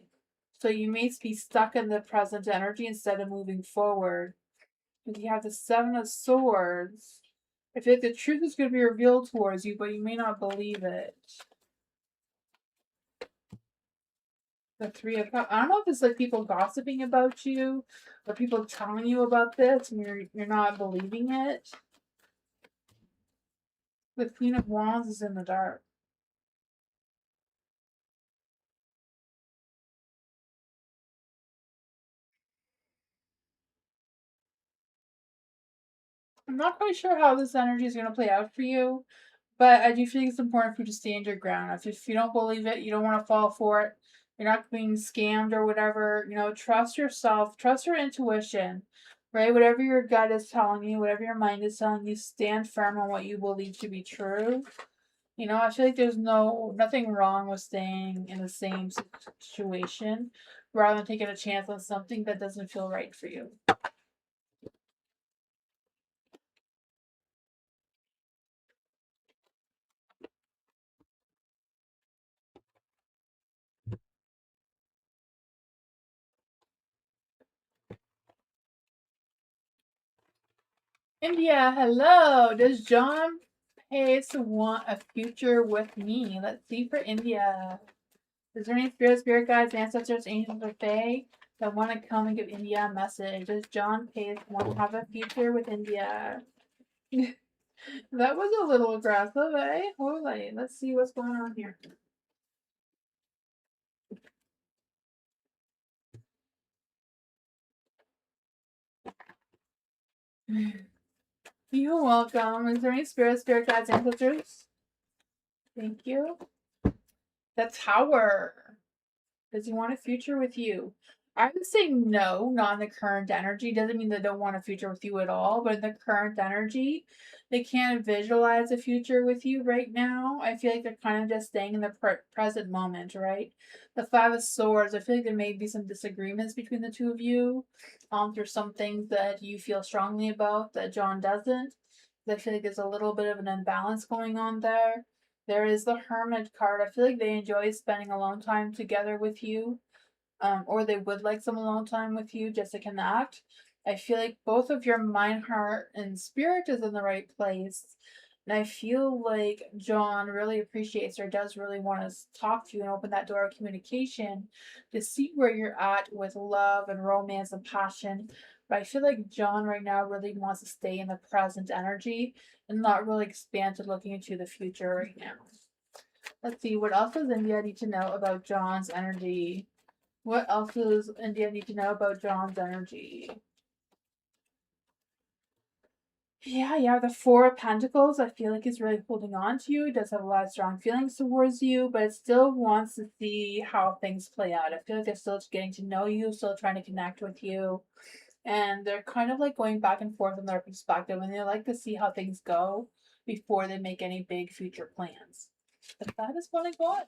So you may be stuck in the present energy instead of moving forward. If you have the Seven of Swords, I feel like the truth is gonna be revealed towards you, but you may not believe it. The Three of Cups. I don't know if it's like people gossiping about you or people telling you about this and you're not believing it. The Queen of Wands is in the dark. I'm not quite sure how this energy is going to play out for you, but I do think it's important for you to stand your ground. If you don't believe it, you don't want to fall for it, you're not being scammed or whatever, trust yourself, trust your intuition, right? Whatever your gut is telling you, whatever your mind is telling you, stand firm on what you believe to be true. I feel like there's nothing wrong with staying in the same situation rather than taking a chance on something that doesn't feel right for you. India, hello. Does John Case want a future with me. Let's see for India. Is there any spirit guides, ancestors, angels, or fae that want to come and give India a message? Does John Case want to have a future with India? That was a little aggressive, eh? Hold on. Let's see what's going on here. You're welcome. Is there any spirit guides, ancestors? Thank you. The Tower. Does he want a future with you? I would say no, not in the current energy. Doesn't mean they don't want a future with you at all, but in the current energy, they can't visualize a future with you right now. I feel like they're kind of just staying in the present moment, right? The Five of Swords, I feel like there may be some disagreements between the two of you. There's some things that you feel strongly about that John doesn't. I feel like there's a little bit of an imbalance going on there. There is the Hermit card. I feel like they enjoy spending alone time together with you, or they would like some alone time with you just to connect. I feel like both of your mind, heart, and spirit is in the right place. And I feel like John really appreciates or does really want to talk to you and open that door of communication to see where you're at with love and romance and passion. But I feel like John right now really wants to stay in the present energy and not really expand to looking into the future right now. Let's see, what else does India need to know about John's energy? What else does India need to know about John's energy? Yeah, the Four of Pentacles, I feel like he's really holding on to you. He does have a lot of strong feelings towards you, but it still wants to see how things play out. I feel like they're still getting to know you, still trying to connect with you. And they're kind of like going back and forth in their perspective, and they like to see how things go before they make any big future plans. But that is what I got.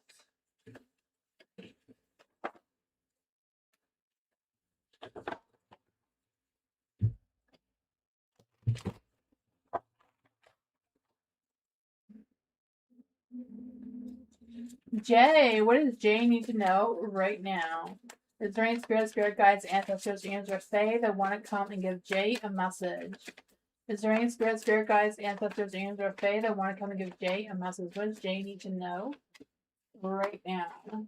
Jay, what does Jay need to know right now? Is there any spirit guides, ancestors, angels, or fae that want to come and give Jay a message? Is there any spirit guides, ancestors, angels, or fae that want to come and give Jay a message? What does Jay need to know right now?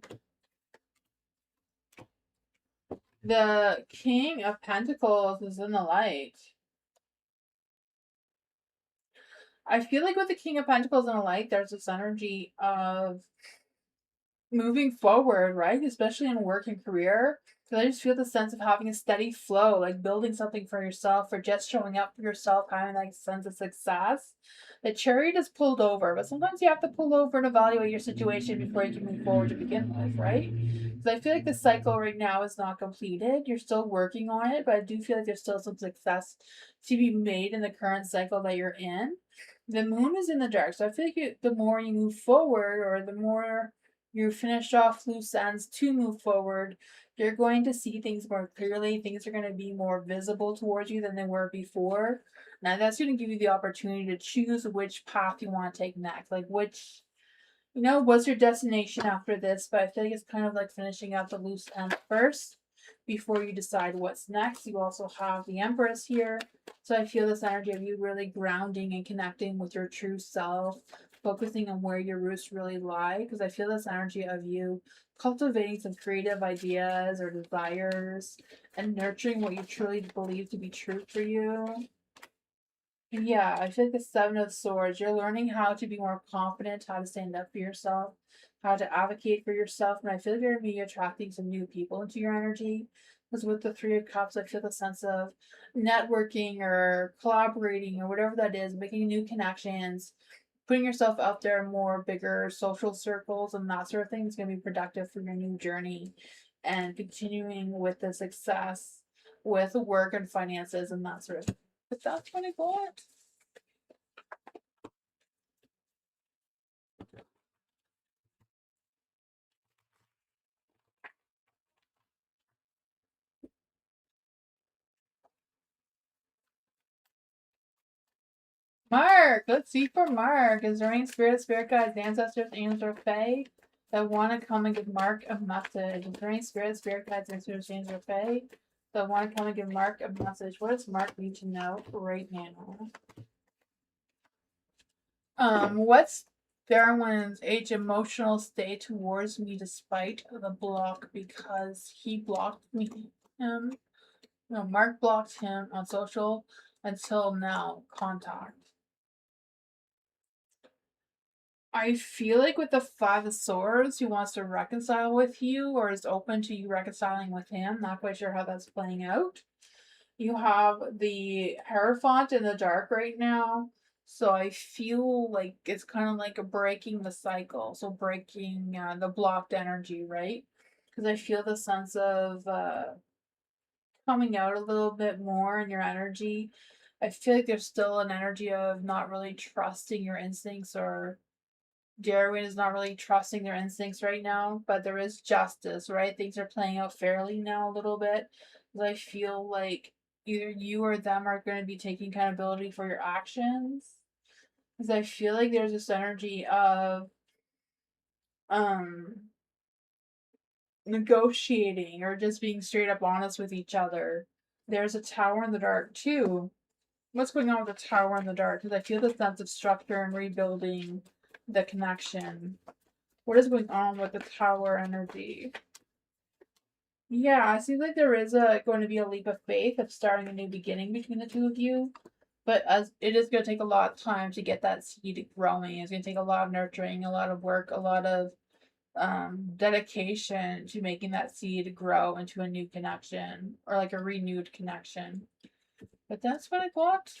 The King of Pentacles is in the light. I feel like with the King of Pentacles in the light, there's this energy of moving forward, right? Especially in work and career. Because I just feel the sense of having a steady flow, like building something for yourself or just showing up for yourself, having like a sense of success. The chariot is pulled over, but sometimes you have to pull over and evaluate your situation before you can move forward to begin with, right? Because I feel like the cycle right now is not completed. You're still working on it, but I do feel like there's still some success to be made in the current cycle that you're in. The moon is in the dark, so I feel like the more you move forward, or the more you finish off loose ends to move forward, you're going to see things more clearly. Things are going to be more visible towards you than they were before. Now, that's going to give you the opportunity to choose which path you want to take next. Like, what's your destination after this? But I feel like it's kind of like finishing out the loose end first before you decide what's next. You also have the Empress here. So I feel this energy of you really grounding and connecting with your true self, focusing on where your roots really lie. Because I feel this energy of you cultivating some creative ideas or desires and nurturing what you truly believe to be true for you. Yeah, I feel like the Seven of Swords, you're learning how to be more confident, how to stand up for yourself, how to advocate for yourself. And I feel like you're going to be attracting some new people into your energy. Because with the Three of Cups, I feel the sense of networking or collaborating or whatever that is, making new connections, putting yourself out there in more bigger social circles and that sort of thing is going to be productive for your new journey and continuing with the success with work and finances and that sort of thing. But that's what I got. Mark, let's see for Mark. Is there any spirit guides, ancestors, angels, or fae that want to come and give Mark a message? Is there any spirit guides, ancestors, angels, or fae that want to come and give Mark a message? What does Mark need to know right now? What's Darwin's age emotional state towards me despite the block because he blocked me? Him. No, Mark blocked him on social until now. Contact. I feel like with the Five of Swords, he wants to reconcile with you or is open to you reconciling with him. Not quite sure how that's playing out. You have the Hierophant in the dark right now. So I feel like it's kind of like a breaking the cycle. So breaking the blocked energy, right? Because I feel the sense of coming out a little bit more in your energy. I feel like there's still an energy of not really trusting your instincts, or Darwin is not really trusting their instincts right now, but there is justice, right? Things are playing out fairly now a little bit. I feel like either you or them are going to be taking accountability for your actions. Because I feel like there's this energy of um negotiating or just being straight up honest with each other. There's a tower in the dark too. What's going on with the tower in the dark? Because I feel the sense of structure and rebuilding the connection. What is going on with the tower energy? Yeah, it seems like there is going to be a leap of faith of starting a new beginning between the two of you. But as it is going to take a lot of time to get that seed growing. It's going to take a lot of nurturing, a lot of work, a lot of dedication to making that seed grow into a new connection or like a renewed connection. But that's what I got.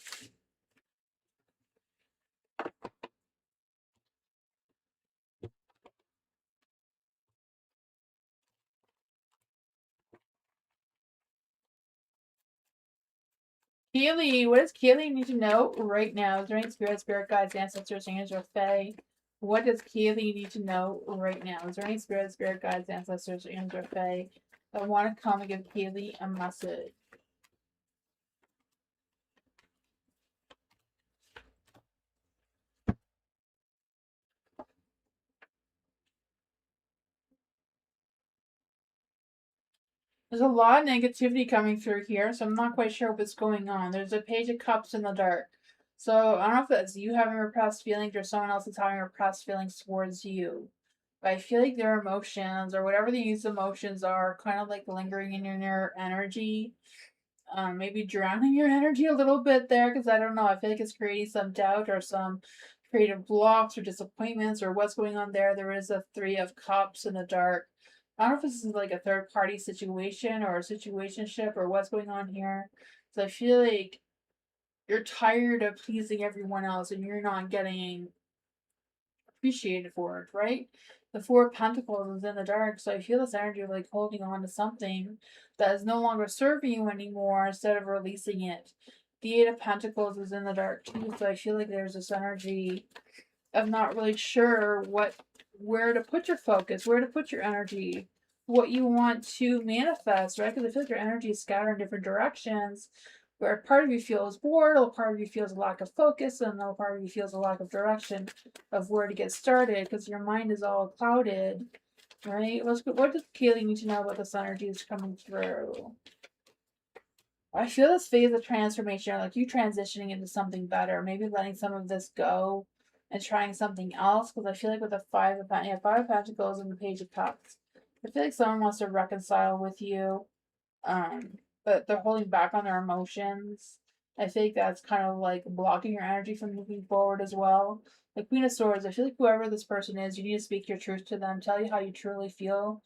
Keely, what does Keely need to know right now? Is there any spirit guides, ancestors, angels, or fae? What does Keely need to know right now? Is there any spirit guides, ancestors, angels, or fae that want to come and give Keely a message? There's a lot of negativity coming through here, so I'm not quite sure what's going on. There's a Page of Cups in the dark. So I don't know if that's you having repressed feelings or someone else is having repressed feelings towards you. But I feel like their emotions or whatever these emotions are kind of like lingering in your energy. Maybe drowning your energy a little bit there because I don't know. I feel like it's creating some doubt or some creative blocks or disappointments or what's going on there. There is a Three of Cups in the dark. I don't know if this is like a third party situation or a situationship or what's going on here. So I feel like you're tired of pleasing everyone else and you're not getting appreciated for it, right? The Four of Pentacles is in the dark, so I feel this energy of like holding on to something that is no longer serving you anymore instead of releasing it. The Eight of Pentacles is in the dark too, so I feel like there's this energy of not really sure where to put your focus, where to put your energy, what you want to manifest, right? Because I feel like your energy is scattered in different directions, where part of you feels bored, a part of you feels a lack of focus, and another part of you feels a lack of direction of where to get started because your mind is all clouded, right? What does Kaylee need to know about this energy that's coming through? I feel this phase of transformation, like you transitioning into something better, maybe letting some of this go and trying something else. Because I feel like with the Five of Pentacles and the Page of Cups, I feel like someone wants to reconcile with you, but they're holding back on their emotions. I think that's kind of like blocking your energy from moving forward as well. The Queen of Swords, I feel like whoever this person is, you need to speak your truth to them, tell you how you truly feel,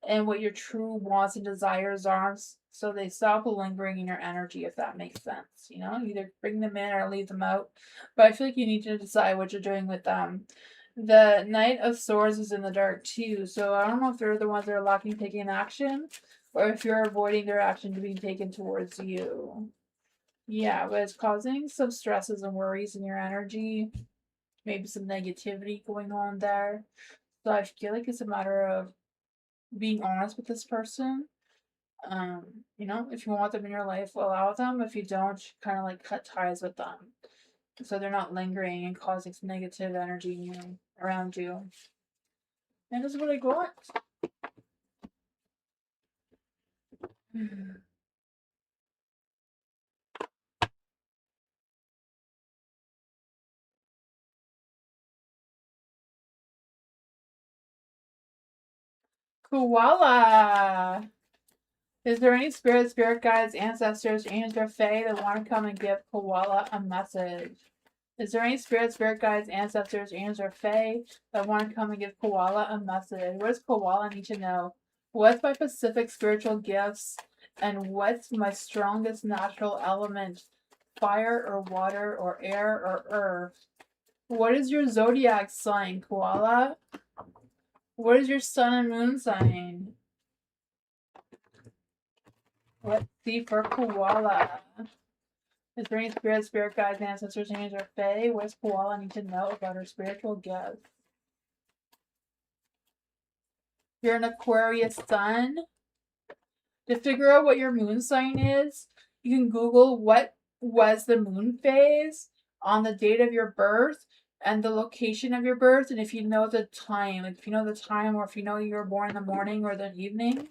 and what your true wants and desires are, so they stop lingering in your energy, if that makes sense. You know, either bring them in or leave them out. But I feel like you need to decide what you're doing with them. The Knight of Swords is in the dark too, so I don't know if they're the ones that are lacking taking action, or if you're avoiding their action to being taken towards you. Yeah, but it's causing some stresses and worries in your energy, maybe some negativity going on there. So I feel like it's a matter of being honest with this person. If you want them in your life, allow them. If you don't, kind of like cut ties with them so they're not lingering and causing some negative energy around you. And that's what I got. Koala. Is there any spirit guides, ancestors, angels, or fae that want to come and give Koala a message? Is there any spirit guides, ancestors, angels, or fae that want to come and give Koala a message? What does Koala need to know? What's my specific spiritual gifts? And what's my strongest natural element? Fire or water or air or earth? What is your zodiac sign, Koala? What is your sun and moon sign? Let's see for Koala. Is there any spirit guides, ancestors, angels, or fae? What does Koala need to know about her spiritual gifts? You're an Aquarius sun. To figure out what your moon sign is, you can Google what was the moon phase on the date of your birth and the location of your birth, and if you know the time, like if you know the time, or if you know you were born in the morning or the evening,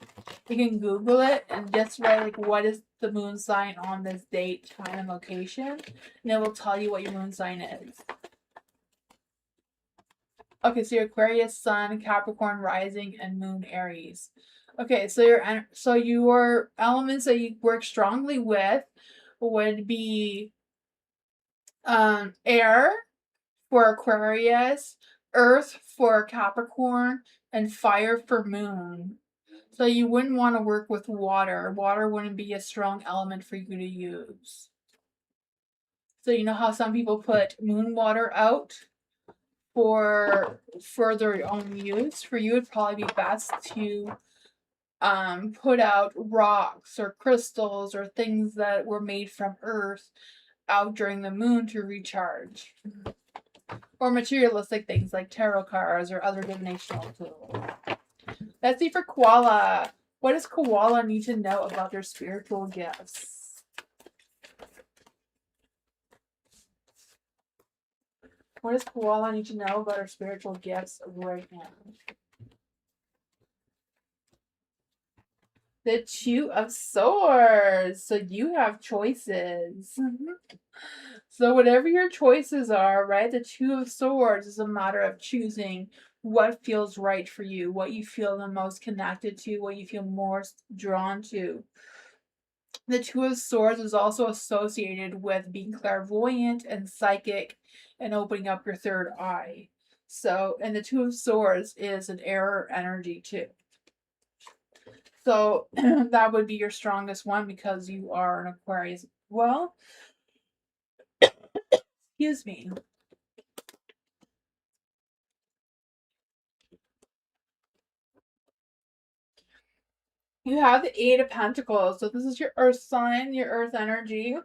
you can Google it and just write like what is the moon sign on this date, time, and location, and it will tell you what your moon sign is. Okay, so your Aquarius, Sun, Capricorn, Rising, and Moon, Aries. Okay, so your elements that you work strongly with would be air for Aquarius, earth for Capricorn, and fire for Moon. So you wouldn't want to work with water. Water wouldn't be a strong element for you to use. So you know how some people put moon water out for their own use? For you, it'd probably be best to put out rocks or crystals or things that were made from earth out during the moon to recharge. Or materialistic things like tarot cards or other divinational tools. Let's see for Koala. What does Koala need to know about their spiritual gifts? What does Koala need to know about her spiritual gifts right now? The Two of Swords. So you have choices. So whatever your choices are, right? The Two of Swords is a matter of choosing what feels right for you, what you feel the most connected to, what you feel most drawn to. The Two of Swords is also associated with being clairvoyant and psychic and opening up your third eye. So, and the Two of Swords is an air energy too. So that would be your strongest one because you are an Aquarius. Well, excuse me. You have the Eight of Pentacles. So this is your earth sign, your earth energy.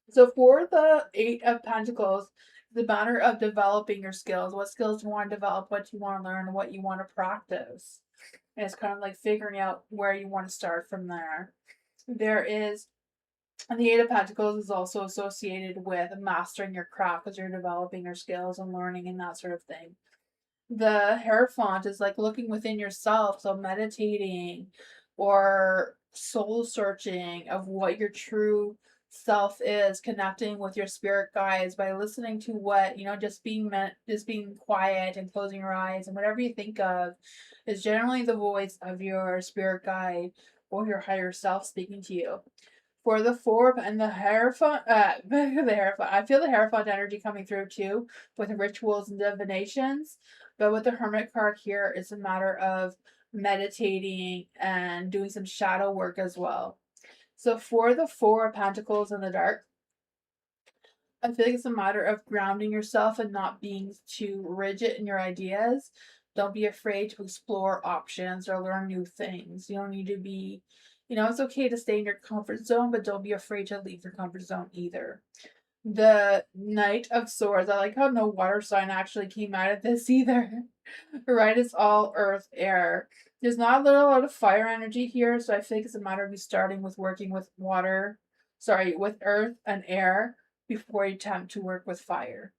So for the Eight of Pentacles, the matter of developing your skills. What skills you want to develop, what you want to learn, what you want to practice. And it's kind of like figuring out where you want to start from there. There is, and the Eight of Pentacles is also associated with mastering your craft as you're developing your skills and learning and that sort of thing. The Hierophant is like looking within yourself, so meditating or soul searching of what your true self is, connecting with your spirit guides by listening to what, just being quiet and closing your eyes, and whatever you think of is generally the voice of your spirit guide or your higher self speaking to you. For the Four and the Hierophant, I feel the Hierophant energy coming through too with rituals and divinations. But with the Hermit card here, it's a matter of meditating and doing some shadow work as well. So for the Four of Pentacles in the dark, I feel like it's a matter of grounding yourself and not being too rigid in your ideas. Don't be afraid to explore options or learn new things. You don't need to be, it's okay to stay in your comfort zone, but don't be afraid to leave your comfort zone either. The Knight of Swords. I like how no water sign actually came out of this either. Right? It's all earth, air. There's not a lot of fire energy here, so I think it's a matter of you starting with working with with earth and air before you attempt to work with fire.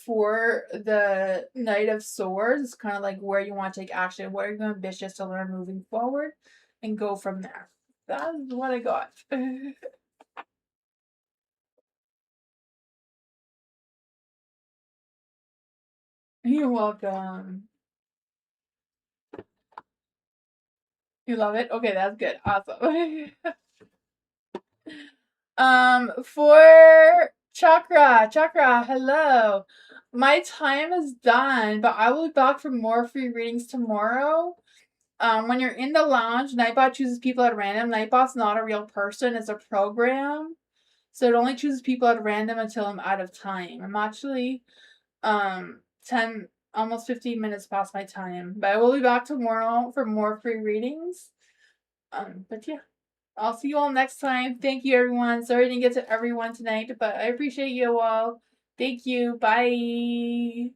For the Knight of Swords, it's kind of like where you want to take action, what are you ambitious to learn moving forward, and go from there. That's what I got. You're welcome. You love it? Okay, that's good. Awesome. For Chakra, hello. My time is done, but I will be back for more free readings tomorrow. When you're in the lounge, Nightbot chooses people at random. Nightbot's not a real person, it's a program. So it only chooses people at random until I'm out of time. I'm actually 10 almost 15 minutes past my time. But I will be back tomorrow for more free readings. But yeah. I'll see you all next time. Thank you, everyone. Sorry I didn't get to everyone tonight, but I appreciate you all. Thank you. Bye.